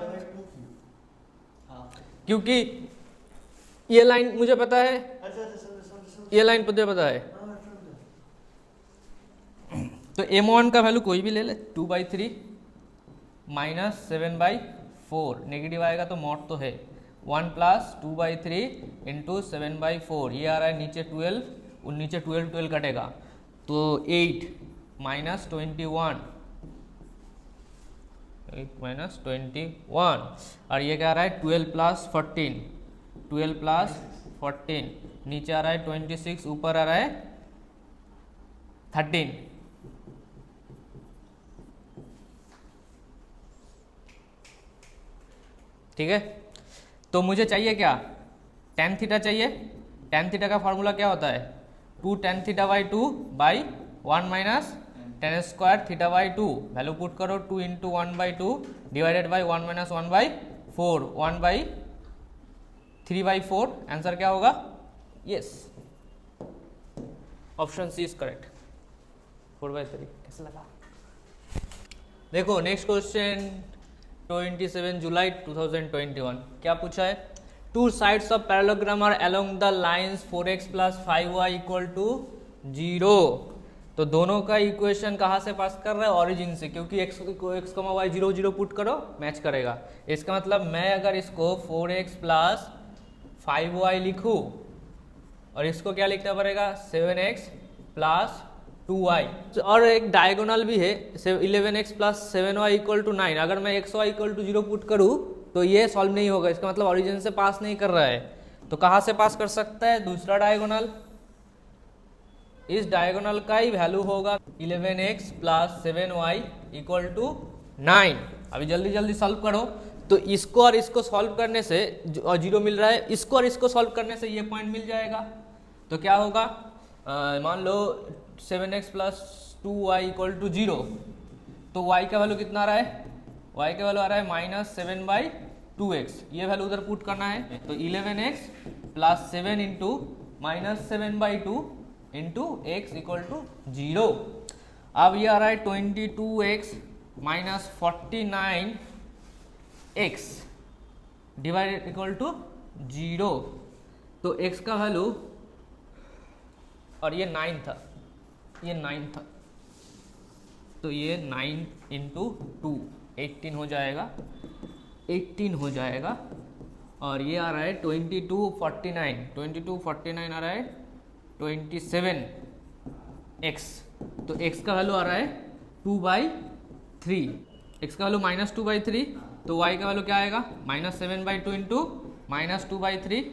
क्योंकि ये लाइन मुझे पता है, ये लाइन मुझे पता है, तो m1 का वैल्यू कोई भी ले ले, 2/3 माइनस 7/4, नेगेटिव आएगा तो मॉड तो है, 1 प्लस 2/3 इंटू 7/4, ये आ रहा है नीचे 12, और नीचे 12 कटेगा, तो 8 माइनस 21, 8 माइनस 21, और ये क्या आ रहा है 12 प्लस 14, 12 प्लस 14, नीचे आ रहा है 26, ऊपर आ रहा है 13। ठीक है, तो मुझे चाहिए क्या, tan थीटा चाहिए, tan थीटा का फॉर्मूला क्या होता है 2 tan theta by 2 by 1 minus tan square theta by 2, value put करो 2 into 1 by 2 divided by 1 minus 1 by 4, 1 by 3 by 4, answer क्या होगा yes, option c is correct, 4 by 3। कैसे लगा? देखो नेक्स्ट क्वेश्चन 27 जुलाई 2021 क्या पूछा है, two sides of parallelogram are along the lines 4x plus 5y equal to 0। तो दोनों का इक्वेशन कहाँ से पास कर रहा है, ओरिजिन से, क्योंकि x कमा y 0 0 पुट करो मैच करेगा। इसका मतलब मैं अगर इसको 4x प्लस 5y लिखूँ और इसको क्या लिखना पड़ेगा 7x प्लस 2y, और एक डायगोनल भी है 11x plus 7y equal to 9। अगर मैं xy इक्वल टू 0 पुट करूँ तो ये सॉल्व नहीं होगा, इसका मतलब ओरिजिन से पास नहीं कर रहा है। तो कहाँ से पास कर सकता है, दूसरा डायगोनल, इस डायगोनल का ही वैल्यू होगा 11x plus 7y equal to 9। अभी जल्दी जल्दी सॉल्व करो, तो इसको और इसको सॉल्व करने से और 0 मिल रहा है, इसको और इसको सॉल्व करने से ये पॉइंट मिल जाएगा। तो क्या होगा, मान लो 7x plus 2y equal to 0, तो y का वैल्यू कितना आ रहा है, y का वैल्यू आ रहा है माइनस 7 बाई 2x, ये वैल्यू उधर पुट करना है। तो 11x plus 7 into minus 7 by 2 into x equal to 0। अब ये आ रहा है 22x minus 49x divided equal to 0। तो x का वैल्यू, और ये 9 था, ये 9 था, तो ये 9 इंटू 2 18 हो जाएगा, 18 हो जाएगा। और ये आ रहा है 2249, 2249 आ रहा है 27x, तो x का वैल्यू आ रहा है 2/3, x का वैल्यू माइनस 2/3, तो y का वैल्यू क्या आएगा माइनस 7/2 इंटू माइनस 2/3,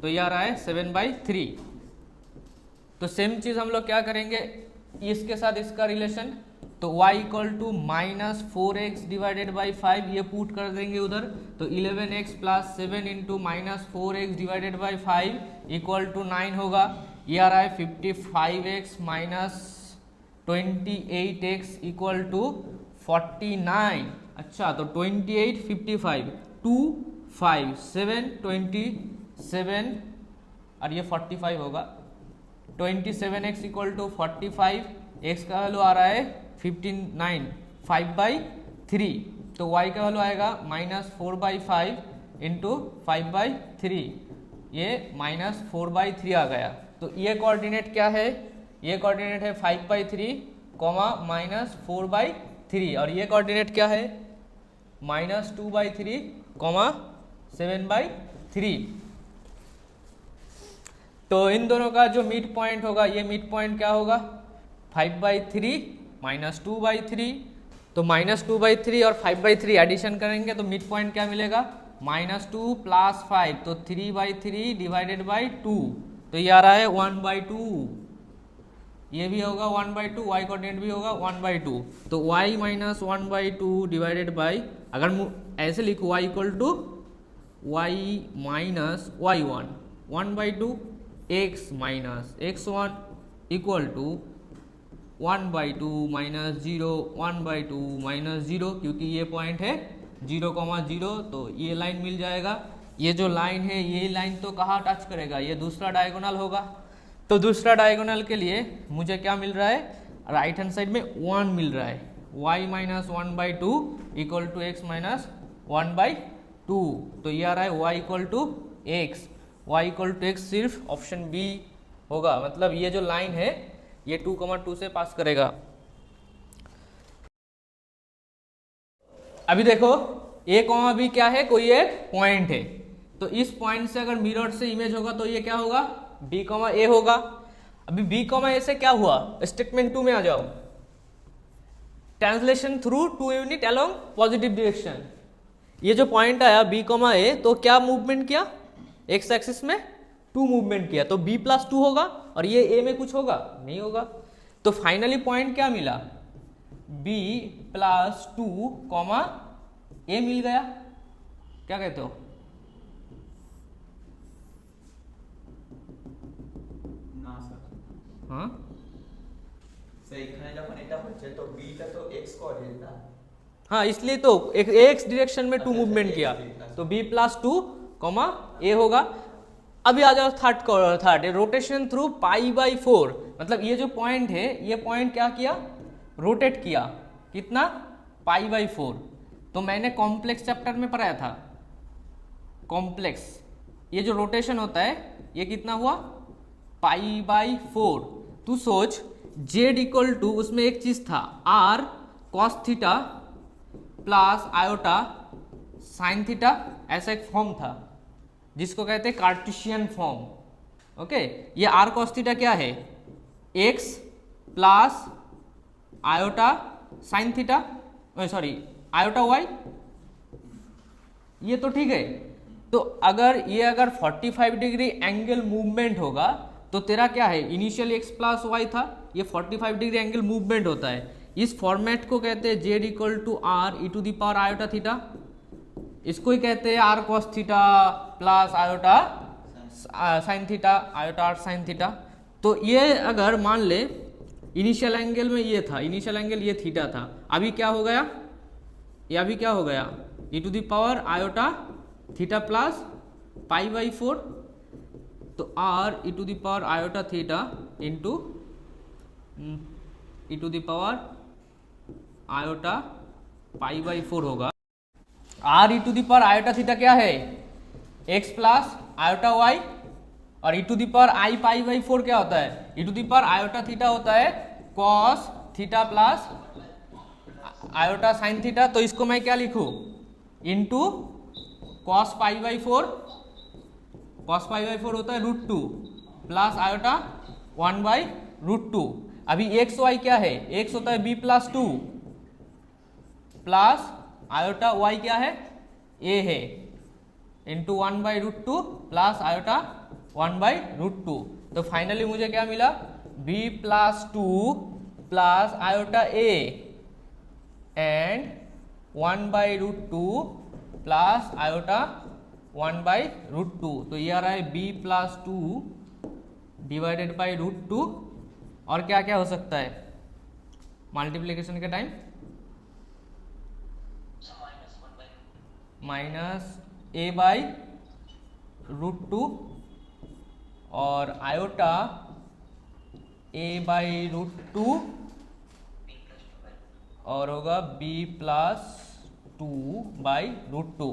तो ये आ रहा है 7/3। तो सेम चीज़ हम लोग क्या करेंगे, इसके साथ इसका रिलेशन, तो y equal to minus 4x divided by 5 ये पुट कर देंगे उधर, तो 11x plus 7 into minus 4x divided by 5 equal to 9 होगा। ये आ रहा है 55x minus 28x equal to 49। अच्छा, तो 28 55 2 5 7 27 और ये 45 होगा, 27x इक्वल टू 45, x का वैल्यू आ रहा है 59 5/3, तो y का वैल्यू आएगा माइनस 4/5 इंटू 5/3, ये माइनस 4/3 आ गया। तो ये कोऑर्डिनेट क्या है, ये कोऑर्डिनेट है 5/3 कॉमा माइनस 4/3, और ये कोऑर्डिनेट क्या है माइनस 2/3 कॉमा 7/3। तो इन दोनों का जो मिड पॉइंट होगा, ये मिड पॉइंट क्या होगा 5/3 माइनस 2/3, तो माइनस 2/3 और 5/3 एडिशन करेंगे तो मिड पॉइंट क्या मिलेगा माइनस 2 प्लस 5, तो 3/3 डिवाइडेड बाई 2, तो ये आ रहा है 1/2, ये भी होगा 1/2, y कोऑर्डिनेट भी होगा 1/2, तो y माइनस 1/2 डिवाइडेड बाई, अगर ऐसे लिखो y equal to y minus y1 1/2 x minus x1 equal to 1/2 minus 0 1/2 minus 0, क्योंकि ये पॉइंट है 0,0, तो ये लाइन मिल जाएगा। ये जो लाइन है ये लाइन तो कहाँ टच करेगा, ये दूसरा डायगोनल होगा। तो दूसरा डायगोनल के लिए मुझे क्या मिल रहा है, राइट हैंड साइड में 1 मिल रहा है, y minus 1/2 equal to x minus 1/2, तो ये आ रहा है y equal to x, y equal to x सिर्फ ऑप्शन बी होगा, मतलब ये जो लाइन है ये 2,2 से पास करेगा। अभी देखो a, b क्या है, कोई एक पॉइंट है, तो इस पॉइंट से अगर मिरर से इमेज होगा तो ये क्या होगा b, a होगा। अभी b, a से क्या हुआ, स्टेटमेंट 2 में आ जाओ, translation through 2 unit along positive direction. ये जो पॉइंट आया b, a, तो क्या मूवमेंट किया, एक्स एक्सिस में 2 मूवमेंट किया, तो b प्लस 2 होगा, और ये a में कुछ होगा नहीं होगा। तो फाइनली पॉइंट क्या मिला, b प्लस 2 कॉमा a मिल गया, क्या कहते हो, हाँ সো এখানে যখন এটা হচ্ছে তো বিটা তো x কোঅর্ডিনেট না हाँ, इसलिए तो एक एक्स डायरेक्शन में टू अच्छा, मूवमेंट अच्छा, किया, अच्छा। तो बी प्लस टू कॉमा ए होगा। अभी आ जाओ third rotation through pi by 4, मतलब ये जो पॉइंट है ये पॉइंट क्या किया, रोटेट किया, कितना, पाई बाई 4। तो मैंने कॉम्प्लेक्स चैप्टर में पढ़ाया था, कॉम्प्लेक्स, ये जो रोटेशन होता है ये कितना हुआ, पाई बाई 4। तू सोच जेड इक्वल टू, उसमें एक चीज था r cos theta plus iota sine theta, ऐसा एक फॉर्म था जिसको कहते हैं कार्टेशियन फॉर्म। ओके, ये आर कॉस थीटा क्या है, x plus iota sine theta, sorry iota y, ये तो ठीक है। तो अगर 45 डिग्री एंगल मूवमेंट होगा तो तेरा क्या है, इनिशियल एक्स प्लस वाई था, ये 45 डिग्री एंगल मूवमेंट होता है। इस फॉर्मेट को कहते हैं z equal to r E to the power iota theta, इसको ही कहते हैं r cos theta plus iota sine theta, iota r sine theta. तो ये अगर मान ले इनिशियल एंगल में ये था, इनिशियल एंगल ये थीटा था, अभी क्या हो गया, ये अभी क्या हो गया, E to the power iota theta plus pi by 4, तो R E to the power iota theta into E to the power iota pi by 4 होगा। R E to the power iota theta क्या है, एक्स प्लस आयोटा वाई, और E to the power I pi by 4 क्या होता है, E to the power iota theta होता है cos theta plus iota sine theta. तो इसको मैं क्या लिखूं, into cos pi by 4, cos pi by 4 होता है √2 प्लस आयोटा 1/√2। अभी एक्स वाई क्या है, एक्स होता है b plus 2 plus iota y क्या है, ए है, इंटू 1/√2 प्लस आयोटा 1/√2। तो फाइनली मुझे क्या मिला, b plus 2 plus iota a and 1/√2 plus iota 1/√2। तो ये आ रहा है बी प्लस 2 डिवाइडेड बाई √2, और क्या क्या हो सकता है मल्टीप्लिकेशन के टाइम, माइनस ए बाई √2 और आयोटा ए बाई √2 और होगा b प्लस 2 बाई √2।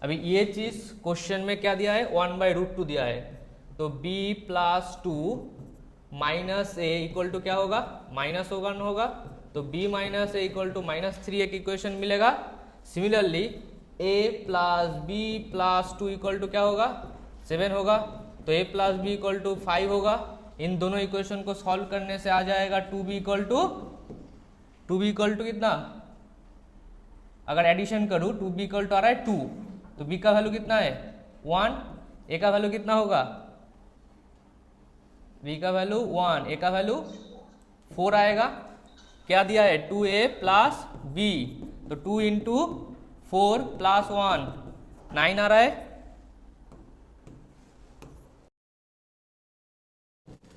अभी ये चीज क्वेश्चन में क्या दिया है, 1/√2 दिया है, तो b plus 2 minus a equal to क्या होगा, माइनस होगा न होगा, तो b minus a equal to -3 एक इक्वेशन मिलेगा। Similarly a plus B plus 2 equal to क्या होगा, 7 होगा, तो a plus b equal to 5 होगा। इन दोनों इक्वेशन को सॉल्व करने से आ जाएगा 2b इक्वल टू कितना, अगर एडिशन करूं 2b इक्वल टू आ रहा है 2, तो b का वैल्यू कितना है 1, a का वैल्यू कितना होगा, b का वैल्यू 1, a का वैल्यू 4 आएगा। क्या दिया है 2a प्लस b, तो 2 इंटू 4 प्लस 1 9 आ रहा है,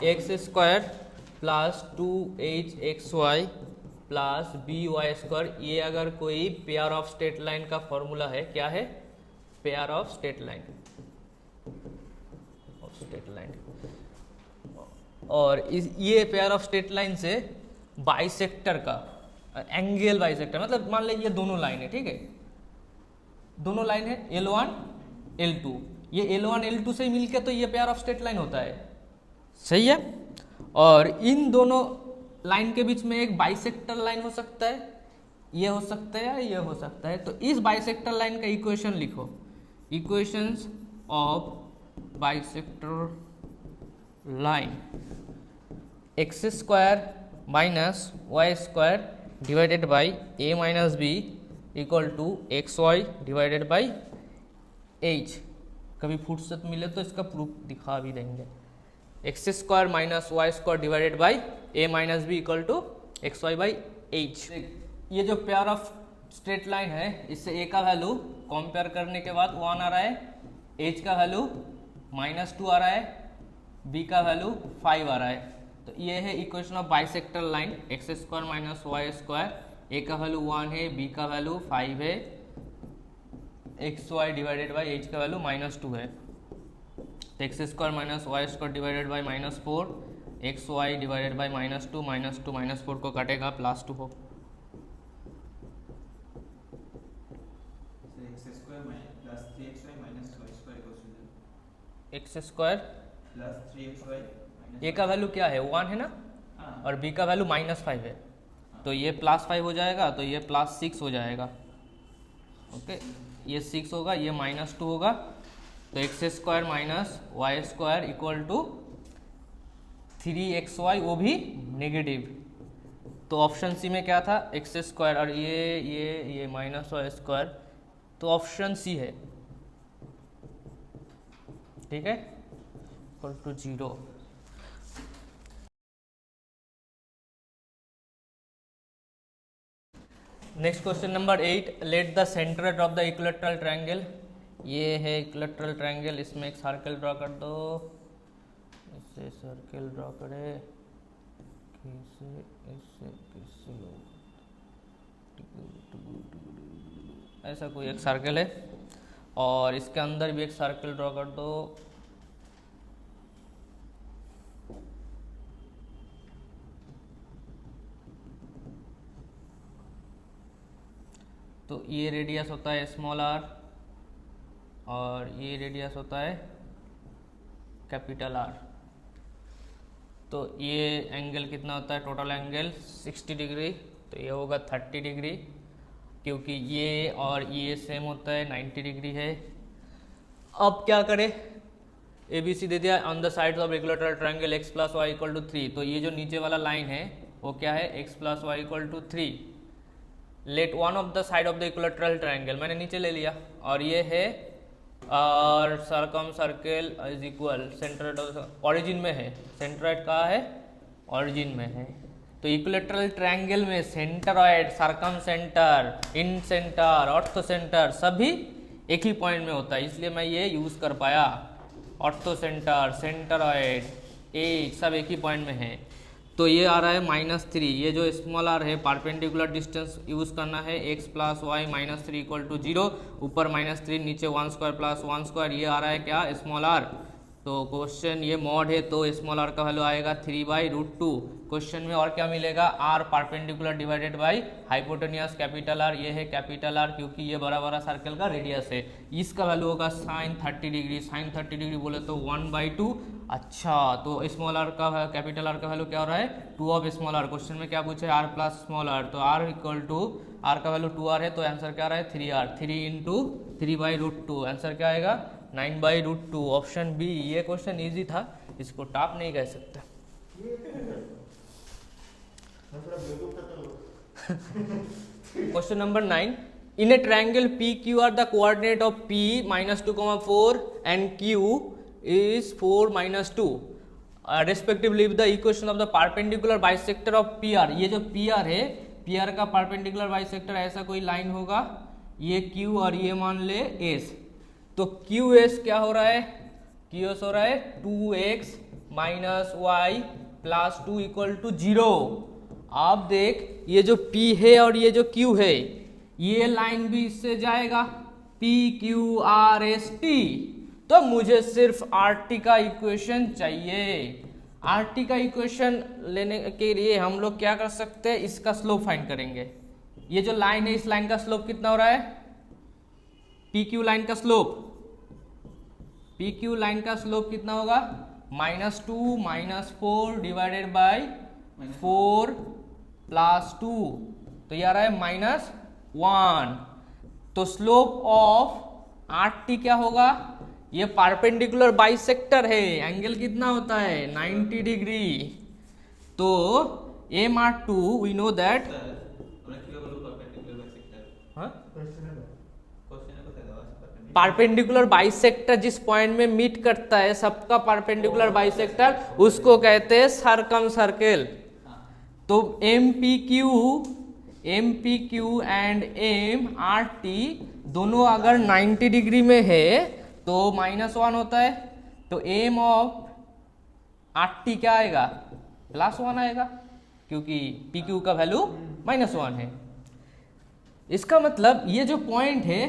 x square plus 2hxy plus by²। ये अगर कोई पेयर ऑफ स्ट्रेट लाइन का फॉर्मूला है, क्या है, पेयर ऑफ स्ट्रेट लाइन, और ये पेयर ऑफ स्ट्रेट लाइन से बाइसेक्टर का एंगल बाइसेक्टर, मतलब मान लीजिए ये दोनों लाइन है, ठीक है, दोनों लाइन है L1 L2, ये L1 L2 से मिलके तो ये पेयर ऑफ स्ट्रेट लाइन होता है, सही है। और इन दोनों लाइन के बीच में एक बाइसेक्टर लाइन हो सकता है, ये हो सकता है, ये हो सकता है। तो इस बाइसेक्टर लाइन का इक्वेशन लिखो, equations of bisector line, x² minus y² divided by a minus b equal to xy divided by h। कभी फुर्सत मिले तो इसका प्रूफ दिखा भी देंगे। x² minus y² divided by a minus b equal to xy by h। ये जो पेयर ऑफ स्ट्रेट लाइन है, इससे a का वैल्यू कंपेयर करने के बाद 1 आ रहा है, h का वैल्यू -2 आ रहा है, b का वैल्यू 5 आ रहा है। तो ये है equation of bisector line, X square minus Y square, A का वैल्यू 1 है, बी का वैल्यू 5 है, X Y divided by H का वैल्यू -2 है। तो x square minus Y square divided by -4, X Y divided by -2, -4 को काटेगा +2 हो। एक्स स्क्वायर ए का वैल्यू क्या है 1 है ना, और बी का वैल्यू -5 है, तो ये +5 हो जाएगा, तो ये +6 हो जाएगा। ओके, ये 6 होगा, ये -2 होगा, तो x square minus Y square equal to 3xy, वो भी नेगेटिव। तो ऑप्शन सी में क्या था, एक्स स्क्वायर और ये माइनस वाई स्क्वायर, तो ऑप्शन सी है, ठीक है, equal to 0। Next question number 8, let the centre of the equilateral triangle. ये है इक्विलैटरल ट्रायंगल, इसमें एक सर्कल ड्रॉ कर दो, इससे सर्कल ड्रॉ करे, ऐसा कोई एक सर्कल है, और इसके अंदर भी एक सर्कल ड्रॉ कर दो। तो ये रेडियस होता है स्मॉल r, और ये रेडियस होता है कैपिटल R। तो ये एंगल कितना होता है, टोटल एंगल 60 डिग्री, तो ये होगा 30 डिग्री, क्योंकि ये और ये सेम होता है 90 डिग्री है। अब क्या करें, ABC दे दिया, on the side of equilateral triangle x + y = 3, तो ये जो नीचे वाला लाइन है वो क्या है, x + y = 3। Let one of the side of the equilateral triangle, मैंने नीचे ले लिया, और ये है और circum circle is equal, centre origin में है, सेंट्रॉइड कहाँ है, ओरिजिन में है। तो इक्विलैटरल ट्रायंगल में सेंटरॉइड, सरकम सेंटर, इन सेंटर, ऑर्थो सेंटर सभी एक ही पॉइंट में होता है, इसलिए मैं ये यूज़ कर पाया। ऑर्थो सेंटर, सेंटरॉइड, ए सब एक ही पॉइंट में है। तो ये आ रहा है -3, ये जो स्मॉल r है, परपेंडिकुलर डिस्टेंस यूज़ करना है, x + y -3 = 0, ऊपर -3, नीचे 1² + 1², ये आ रहा है क्या, स्मॉल r। तो क्वेश्चन ये मॉड है, तो स्मॉल r का वैल्यू आएगा 3/√2। क्वेश्चन में और क्या मिलेगा, r perpendicular divided by hypotenuse capital R, ये है कैपिटल R, क्योंकि ये बड़ा बड़ा सर्कल का रेडियस है। इसका वैल्यू होगा sin 30 डिग्री, sin 30 डिग्री बोले तो 1/2। अच्छा, तो स्मॉल r का कैपिटल R का वैल्यू क्या हो रहा है, 2 ऑफ स्मॉल r। क्वेश्चन में क्या पूछे, r + स्मॉल r, तो r = r का वैल्यू 2r है, तो आंसर क्या आ रहा है 3r, 3 × 3/√2, आंसर क्या आएगा 9/√2, ऑप्शन बी। ये क्वेश्चन इजी था, इसको टॉप नहीं कह सकते। Question number 9, in A triangle PQR the coordinate of P -2, 4 and Q is 4 - 2 respectively the equation of the perpendicular bisector of PR। ये जो PR है, PR का परपेंडिकुलर बाइसेक्टर ऐसा कोई लाइन होगा, ये Q और ये मान ले S, तो QS क्या हो रहा है, QS हो रहा है 2x - y + 2 = 0। आप देख, ये जो P है और ये जो Q है, ये लाइन भी इससे जाएगा, PQRST, तो मुझे सिर्फ RT का इक्वेशन चाहिए। RT का इक्वेशन लेने के लिए हम लोग क्या कर सकते हैं, इसका स्लोप फाइंड करेंगे। ये जो लाइन है, इस लाइन का स्लोप कितना हो रहा है, PQ लाइन का स्लोप, PQ लाइन का स्लोप कितना होगा, -2 - 4 डिवाइडेड बाय 4 + 2, तो ये आ रहा है -1। तो स्लोप ऑफ RT क्या होगा, ये परपेंडिकुलर बाइसेक्टर है, एंगल कितना होता है 90 डिग्री। तो M/2 we know that, perpendicular bisector जिस पॉइंट में मीट करता है, सबका परपेंडिकुलर बाइसेक्टर, उसको कहते हैं सरकम सर्कल। तो MPQ एंड MRT दोनों अगर 90 डिग्री में है तो -1 होता है, तो M ऑफ RT क्या आएगा, +1 आएगा, क्योंकि पी क्यू का वैल्यू -1 है। इसका मतलब ये जो पॉइंट है,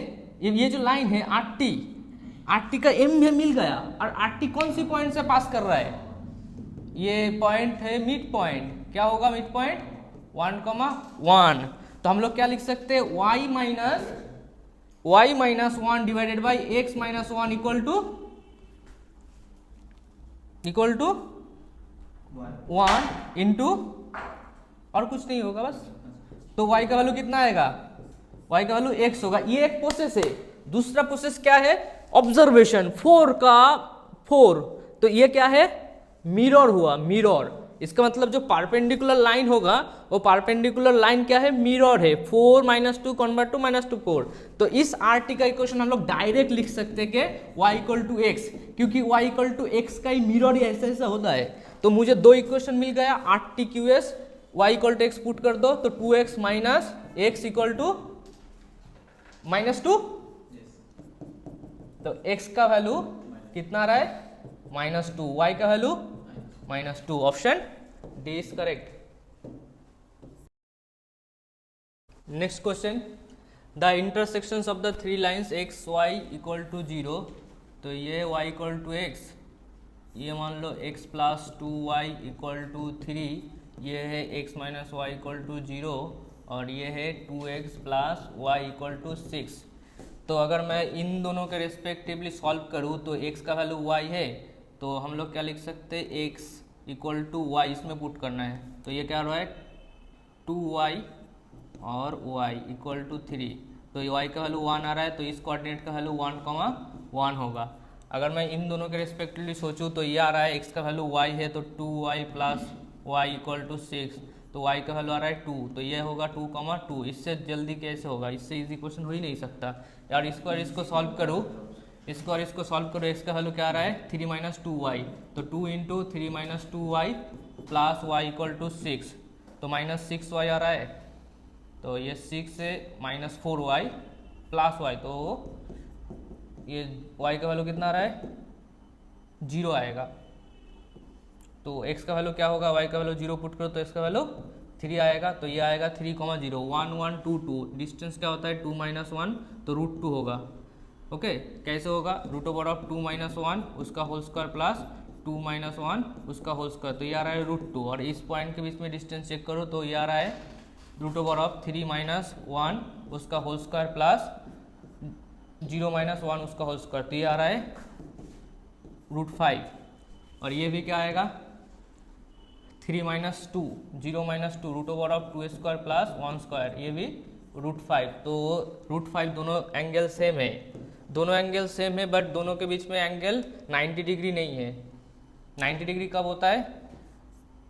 ये जो लाइन है आर टी का एम में मिल गया, और आर टी कौन सी पॉइंट से पास कर रहा है? ये पॉइंट है मिड पॉइंट। क्या होगा मिड पॉइंट? 1,1। तो हम लोग क्या लिख सकते हैं? y minus 1 divided by x minus 1 equal to 1 into, और कुछ नहीं होगा बस। तो y का वैल्यू कितना आएगा? y का वैल्यू x होगा। ये एक प्रोसेस है। दूसरा प्रोसेस क्या है? ऑब्जर्वेशन। 4 का 4, तो ये क्या है? मिरर हुआ, मिरर। इसका मतलब जो परपेंडिकुलर लाइन होगा वो परपेंडिकुलर लाइन क्या है? मिरर है। 4 - 2 कन्वर्ट टू -2 4। तो इस आर टी का इक्वेशन हम लोग डायरेक्ट लिख सकते हैं कि y = x, क्योंकि y = x का ही मिरर ही ऐसा ऐसा होता है। तो मुझे दो इक्वेशन मिल गया, R T Q S, y = x put कर दो तो 2x minus x equal to -2। तो x का वैल्यू कितना आ रहा है? -2, y का value -2। Option D is correct. Next question, the intersections of the 3 lines x y = 0। तो ये y = x, ये मान लो x + 2y = 3, ये है x - y = 0, और ये है 2x + y = 6। तो अगर मैं इन दोनों के रेस्पेक्टिवली सॉल्व करूँ तो x का वैल्यू y है, तो हम लोग क्या लिख सकते हैं? x = y, इसमें पुट करना है। तो ये क्या हो रहा है? 2y और y = 3। तो ये y का वैल्यू 1 आ रहा है, तो इस कोऑर्डिनेट का वैल्यू 1,1 होगा। अगर मैं इन दोनों के रेस्पेक्टिवली सोचूं तो ये आ रहा है x का वैल्यू y है, तो 2y + y = 6, तो y का वैल्यू आ रहा है 2, तो ये होगा 2,2। इससे जल्दी कैसे होगा? इससे इजी क्वेश्चन हो ही नहीं सकता यार। इसको सॉल्व करूँ, इसको और इसको सॉल्व करो। x का वैल्यू क्या आ रहा है? 3 - 2y, तो 2 × 3 - 2y + y = 6, तो -6y आ रहा है। तो ये 6 से -4y + y, तो ये y का वैल्यू कितना आ रहा है? 0 आएगा। तो x का वैल्यू क्या होगा? y का वैल्यू 0 पुट करो तो x का वैल्यू 3 आएगा। तो ये आएगा 3, 0, 1, 1, 2, 2। डिस्टेंस क्या होता है? 2 - 1, तो √2 होगा। ओके, कैसे होगा? √2 - 1 उसका होल स्क्वायर प्लस 2 - 1 उसका होल स्क्वायर, तो ये आ रहा है √2। और इस पॉइंट के बीच में डिस्टेंस चेक करो तो ये आ रहा है √3 - 1 उसका होल स्क्वायर प्लस 0 - 1 उसका होल स्क्वायर, तो ये आ रहा है √5। और ये भी क्या आएगा? 3 - 2, 0 - 2, √2² प्लस 1², ये भी √5। तो √5 दोनों एंगल सेम है, दोनों एंगल सेम है, बट दोनों के बीच में एंगल 90 डिग्री नहीं है। 90 डिग्री कब होता है?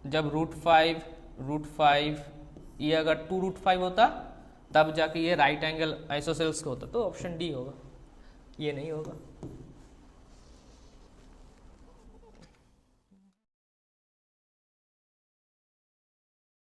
जब √5 ये अगर 2√5 होता तब जाके ये राइट एंगल आइसोसेल्स का होता। तो ऑप्शन डी होगा, ये नहीं होगा।